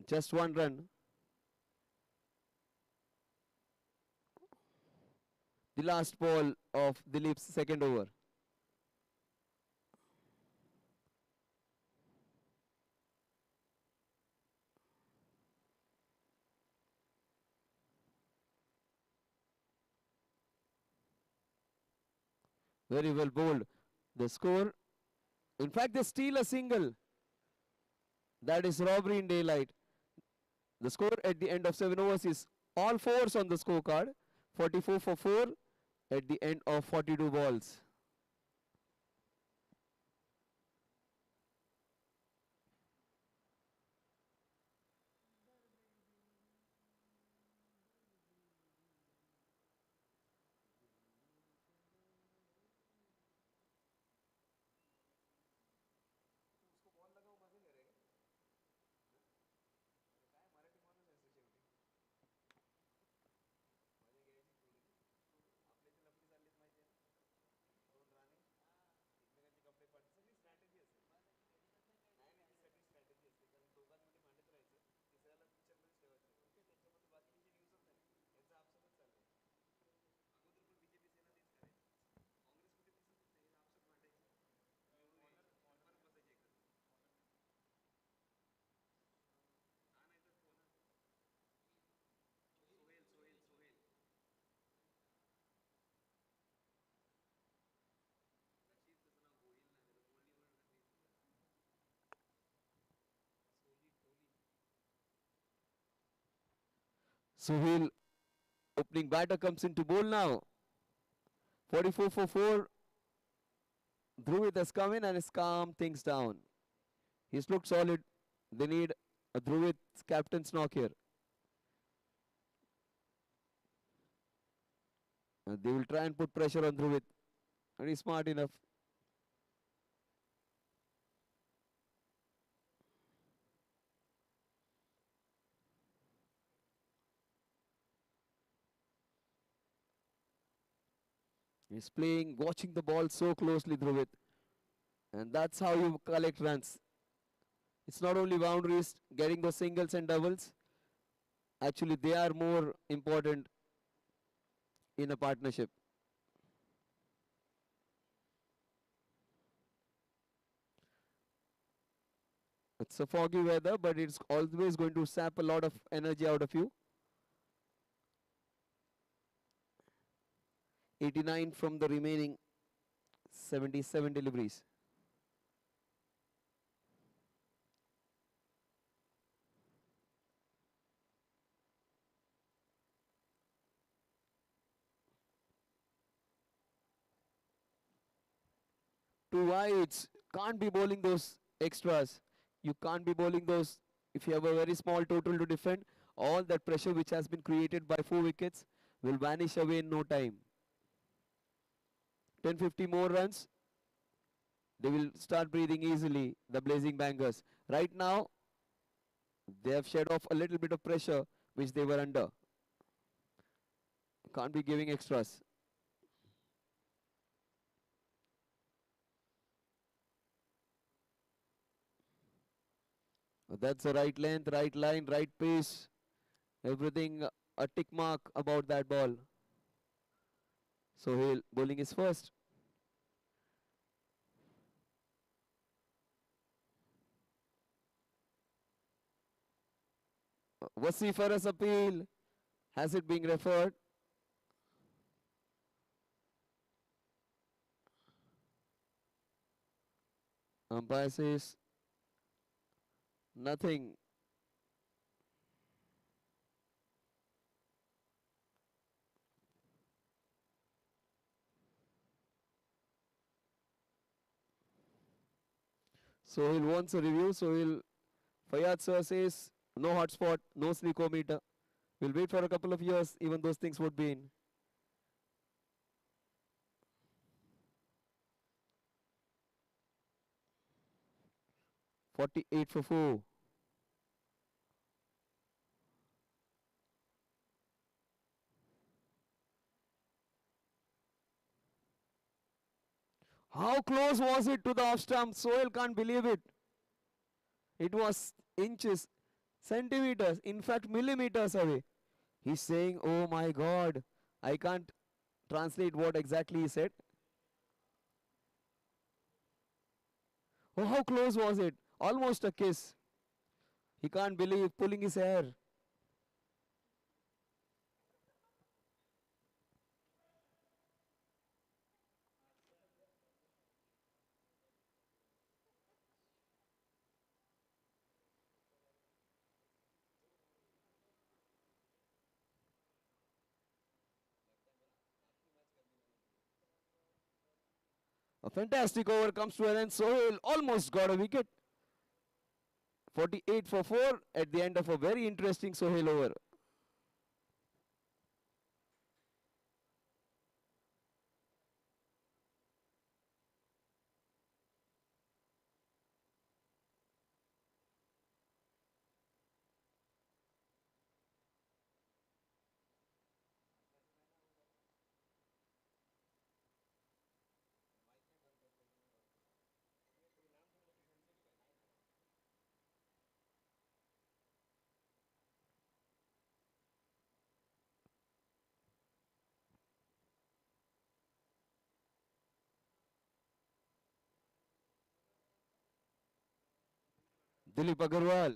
Just one run. The last ball of Dilip's second over. Very well bowled. The score, in fact, they steal a single. That is robbery in daylight. The score at the end of 7 overs is all fours on the scorecard. 44 for 4 at the end of 42 balls. Sohail, opening batter, comes into bowl now. 44 for 4. Dhruvid has come in and has calmed things down. He's looked solid. They need a Dhruvid's captain's knock here. And they will try and put pressure on Dhruvid. And he's smart enough. He's playing, watching the ball so closely, Dhruvid. And that's how you collect runs. It's not only boundaries, getting those singles and doubles. Actually, they are more important in a partnership. It's a foggy weather, but it's always going to sap a lot of energy out of you. 89 from the remaining 77 deliveries. Two wides. Can't be bowling those extras. You can't be bowling those if you have a very small total to defend. All that pressure which has been created by 4 wickets will vanish away in no time. 10-50 more runs. They will start breathing easily, the Blazing Bangers. Right now, they have shed off a little bit of pressure which they were under. Can't be giving extras. That's the right length, right line, right pace. Everything a tick mark about that ball. So he'll bowling is first. Vociferous appeal. Has it been referred? Umpire says nothing. So he'll wants a review. So he'll Fayad sir says no hotspot, no sneakometer. We'll wait for a couple of years, even those things would be in. .48 for 4. How close was it to the off stump? Sohail can't believe it. It was inches, centimeters, in fact millimeters away. He's saying, oh my God, I can't translate what exactly he said. Oh, how close was it? Almost a kiss. He can't believe pulling his hair. A fantastic over comes to an end. Sohail almost got a wicket. 48 for 4 at the end of a very interesting Sohail over. Dilip Agarwal.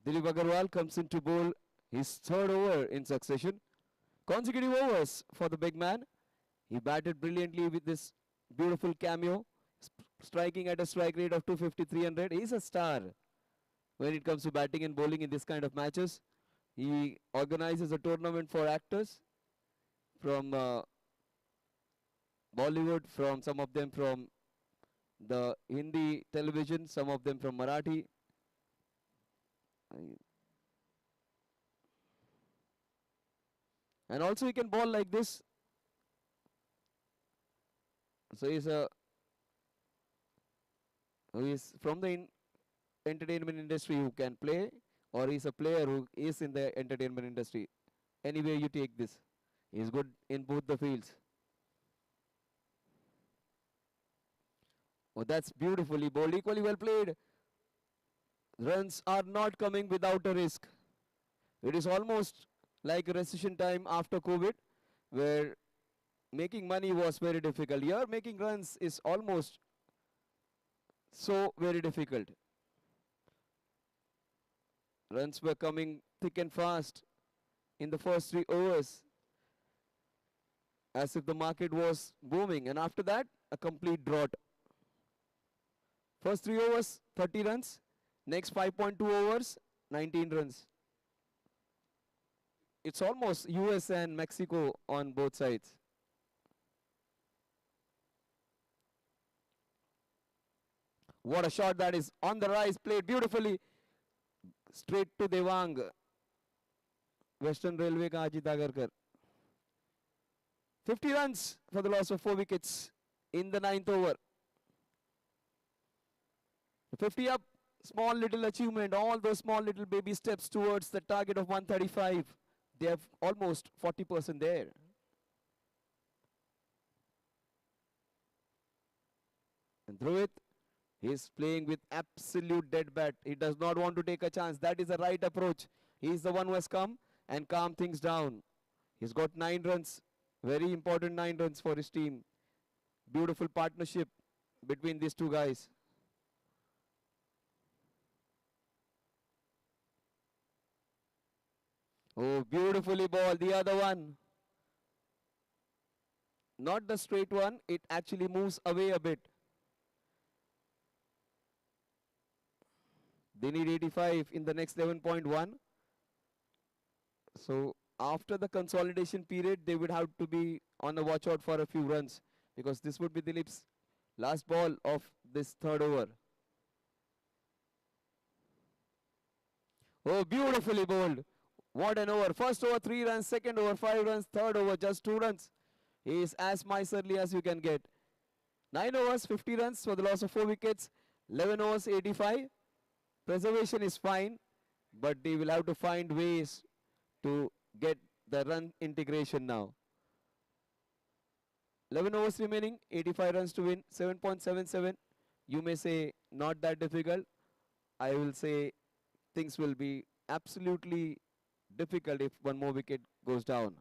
Dilip Agarwal comes in to bowl his third over in succession. Consecutive overs for the big man. He batted brilliantly with this beautiful cameo, striking at a strike rate of 250, 300. He's a star when it comes to batting and bowling in this kind of matches. He organizes a tournament for actors from Bollywood, from some of them from the Hindi television, some of them from Marathi. And also he can bowl like this. So he's from the entertainment industry who can play, or he's a player who is in the entertainment industry. Anyway you take this. He's good in both the fields. Oh, that's beautifully bowled. Equally well played. Runs are not coming without a risk. It is almost like a recession time after COVID, where making money was very difficult. Here, making runs is almost so very difficult. Runs were coming thick and fast in the first 3 overs, as if the market was booming, and after that, a complete drought. First 3 overs, 30 runs. Next 5.2 overs, 19 runs. It's almost US and Mexico on both sides. What a shot that is on the rise, played beautifully. Straight to Devang. Western Railway ka Ajit Agarkar. 50 runs for the loss of 4 wickets in the 9th over. 50 up, small little achievement, all those small little baby steps towards the target of 135. They have almost 40% there. And Dhruvid, he's playing with absolute dead bat. He does not want to take a chance. That is the right approach. He's the one who has come and calmed things down. He's got 9 runs. Very important 9 runs for his team. Beautiful partnership between these two guys. Oh, beautifully ball. The other one. Not the straight one. It actually moves away a bit. They need 85 in the next 11.1. So after the consolidation period, they would have to be on the watch out for a few runs, because this would be Dilip's last ball of this 3rd over. Oh, beautifully bowled. What an over. First over 3 runs, second over 5 runs, third over just 2 runs. He is as miserly as you can get. 9 overs, 50 runs for the loss of 4 wickets. 11 overs, 85. Preservation is fine, but they will have to find ways to get the run integration now. 11 overs remaining, 85 runs to win, 7.77. You may say not that difficult. I will say things will be absolutely difficult if one more wicket goes down.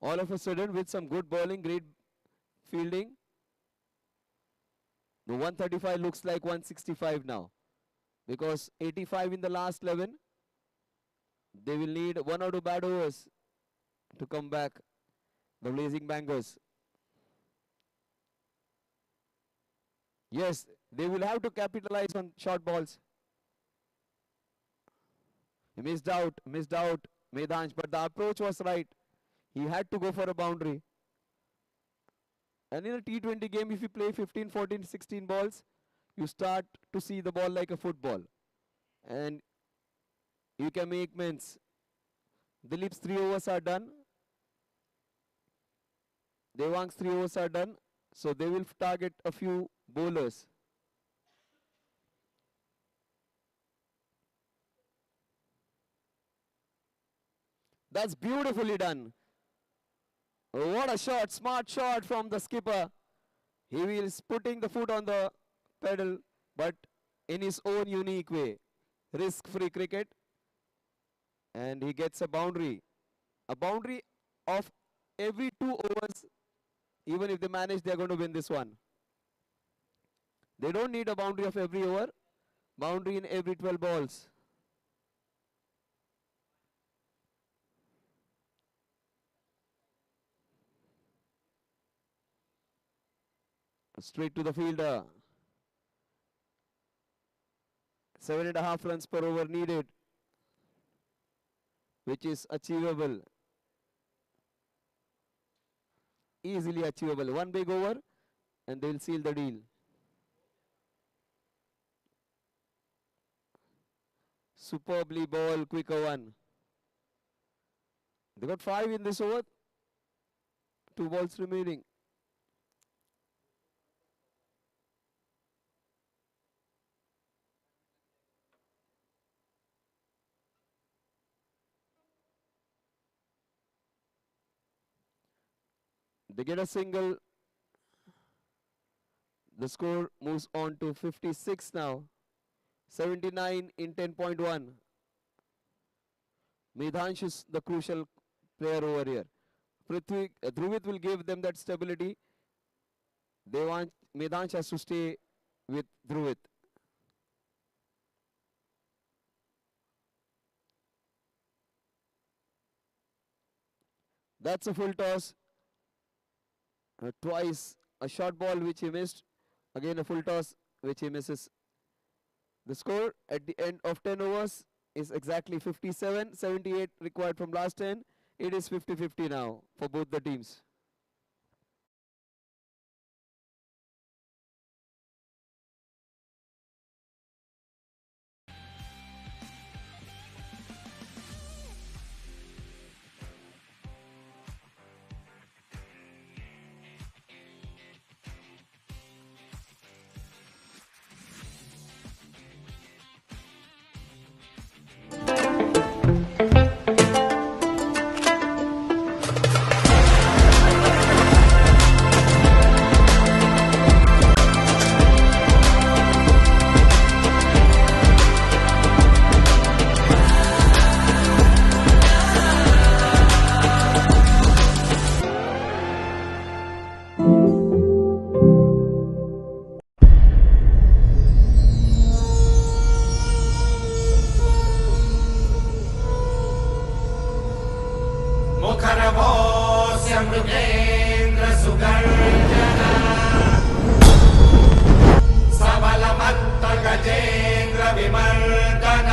All of a sudden, with some good bowling, great fielding, the 135 looks like 165 now, because 85 in the last 11. They will need 1 or 2 bad overs to come back, the Blazing Bangers. Yes, they will have to capitalize on short balls. He missed out, Medhansh, but the approach was right. He had to go for a boundary. And in a T20 game, if you play 15, 14, 16 balls, you start to see the ball like a football. And you can make men's. Dilip's 3 overs are done. Devang's 3 overs are done. So they will target a few bowlers. That's beautifully done. Oh, what a shot, smart shot from the skipper. He is putting the foot on the pedal, but in his own unique way. Risk-free cricket. And he gets a boundary. A boundary of every 2 overs. Even if they manage, they are going to win this one. They don't need a boundary of every over. Boundary in every 12 balls. Straight to the fielder. 7.5 runs per over needed, which is achievable. Easily achievable. 1 big over and they'll seal the deal. Superbly bowled, quicker one. They got 5 in this over. 2 balls remaining. They get a single. The score moves on to 56 now. 79 in 10.1. Medhansh is the crucial player over here. Dhruvit will give them that stability. They want Medhansh has to stay with Dhruvit. That's a full toss. Twice a short ball which he missed. Again a full toss which he misses. The score at the end of 10 overs is exactly 57. 78 required from last 10. It is 50-50 now for both the teams. मुखरवोऽस्य Mrigendra सुगर्जना सबलमत्त Gajendra विमर्दन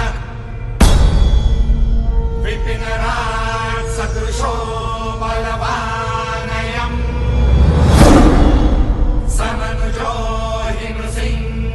विपिनराट् सदृशो बलवानयम् समनुजो हि नृसिंहवरस्तथा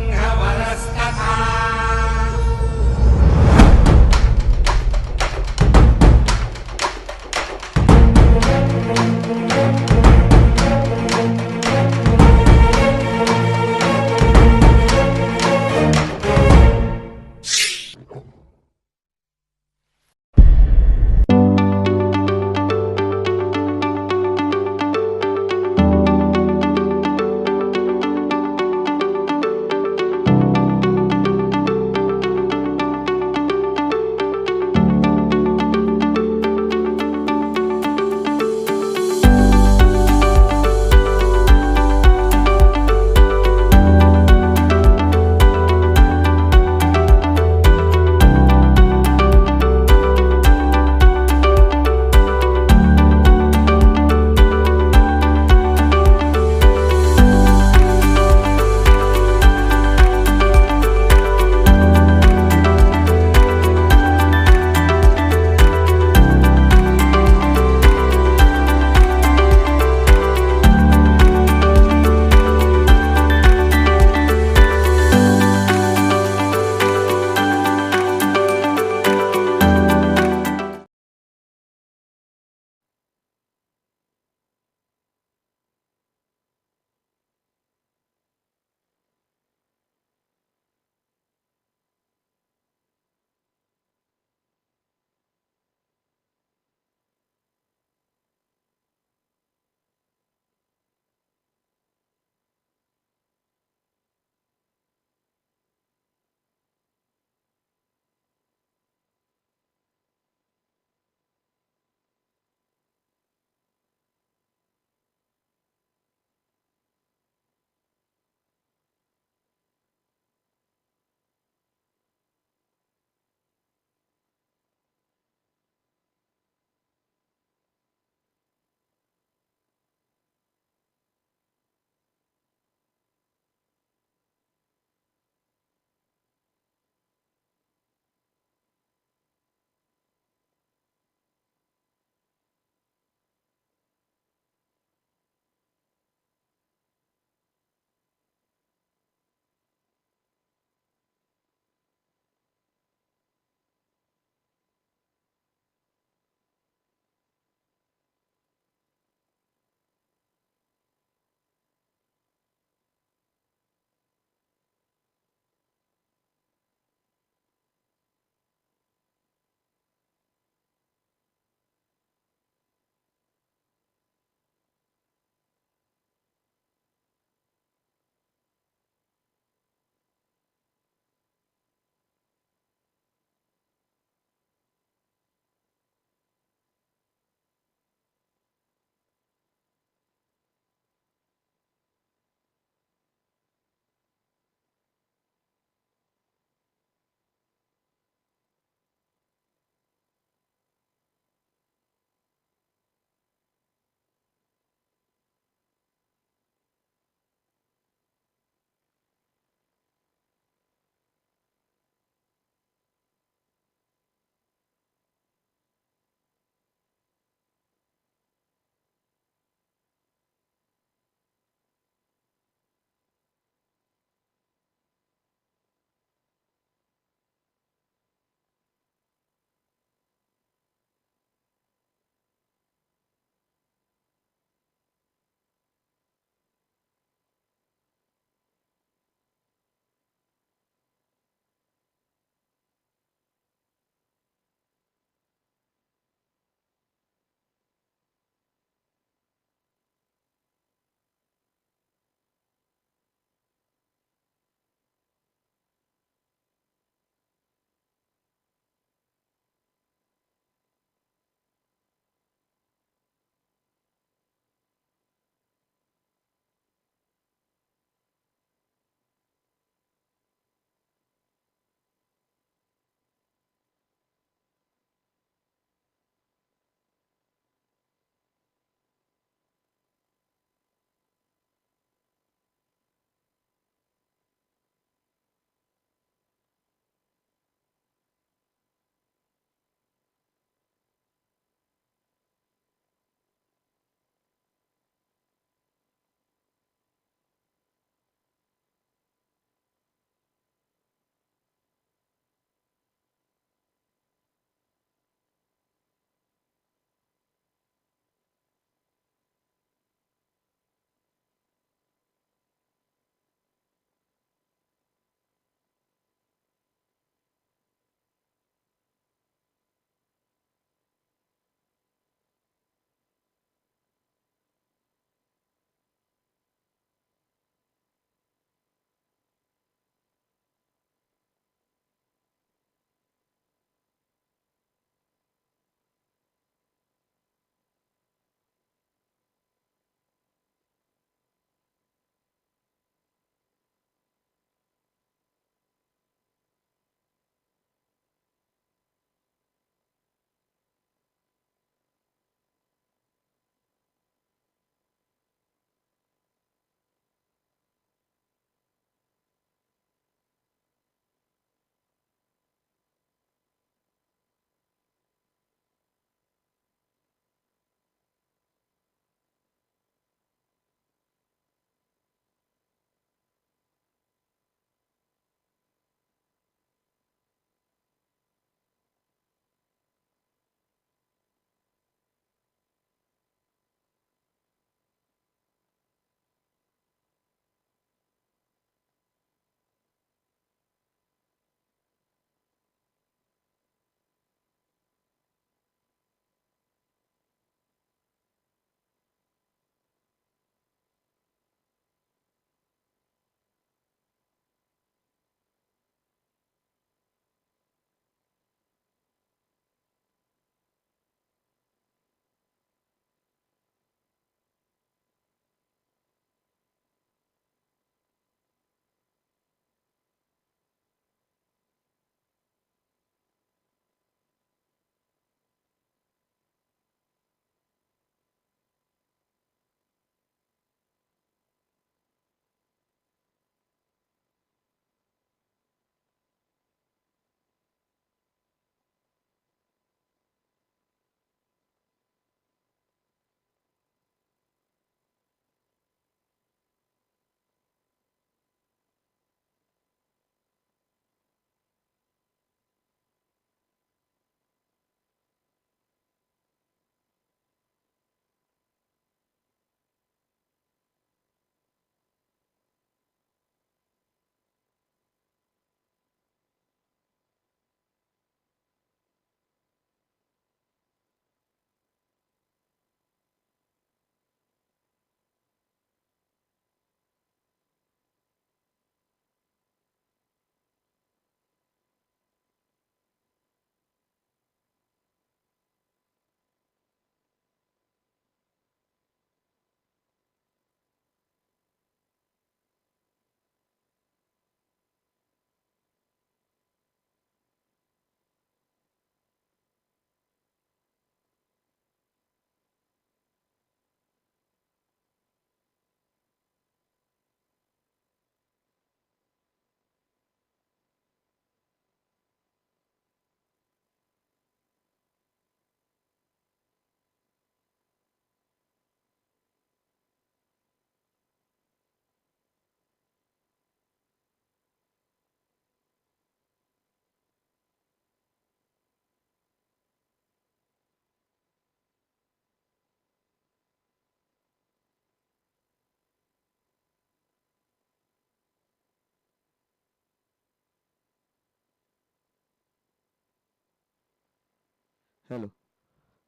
Hello.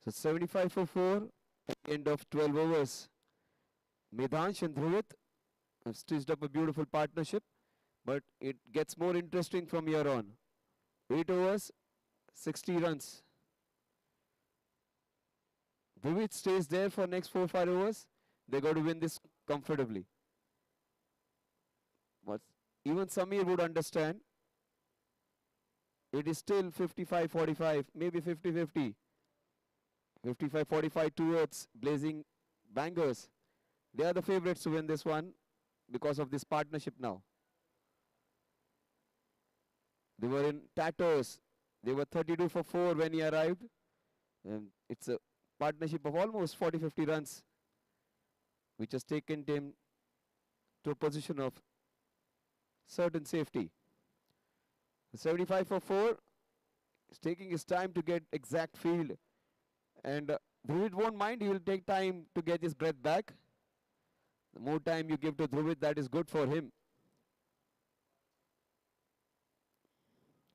So 75 for 4, end of 12 overs. Medhansh and Dhruvit have stitched up a beautiful partnership, but it gets more interesting from here on. 8 overs, 60 runs. Dhruvit stays there for next 4-5 overs. They got to win this comfortably. But even Samir would understand. It is still 55-45, maybe 50-50. 55-45 towards Blazing Bangers. They are the favorites to win this one because of this partnership now. They were in tatters. They were 32 for 4 when he arrived. And it's a partnership of almost 40-50 runs, which has taken him to a position of certain safety. 75 for 4 is taking his time to get exact field. And Dhruvit won't mind, he will take time to get his breath back. The more time you give to Dhruvit, that is good for him.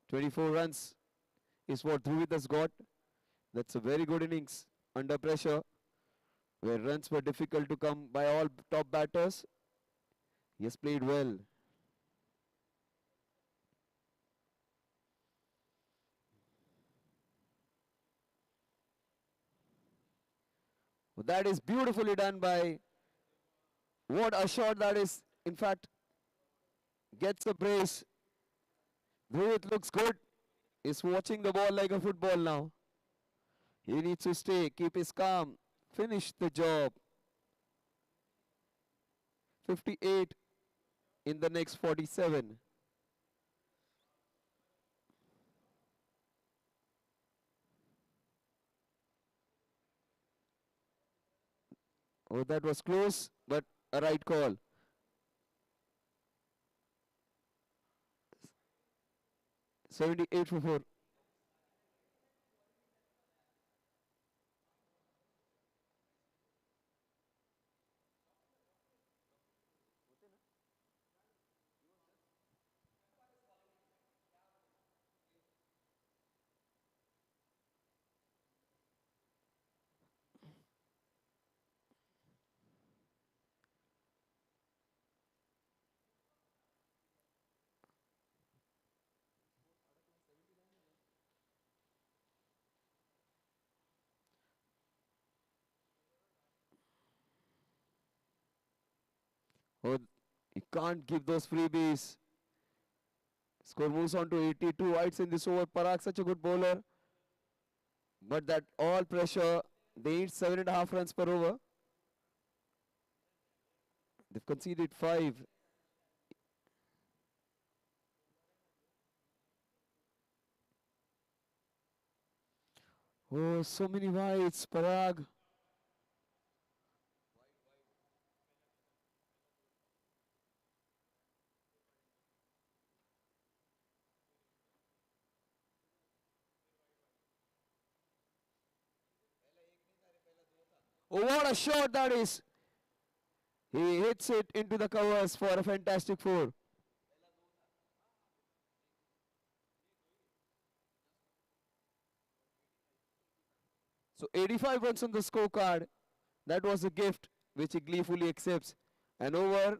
24 runs is what Dhruvit has got. That's a very good innings under pressure, where runs were difficult to come by all top batters. He has played well. Well, that is beautifully done by, what a shot that is. In fact, gets the brace. Dhruvit looks good. He's watching the ball like a football now. He needs to stay, keep his calm, finish the job. 58 in the next 47. Oh, that was close, but a right call. 78 for 4. Oh, you can't give those freebies. Score moves on to 82 wides in this over. Parag, such a good bowler. But that all pressure, they need 7.5 runs per over. They've conceded 5. Oh, so many wides, Parag. Oh, what a shot that is. He hits it into the covers for a fantastic 4. So 85 runs on the scorecard. That was a gift which he gleefully accepts. An over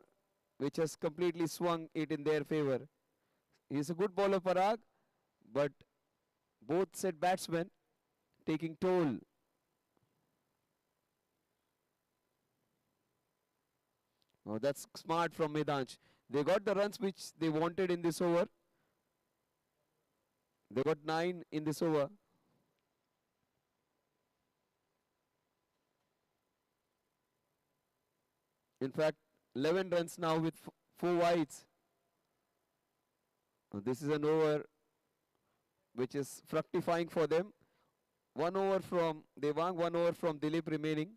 which has completely swung it in their favor. He's a good bowler, Parag, but both set batsmen taking toll. Oh, that's smart from Medhansh. They got the runs which they wanted in this over. They got 9 in this over. In fact, 11 runs now with 4 wides. This is an over which is fructifying for them. 1 over from Devang, 1 over from Dilip remaining.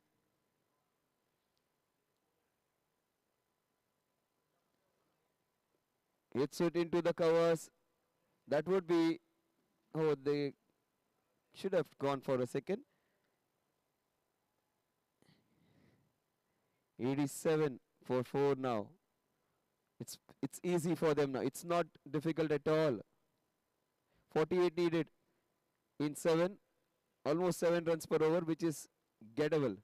Hits it into the covers. That would be, oh, they should have gone for a second. 87 for 4 now. It's easy for them now. It's not difficult at all. 48 needed in 7. Almost 7 runs per over, which is gettable.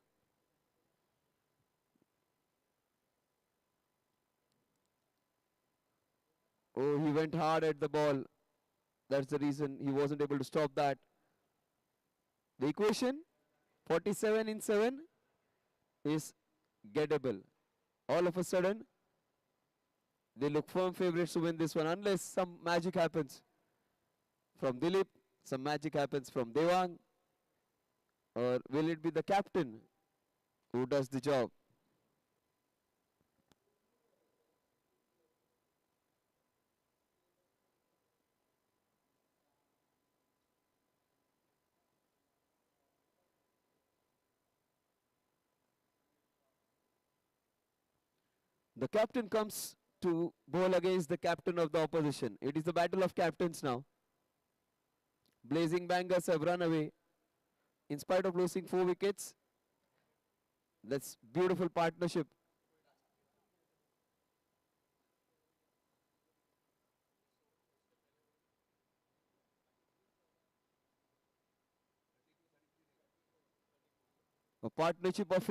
Oh, he went hard at the ball. That's the reason he wasn't able to stop that. The equation 47 in 7 is gettable. All of a sudden, they look firm favorites to win this one unless some magic happens from Dilip, some magic happens from Devang, or will it be the captain who does the job? The captain comes to bowl against the captain of the opposition. It is the battle of captains now. Blazing Bangers have run away in spite of losing 4 wickets. That's beautiful partnership. A partnership of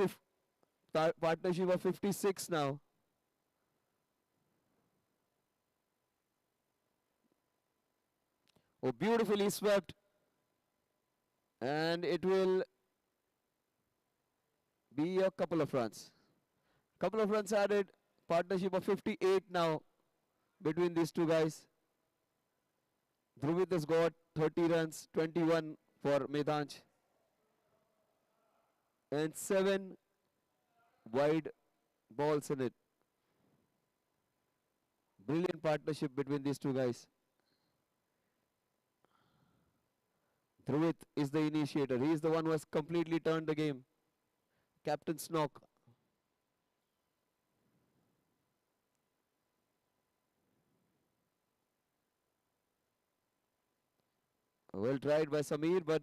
56 now. Oh, beautifully swept. And it will be a couple of runs. Couple of runs added. Partnership of 58 now between these two guys. Dhruvit has got 30 runs, 21 for Medhanj. And 7 wide balls in it. Brilliant partnership between these two guys. Dhruvit is the initiator. He is the one who has completely turned the game. Captain's knock. Well tried by Samir, but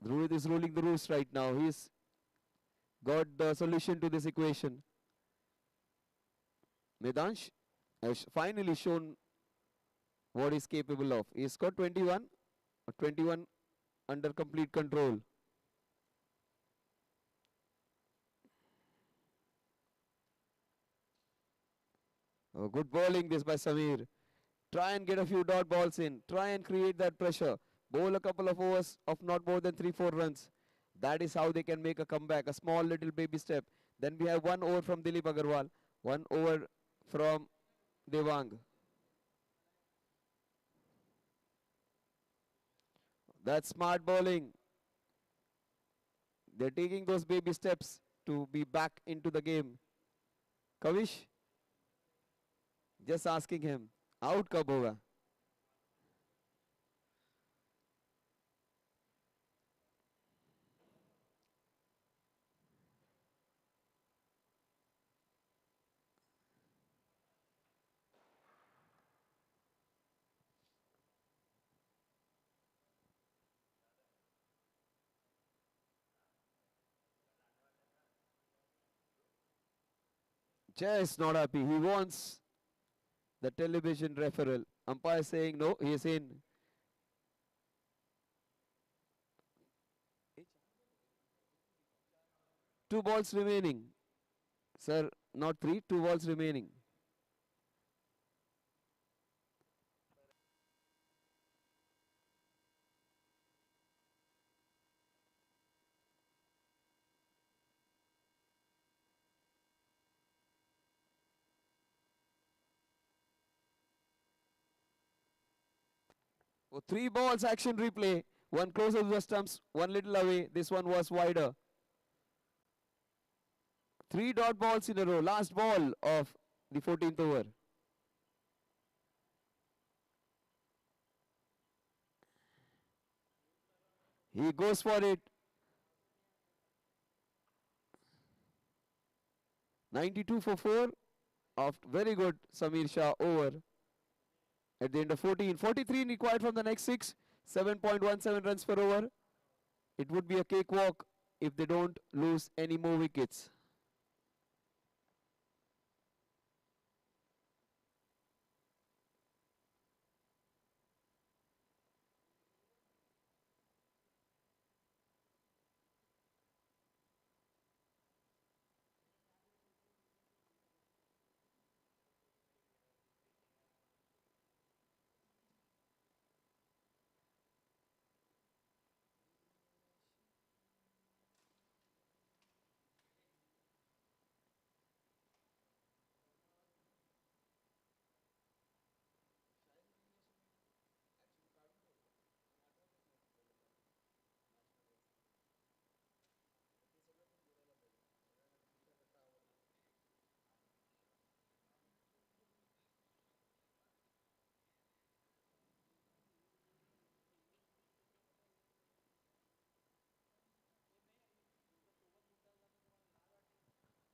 Dhruvit is ruling the roost right now. He's got the solution to this equation. Medhanj has finally shown what he's capable of. He's got 21, 21 under complete control. Oh, good bowling this by Samir. Try and get a few dot balls in. Try and create that pressure. Bowl a couple of overs of not more than 3-4 runs. That is how they can make a comeback. A small little baby step. Then we have 1 over from Dilip Agarwal. 1 over from Devang. That's smart bowling. They're taking those baby steps to be back into the game. Kavish? Just asking him. Out kab hoga? Jay is not happy. He wants the television referral. Umpire saying no, he is in. Two balls remaining. Sir, not 3, 2 balls remaining. Oh, 3 balls action replay. One closer to the stumps, one little away. This one was wider. 3 dot balls in a row. Last ball of the 14th over. He goes for it. 92 for 4 of very good Samir Shah over at the end of 14. 43 required from the next 6. 7.17 runs per over. It would be a cakewalk if they don't lose any more wickets.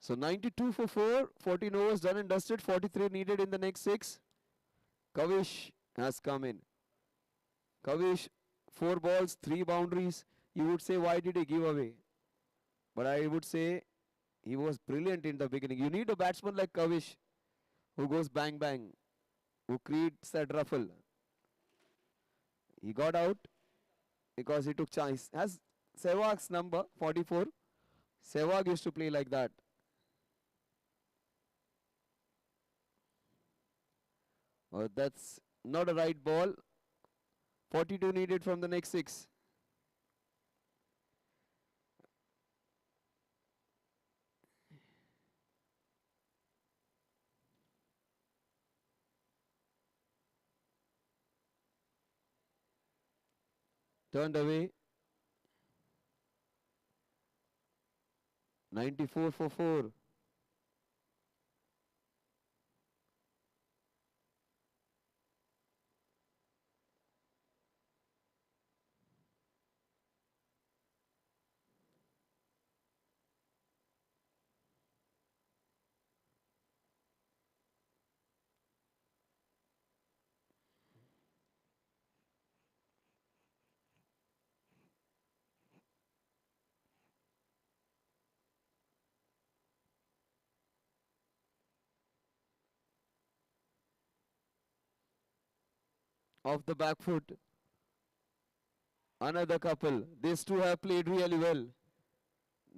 So 92 for 4, 14 overs done and dusted, 43 needed in the next 6. Kavish has come in. Kavish, 4 balls, 3 boundaries. You would say, why did he give away? But I would say he was brilliant in the beginning. You need a batsman like Kavish who goes bang bang, who creates that ruffle. He got out because he took chance. Has Sehwag's number, 44. Sehwag used to play like that. That's not a right ball. 42 needed from the next 6. Turned away. 94 for 4. Off the back foot. Another couple. These two have played really well.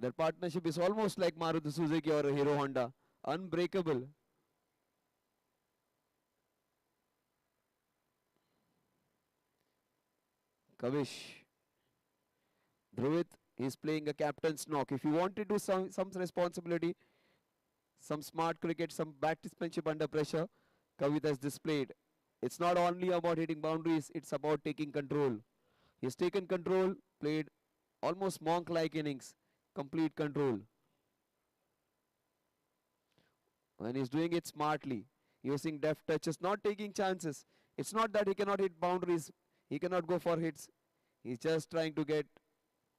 Their partnership is almost like Maruti Suzuki or Hero Honda. Unbreakable. Kavish. Dhruvit is playing a captain's knock. If you want to do some responsibility, some smart cricket, some batsmanship under pressure, Kavit has displayed. It's not only about hitting boundaries, it's about taking control. He's taken control, played almost monk-like innings, complete control. And he's doing it smartly, using deft touches, not taking chances. It's not that he cannot hit boundaries, he cannot go for hits. He's just trying to get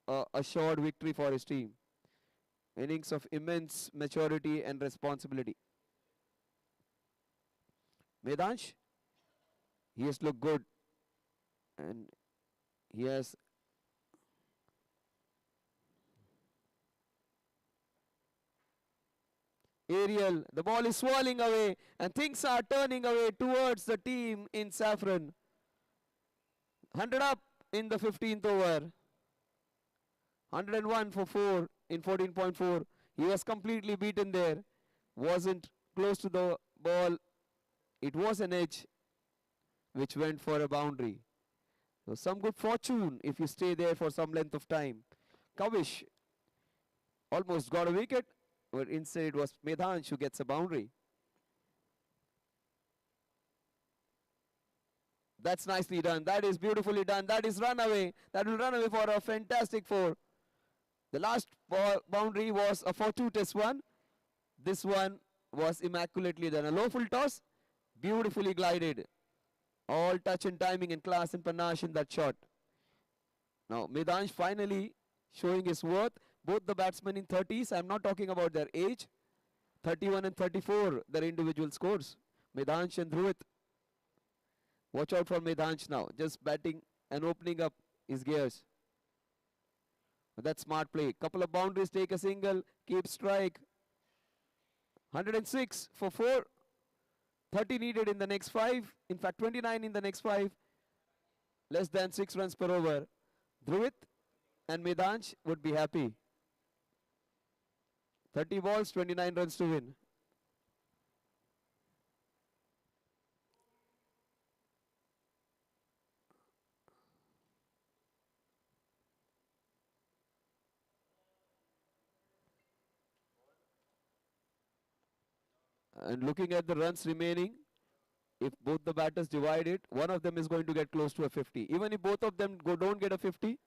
a short victory for his team. Innings of immense maturity and responsibility. Medansh, he has looked good. And he has Ariel, the ball is swirling away and things are turning away towards the team in saffron. 100 up in the 15th over. 101 for 4 in 14.4. He was completely beaten there. Wasn't close to the ball. It was an edge which went for a boundary. So some good fortune if you stay there for some length of time. Kavish almost got a wicket, but instead it was Medhansh who gets a boundary. That's nicely done. That is beautifully done. That is run away. That will run away for a fantastic 4. The last boundary was a 4-2 test one. This one was immaculately done. A low full toss, beautifully glided. All touch and timing and class and panache in that shot. Now Medhansh finally showing his worth. Both the batsmen in 30s. I'm not talking about their age. 31 and 34, their individual scores. Medhansh and Dhruvit. Watch out for Medhansh now. Just batting and opening up his gears. That's smart play. Couple of boundaries, take a single, keep strike. 106 for 4. 30 needed in the next 5. In fact, 29 in the next 5. Less than 6 runs per over. Dhruvit and Medhansh would be happy. 30 balls, 29 runs to win. And looking at the runs remaining, if both the batters divide it, one of them is going to get close to a 50. Even if both of them don't get a 50,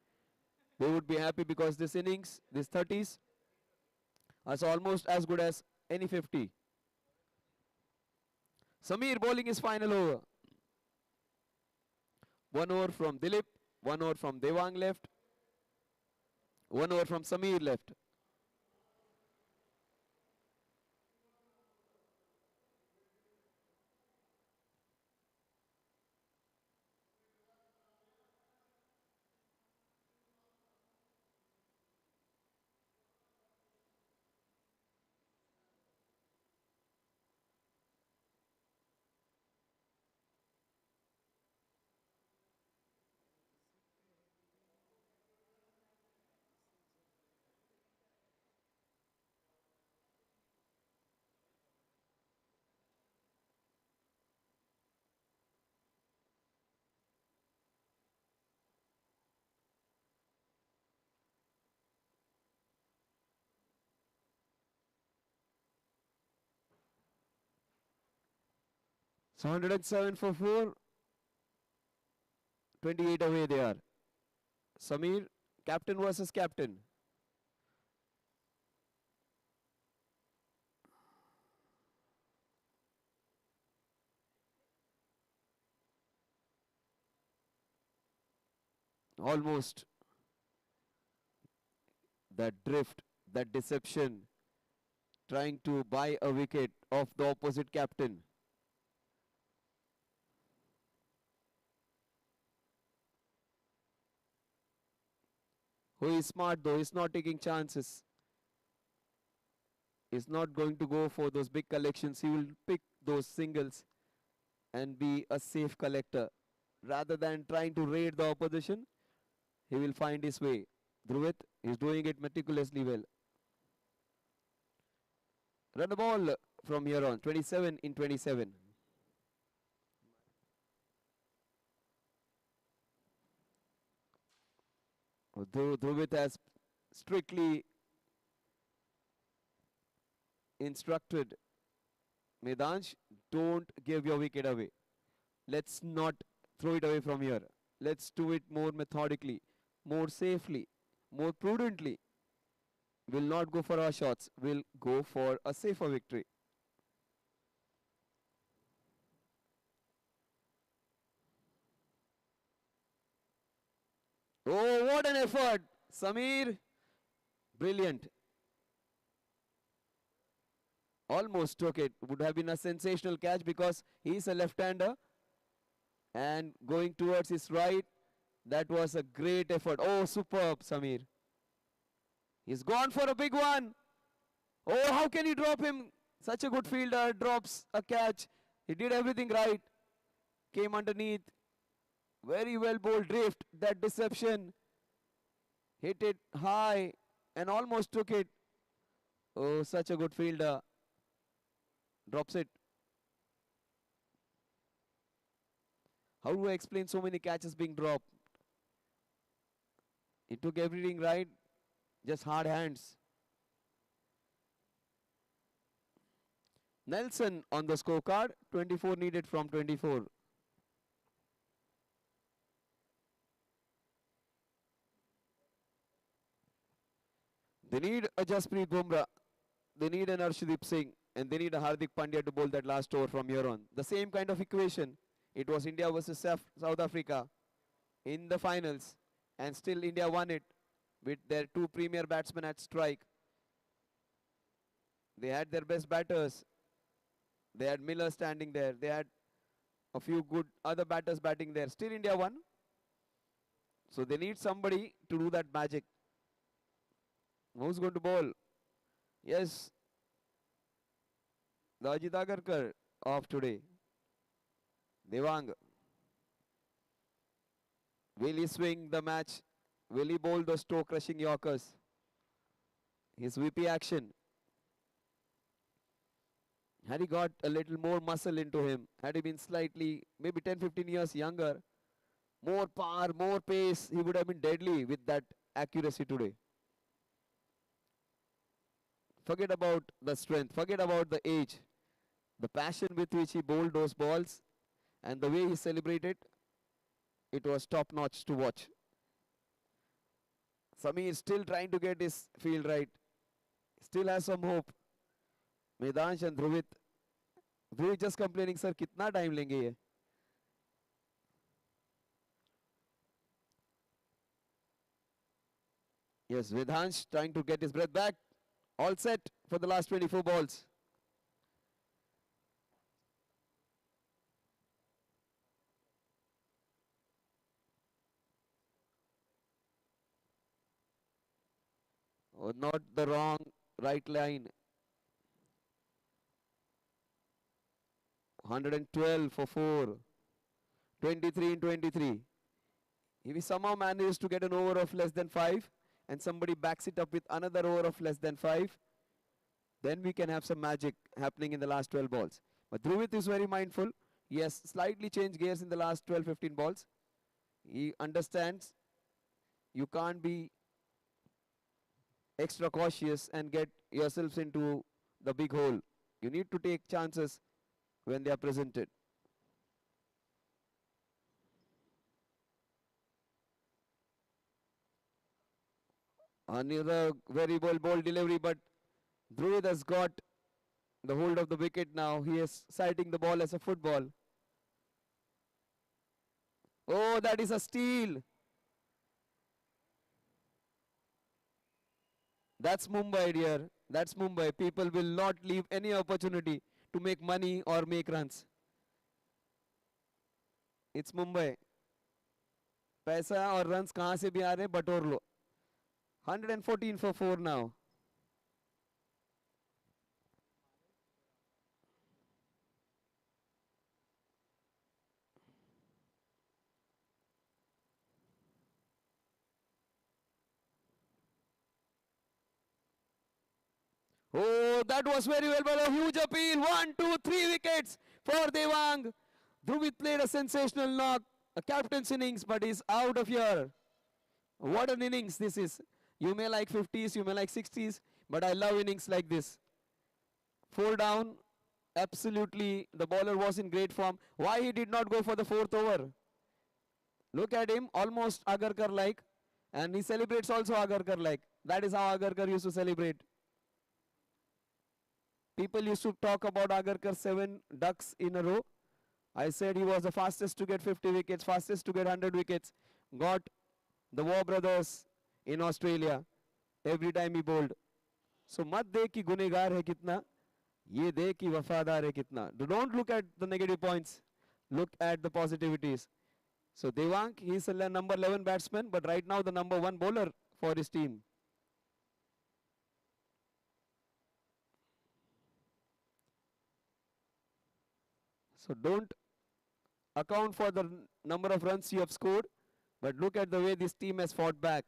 they would be happy because this innings, these 30s, are almost as good as any 50. Sameer bowling his final over. 1 over from Dilip, 1 over from Devang left, 1 over from Sameer left. So 107 for 4. 28 away they are. Samir, captain versus captain. Almost that drift, that deception, trying to buy a wicket of the opposite captain. Who is smart though, he's not taking chances. He's not going to go for those big collections. He will pick those singles and be a safe collector. Rather than trying to raid the opposition, he will find his way. Dhruvit is doing it meticulously well. Run a ball from here on, 27 in 27. Dhruvit has strictly instructed Medansh, don't give your wicket away. Let's not throw it away from here. Let's do it more methodically, more safely, more prudently. We'll not go for our shots. We'll go for a safer victory. Oh, what an effort. Samir, brilliant. Almost took it. Would have been a sensational catch because he's a left-hander. And going towards his right, that was a great effort. Oh, superb, Samir. He's gone for a big one. Oh, how can you drop him? Such a good fielder, drops a catch. He did everything right. Came underneath. Very well bowled drift. That deception. Hit it high and almost took it. Oh, such a good fielder. Drops it. How do I explain so many catches being dropped? He took everything right. Just hard hands. Nelson on the scorecard. 24 needed from 24. They need a Jasprit Bumrah. They need an Arshdeep Singh. And they need a Hardik Pandya to bowl that last over from here on. The same kind of equation. It was India versus South Africa in the finals. And still India won it with their two premier batsmen at strike. They had their best batters. They had Miller standing there. They had a few good other batters batting there. Still India won. So they need somebody to do that magic. Who's going to bowl? Yes. The Ajit Agarkar of today. Devang. Will he swing the match? Will he bowl those toe-crushing Yorkers? His VP action. Had he got a little more muscle into him, had he been slightly, maybe 10-15 years younger, more power, more pace, he would have been deadly with that accuracy today. Forget about the strength, forget about the age. The passion with which he bowled those balls and the way he celebrated, it was top-notch to watch. Samir is still trying to get his field right. Still has some hope. Medansh and Dhruvit. Dhruvit just complaining, sir, kitna time lenge ye? Yes, Vedhansh trying to get his breath back. All set for the last 24 balls. Oh, not the wrong right line. 112 for 4. 23 in 23. If he somehow manages to get an over of less than 5 and somebody backs it up with another over of less than 5, then we can have some magic happening in the last 12 balls. But Dhruvit is very mindful. He has slightly changed gears in the last 12-15 balls. He understands you can't be extra cautious and get yourselves into the big hole. You need to take chances when they are presented. Another very well ball delivery, but Dhruvid has got the hold of the wicket now. He is sighting the ball as a football. Oh, that is a steal. That's Mumbai, dear. That's Mumbai. People will not leave any opportunity to make money or make runs. It's Mumbai. पैसा और runs कहाँ से भी आ रहे हैं बटोर लो. 114 for 4 now. Oh, that was very well, but a huge appeal. 1, 2, 3 wickets for Devang. Dhruvid played a sensational knock, a captain's innings, but he's out of here. What an innings this is. You may like 50s, you may like 60s, but I love innings like this. 4 down, absolutely, the bowler was in great form. Why he did not go for the 4th over? Look at him, almost Agarkar-like, and he celebrates also Agarkar-like. That is how Agarkar used to celebrate. People used to talk about Agarkar 7 ducks in a row. I said he was the fastest to get 50 wickets, fastest to get 100 wickets. Got the War brothers in Australia every time he bowled. So mat dekh ki gunegar hai kitna, ye dekh ki wafadar hai kitna. Don't look at the negative points, look at the positivities. So Devang, he's a number 11 batsman, but right now the number 1 bowler for his team. So don't account for the number of runs you have scored, but look at the way this team has fought back.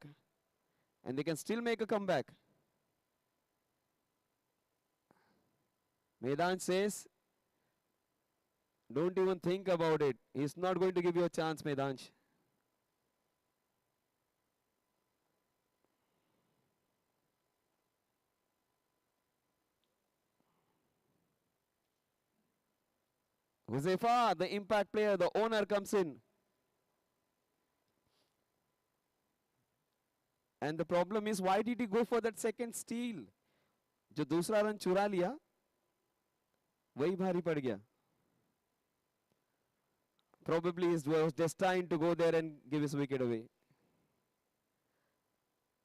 And they can still make a comeback. Maidan says, don't even think about it. He's not going to give you a chance, Maidansh. Huzefa, the impact player, the owner comes in. And the problem is, why did he go for that second steal? जो दूसरा run चुरा लिया, वही भारी पड़ गया. Probably he was destined to go there and give his wicket away.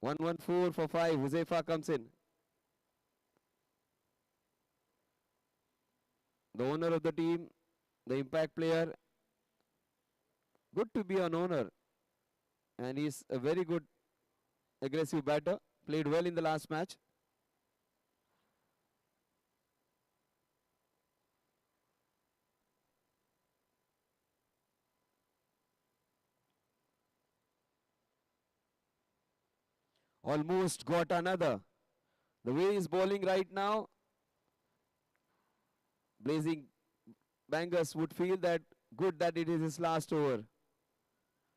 114 for 5. Huzefa comes in. The owner of the team, the impact player. Good to be an owner. And he's a very good aggressive batter. Played well in the last match. Almost got another. The way he's bowling right now, Blazing Bangers would feel that good that it is his last over.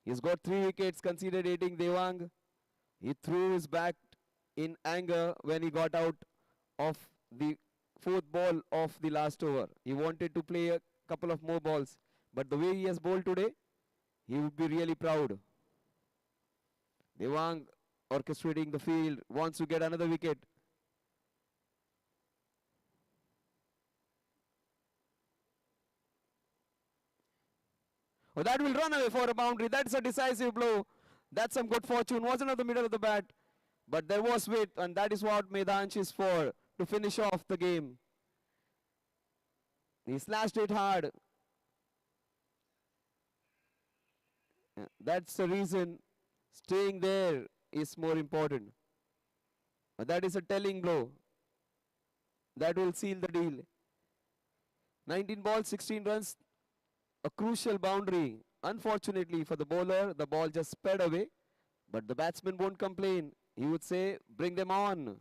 He's got 3 wickets, conceding Devang. He threw his back in anger when he got out of the 4th ball of the last over. He wanted to play a couple of more balls, but the way he has bowled today, he would be really proud. Devang orchestrating the field, wants to get another wicket. Oh, that will run away for a boundary. That's a decisive blow. That's some good fortune. Wasn't at the middle of the bat, but there was width, and that is what Maidansh is for, to finish off the game. He slashed it hard. Yeah, that's the reason staying there is more important. But that is a telling blow. That will seal the deal. 19 balls, 16 runs. A crucial boundary. Unfortunately for the bowler, the ball just sped away. But the batsman won't complain. He would say, bring them on.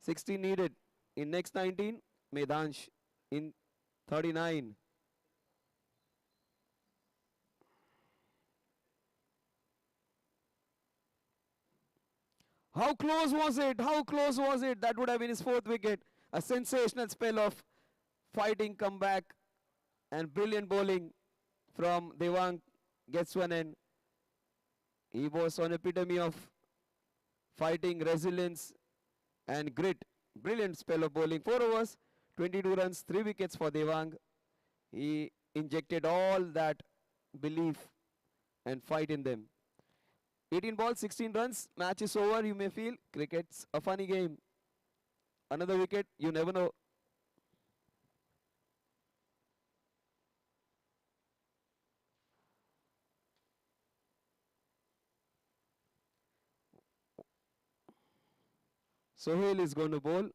16 needed. In next 19, Maidansh in 39. How close was it? How close was it? That would have been his 4th wicket. A sensational spell of fighting comeback and brilliant bowling from Devang gets to an end. He was an epitome of fighting, resilience, and grit. Brilliant spell of bowling. 4 overs, 22 runs, 3 wickets for Devang. He injected all that belief and fight in them. 18 balls, 16 runs. Match is over. You may feel cricket's a funny game. Another wicket, you never know. Sohail is going to bowl.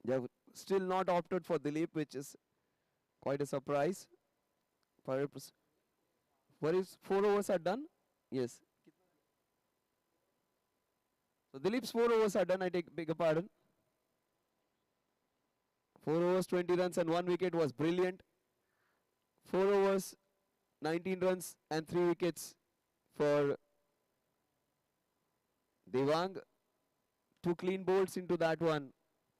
They have still not opted for Dilip, which is quite a surprise. What is 4 overs are done? Yes. So Dilip's 4 overs are done. I beg your pardon. 4 overs, 20 runs and 1 wicket was brilliant. 4 overs, 19 runs and 3 wickets for Devang. 2 clean bowls into that one.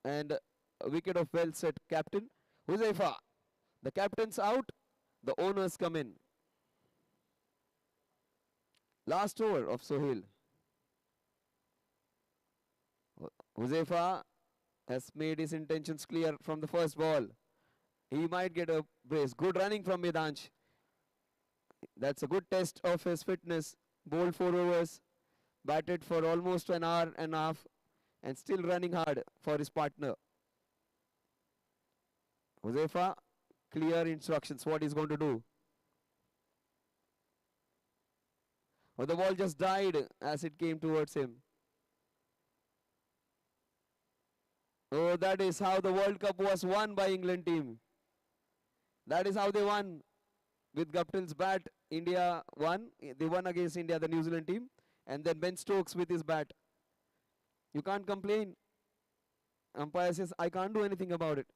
And a wicket of well set captain. Huzaifa. The captain's out. The owners come in. Last over of Sohail. Huzaifa has made his intentions clear from the first ball. He might get a brace. Good running from Medansh. That's a good test of his fitness. Bowled 4 overs. Batted for almost an hour and a half. And still running hard for his partner. Huzaifa, clear instructions what he's going to do. Oh, the ball just died as it came towards him. Oh, that is how the World Cup was won by England team. That is how they won. With Guptill's bat, India won. They won against India, the New Zealand team. And then Ben Stokes with his bat. You can't complain. Umpire says, I can't do anything about it.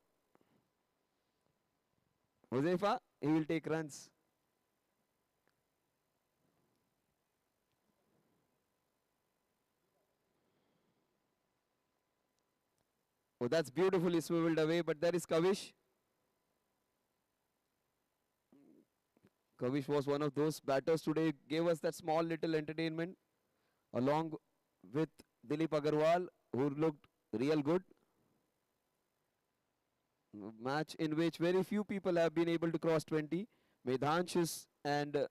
Huzaifa, he will take runs. Oh, that's beautifully swiveled away, but there is Kavish. Kavish was one of those batters today, gave us that small little entertainment along with Dilip Agarwal, who looked real good. Match in which very few people have been able to cross 20. Medhansh's and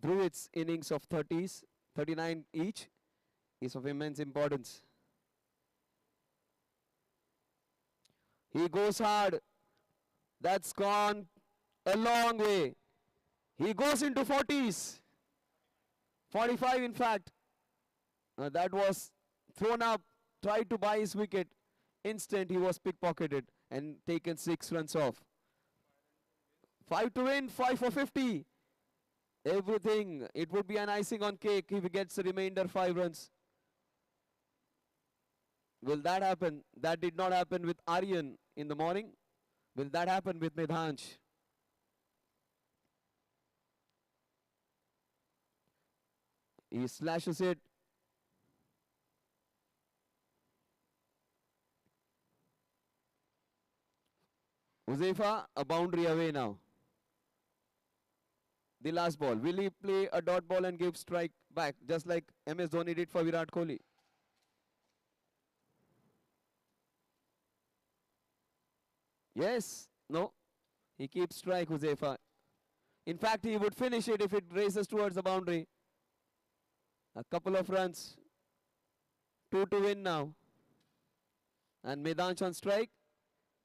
Dhruvit's innings of 30s, 39 each, is of immense importance. He goes hard. That's gone a long way. He goes into 40s. 45 in fact. That was thrown up, tried to buy his wicket. Instant he was pickpocketed and taken 6 runs off. 5 to win, 5 for 50. Everything. It would be an icing on cake if he gets the remainder 5 runs. Will that happen? That did not happen with Aryan in the morning. Will that happen with Medhansh? He slashes it. Huzaifa, a boundary away now. The last ball. Will he play a dot ball and give strike back, just like MS Dhoni did for Virat Kohli? Yes. No. He keeps strike, Huzaifa. In fact, he would finish it if it races towards the boundary. A couple of runs. 2 to win now. And Medhansh on strike.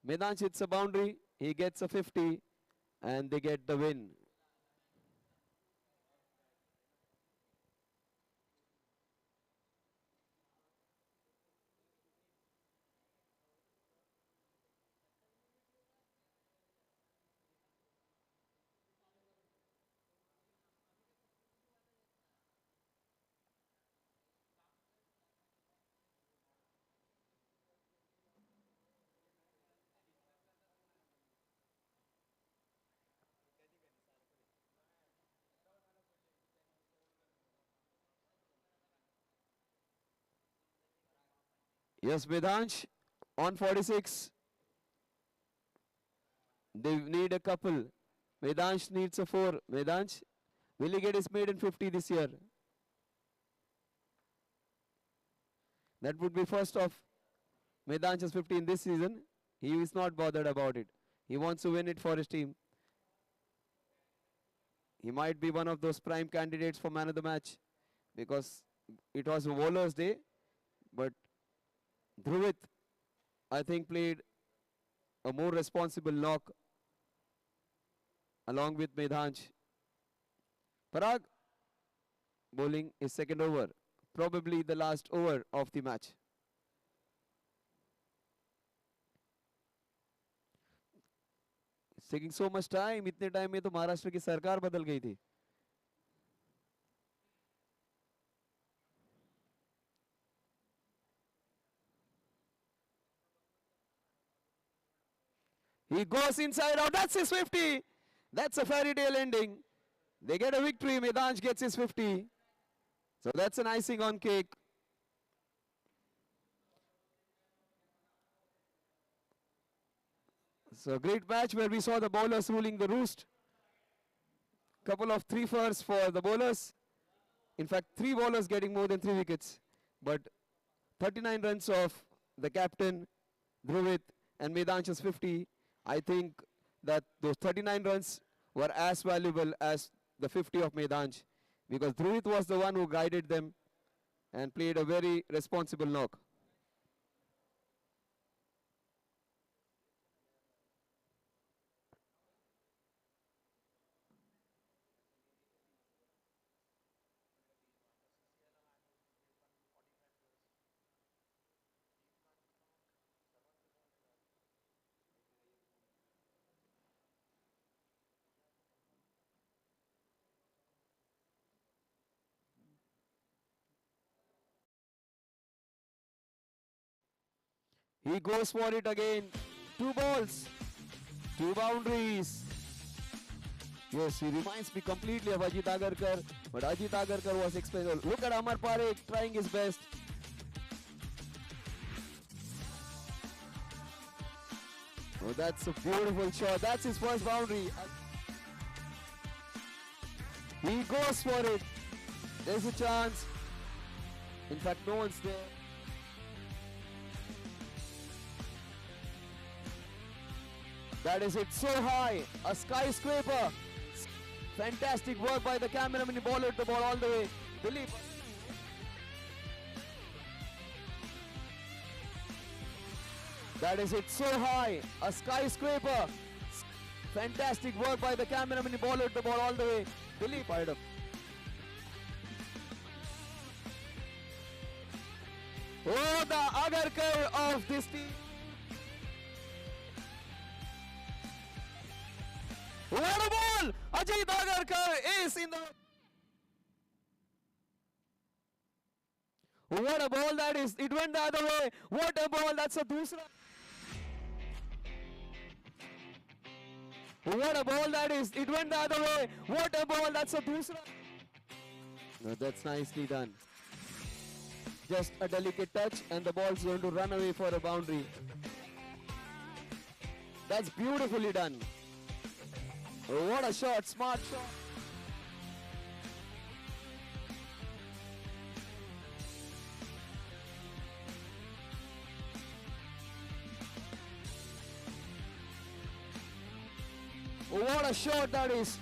Medhansh hits a boundary. He gets a 50. And they get the win. Yes, Medhansh on 46. They need a couple. Medhansh needs a 4. Medhansh, will he get his maiden 50 this year? That would be first of Medanch's 50 in this season. He is not bothered about it. He wants to win it for his team. He might be one of those prime candidates for man of the match because it was a bowler's day. But Dhruvit, I think, played a more responsible knock along with Medhanch. Parag bowling his second over, probably the last over of the match. It's taking so much time. इतने time में तो महाराष्ट्र की सरकार बदल गई थी. He goes inside out. That's his 50. That's a fairy tale ending. They get a victory. Medhanch gets his 50. So that's an icing on cake. So a great match where we saw the bowlers ruling the roost. Couple of 3-fers for the bowlers. In fact, 3 bowlers getting more than 3 wickets. But 39 runs of the captain, Dhruvit, and Medhanch's 50. I think that those 39 runs were as valuable as the 50 of Medhanch because Dhruvit was the one who guided them and played a very responsible knock. He goes for it again. 2 balls, 2 boundaries. Yes, he reminds me completely of Ajit Agarkar, but Ajit Agarkar was expensive. Look at Amar Parekh trying his best. Oh, that's a beautiful shot. That's his first boundary. He goes for it. There's a chance. In fact, no one's there. That is it so high, a skyscraper. Fantastic work by the cameraman. He bowled the ball all the way. Dilip. That is it so high, a skyscraper. Fantastic work by the cameraman. He bowled the ball all the way. Dilip fired up. Oh, the Agarkar of this team. What a ball! Ajit Agarkar is in the... What a ball that is. It went the other way. What a ball. That's a dusra. What a ball that is. It went the other way. What a ball. That's a dusra. No, that's nicely done. Just a delicate touch and the ball's going to run away for a boundary. That's beautifully done. Oh, what a shot, smart shot. Oh, what a shot that is.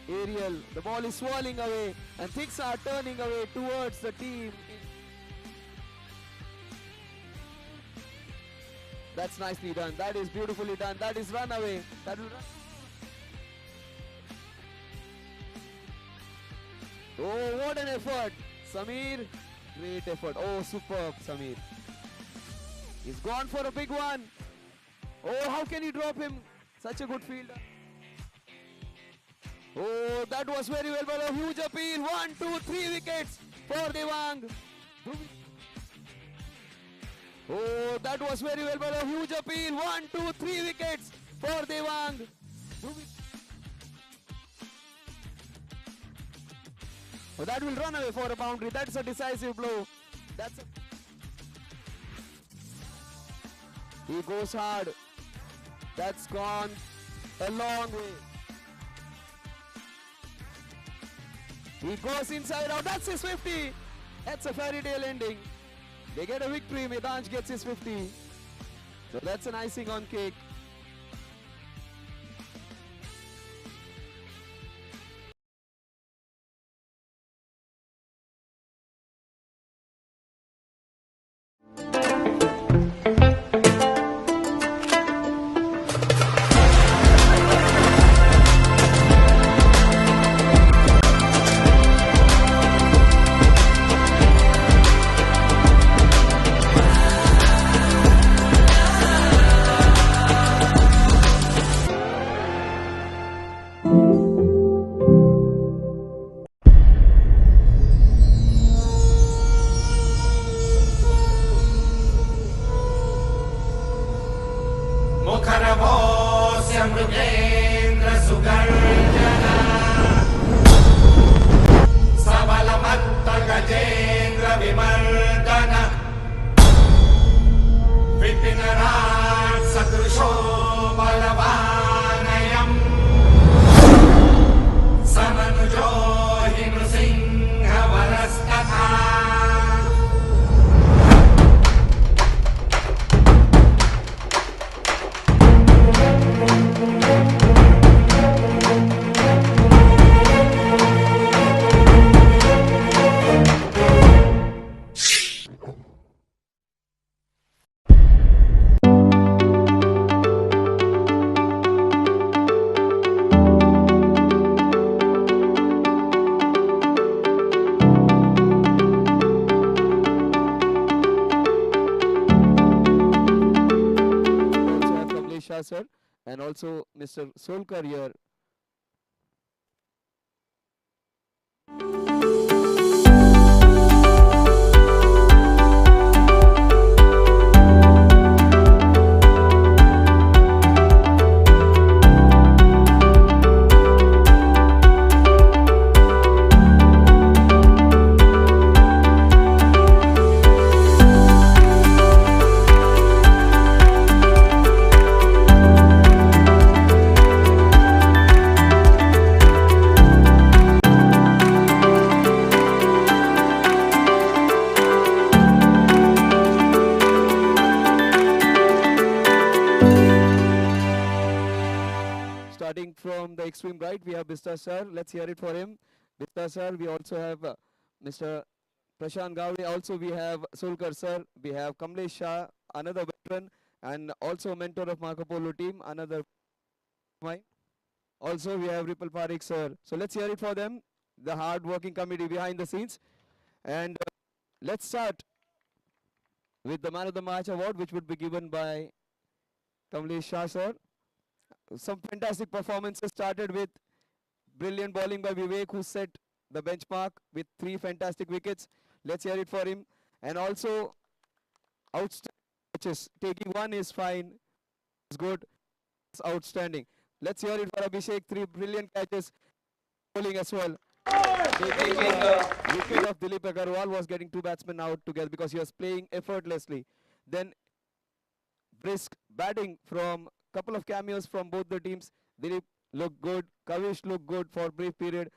Aerial, the ball is swirling away and things are turning away towards the team. That's nicely done. That is beautifully done. That is run away. That will run. Oh, what an effort. Samir, great effort. Oh, superb, Samir. He's gone for a big one. Oh, how can you drop him? Such a good fielder. Oh, that was very well, but a huge appeal. 1, 2, 3 wickets for Devang. Oh, that was very well, but a huge appeal. 1, 2, 3 wickets for Devang. Oh, that will run away for a boundary. That's a decisive blow. That's a... He goes hard. That's gone a long way. He goes inside out. That's his 50. That's a fairy tale ending. They get a victory. Medansh gets his 50. So that's an icing on cake. मुखरवोऽस्य Mrigendra सुगर्जना सबलमत्त Gajendra विमर्दन विपिनराट् सदृशो बलवानयम् समनुजो हि नृसिंहवरस्तथा Also have Kamlesh Shah sir and also Mr. Solkar here. Starting from the extreme right, we have Mr. Sir. Let's hear it for him. Mr. Sir, we also have Mr. Prashant Gowde. Also, we have Solkar Sir. We have Kamlesh Shah, another veteran, and also a mentor of Marco Polo team, another mine. Also, we have Ripple Parik Sir. So let's hear it for them, the hard-working committee behind the scenes. And let's start with the Man of the Match award, which would be given by Kamlesh Shah Sir. Some fantastic performances started with brilliant bowling by Vivek, who set the benchmark with 3 fantastic wickets. Let's hear it for him. And also, outstanding catches. Taking one is fine. It's good. It's outstanding. Let's hear it for Abhishek. 3 brilliant catches. Bowling as well. Taking wicket of Dilip Agarwal was getting 2 batsmen out together because he was playing effortlessly. Then brisk batting from couple of cameos from both the teams. Dilip looked good. Kavish looked good for a brief period.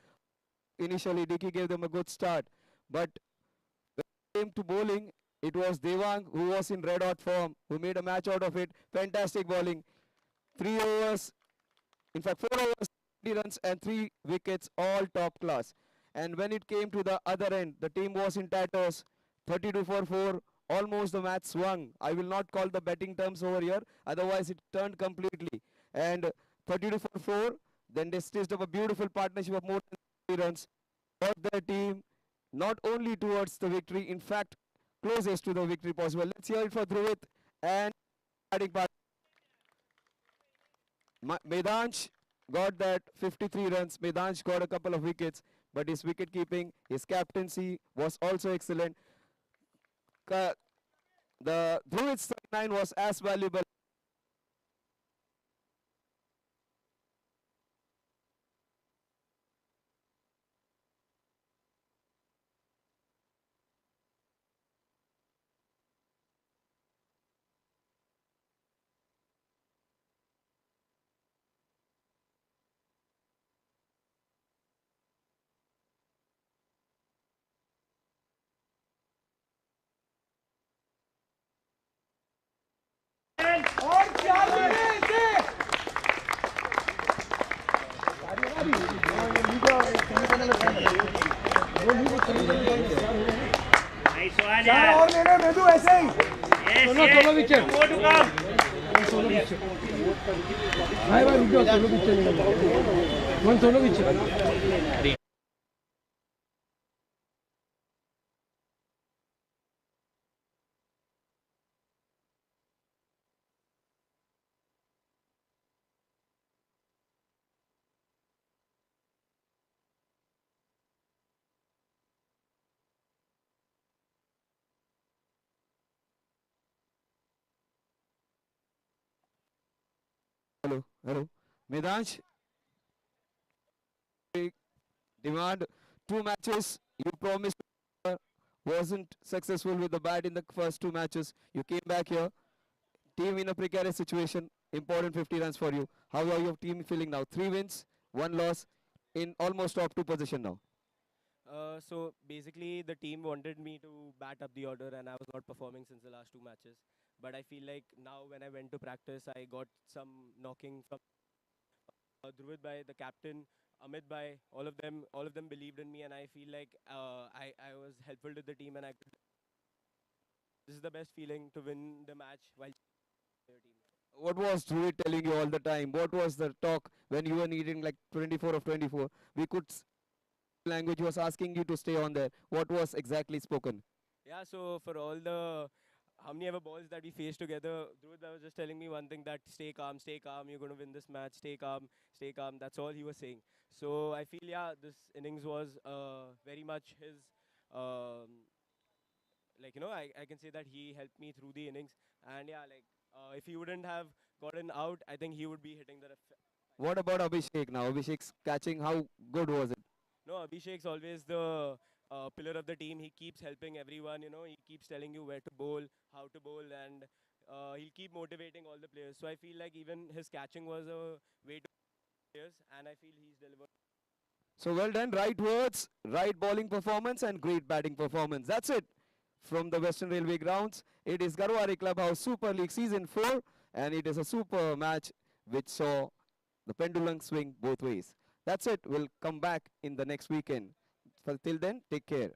Initially, Dicky gave them a good start. But when it came to bowling, it was Devang who was in red hot form, who made a match out of it. Fantastic bowling. 3 overs, in fact 4 overs, 30 runs and 3 wickets, all top class. And when it came to the other end, the team was in tatters. 32 for 4, almost the match swung. I will not call the betting terms over here, otherwise it turned completely. And 32 for 4, then they stitched up a beautiful partnership of more than 30 runs. Brought their team not only towards the victory, in fact, closest to the victory possible. Let's hear it for Dhruvit and batting part. Medansh got that 53 runs. Medansh got a couple of wickets, but his wicket keeping, his captaincy was also excellent. The Dhruvit's 39 was as valuable. Nice one, चार yeah. और ले ले मेदू ऐसे ही Yes, Solo, yes. solo wicket. More to come. Solo wicket. भाई रुक जाओ, solo wicket नहीं लगा. One solo wicket. Hello, hello. Midansh, demand 2 matches. You promised wasn't successful with the bat in the first 2 matches. You came back here. Team in a precarious situation. Important 50 runs for you. How are your team feeling now? 3 wins, 1 loss in almost top 2 position now. So basically, the team wanted me to bat up the order, and I was not performing since the last 2 matches. But I feel like now, when I went to practice, I got some knocking from Dhruvid bhai, the captain, Amit bhai. All of them believed in me, and I feel like I was helpful to the team, and this is the best feeling to win the match while your team. What was Dhruvid telling you all the time? What was the talk when you were needing like 24 of 24? We could language was asking you to stay on there. What was exactly spoken? Yeah, so for all the how many ever balls that we faced together, Dhruv was just telling me one thing, that stay calm, you're going to win this match, stay calm. That's all he was saying. So I feel, yeah, this innings was very much his, like, I can say that he helped me through the innings. And yeah, like, if he wouldn't have gotten out, I think he would be hitting the What about Abhishek now? Abhishek's catching, how good was it? No, Abhishek's always the pillar of the team. He keeps helping everyone. He keeps telling you where to bowl, how to bowl, and he'll keep motivating all the players. So I feel like even his catching was a way to players, and I feel he's delivered. So well done, right words, right bowling performance and great batting performance. That's it from the Western Railway grounds. It is Garware Clubhouse Super League Season 4 and it is a super match which saw the pendulum swing both ways. That's it. We'll come back in the next weekend. Till then, take care.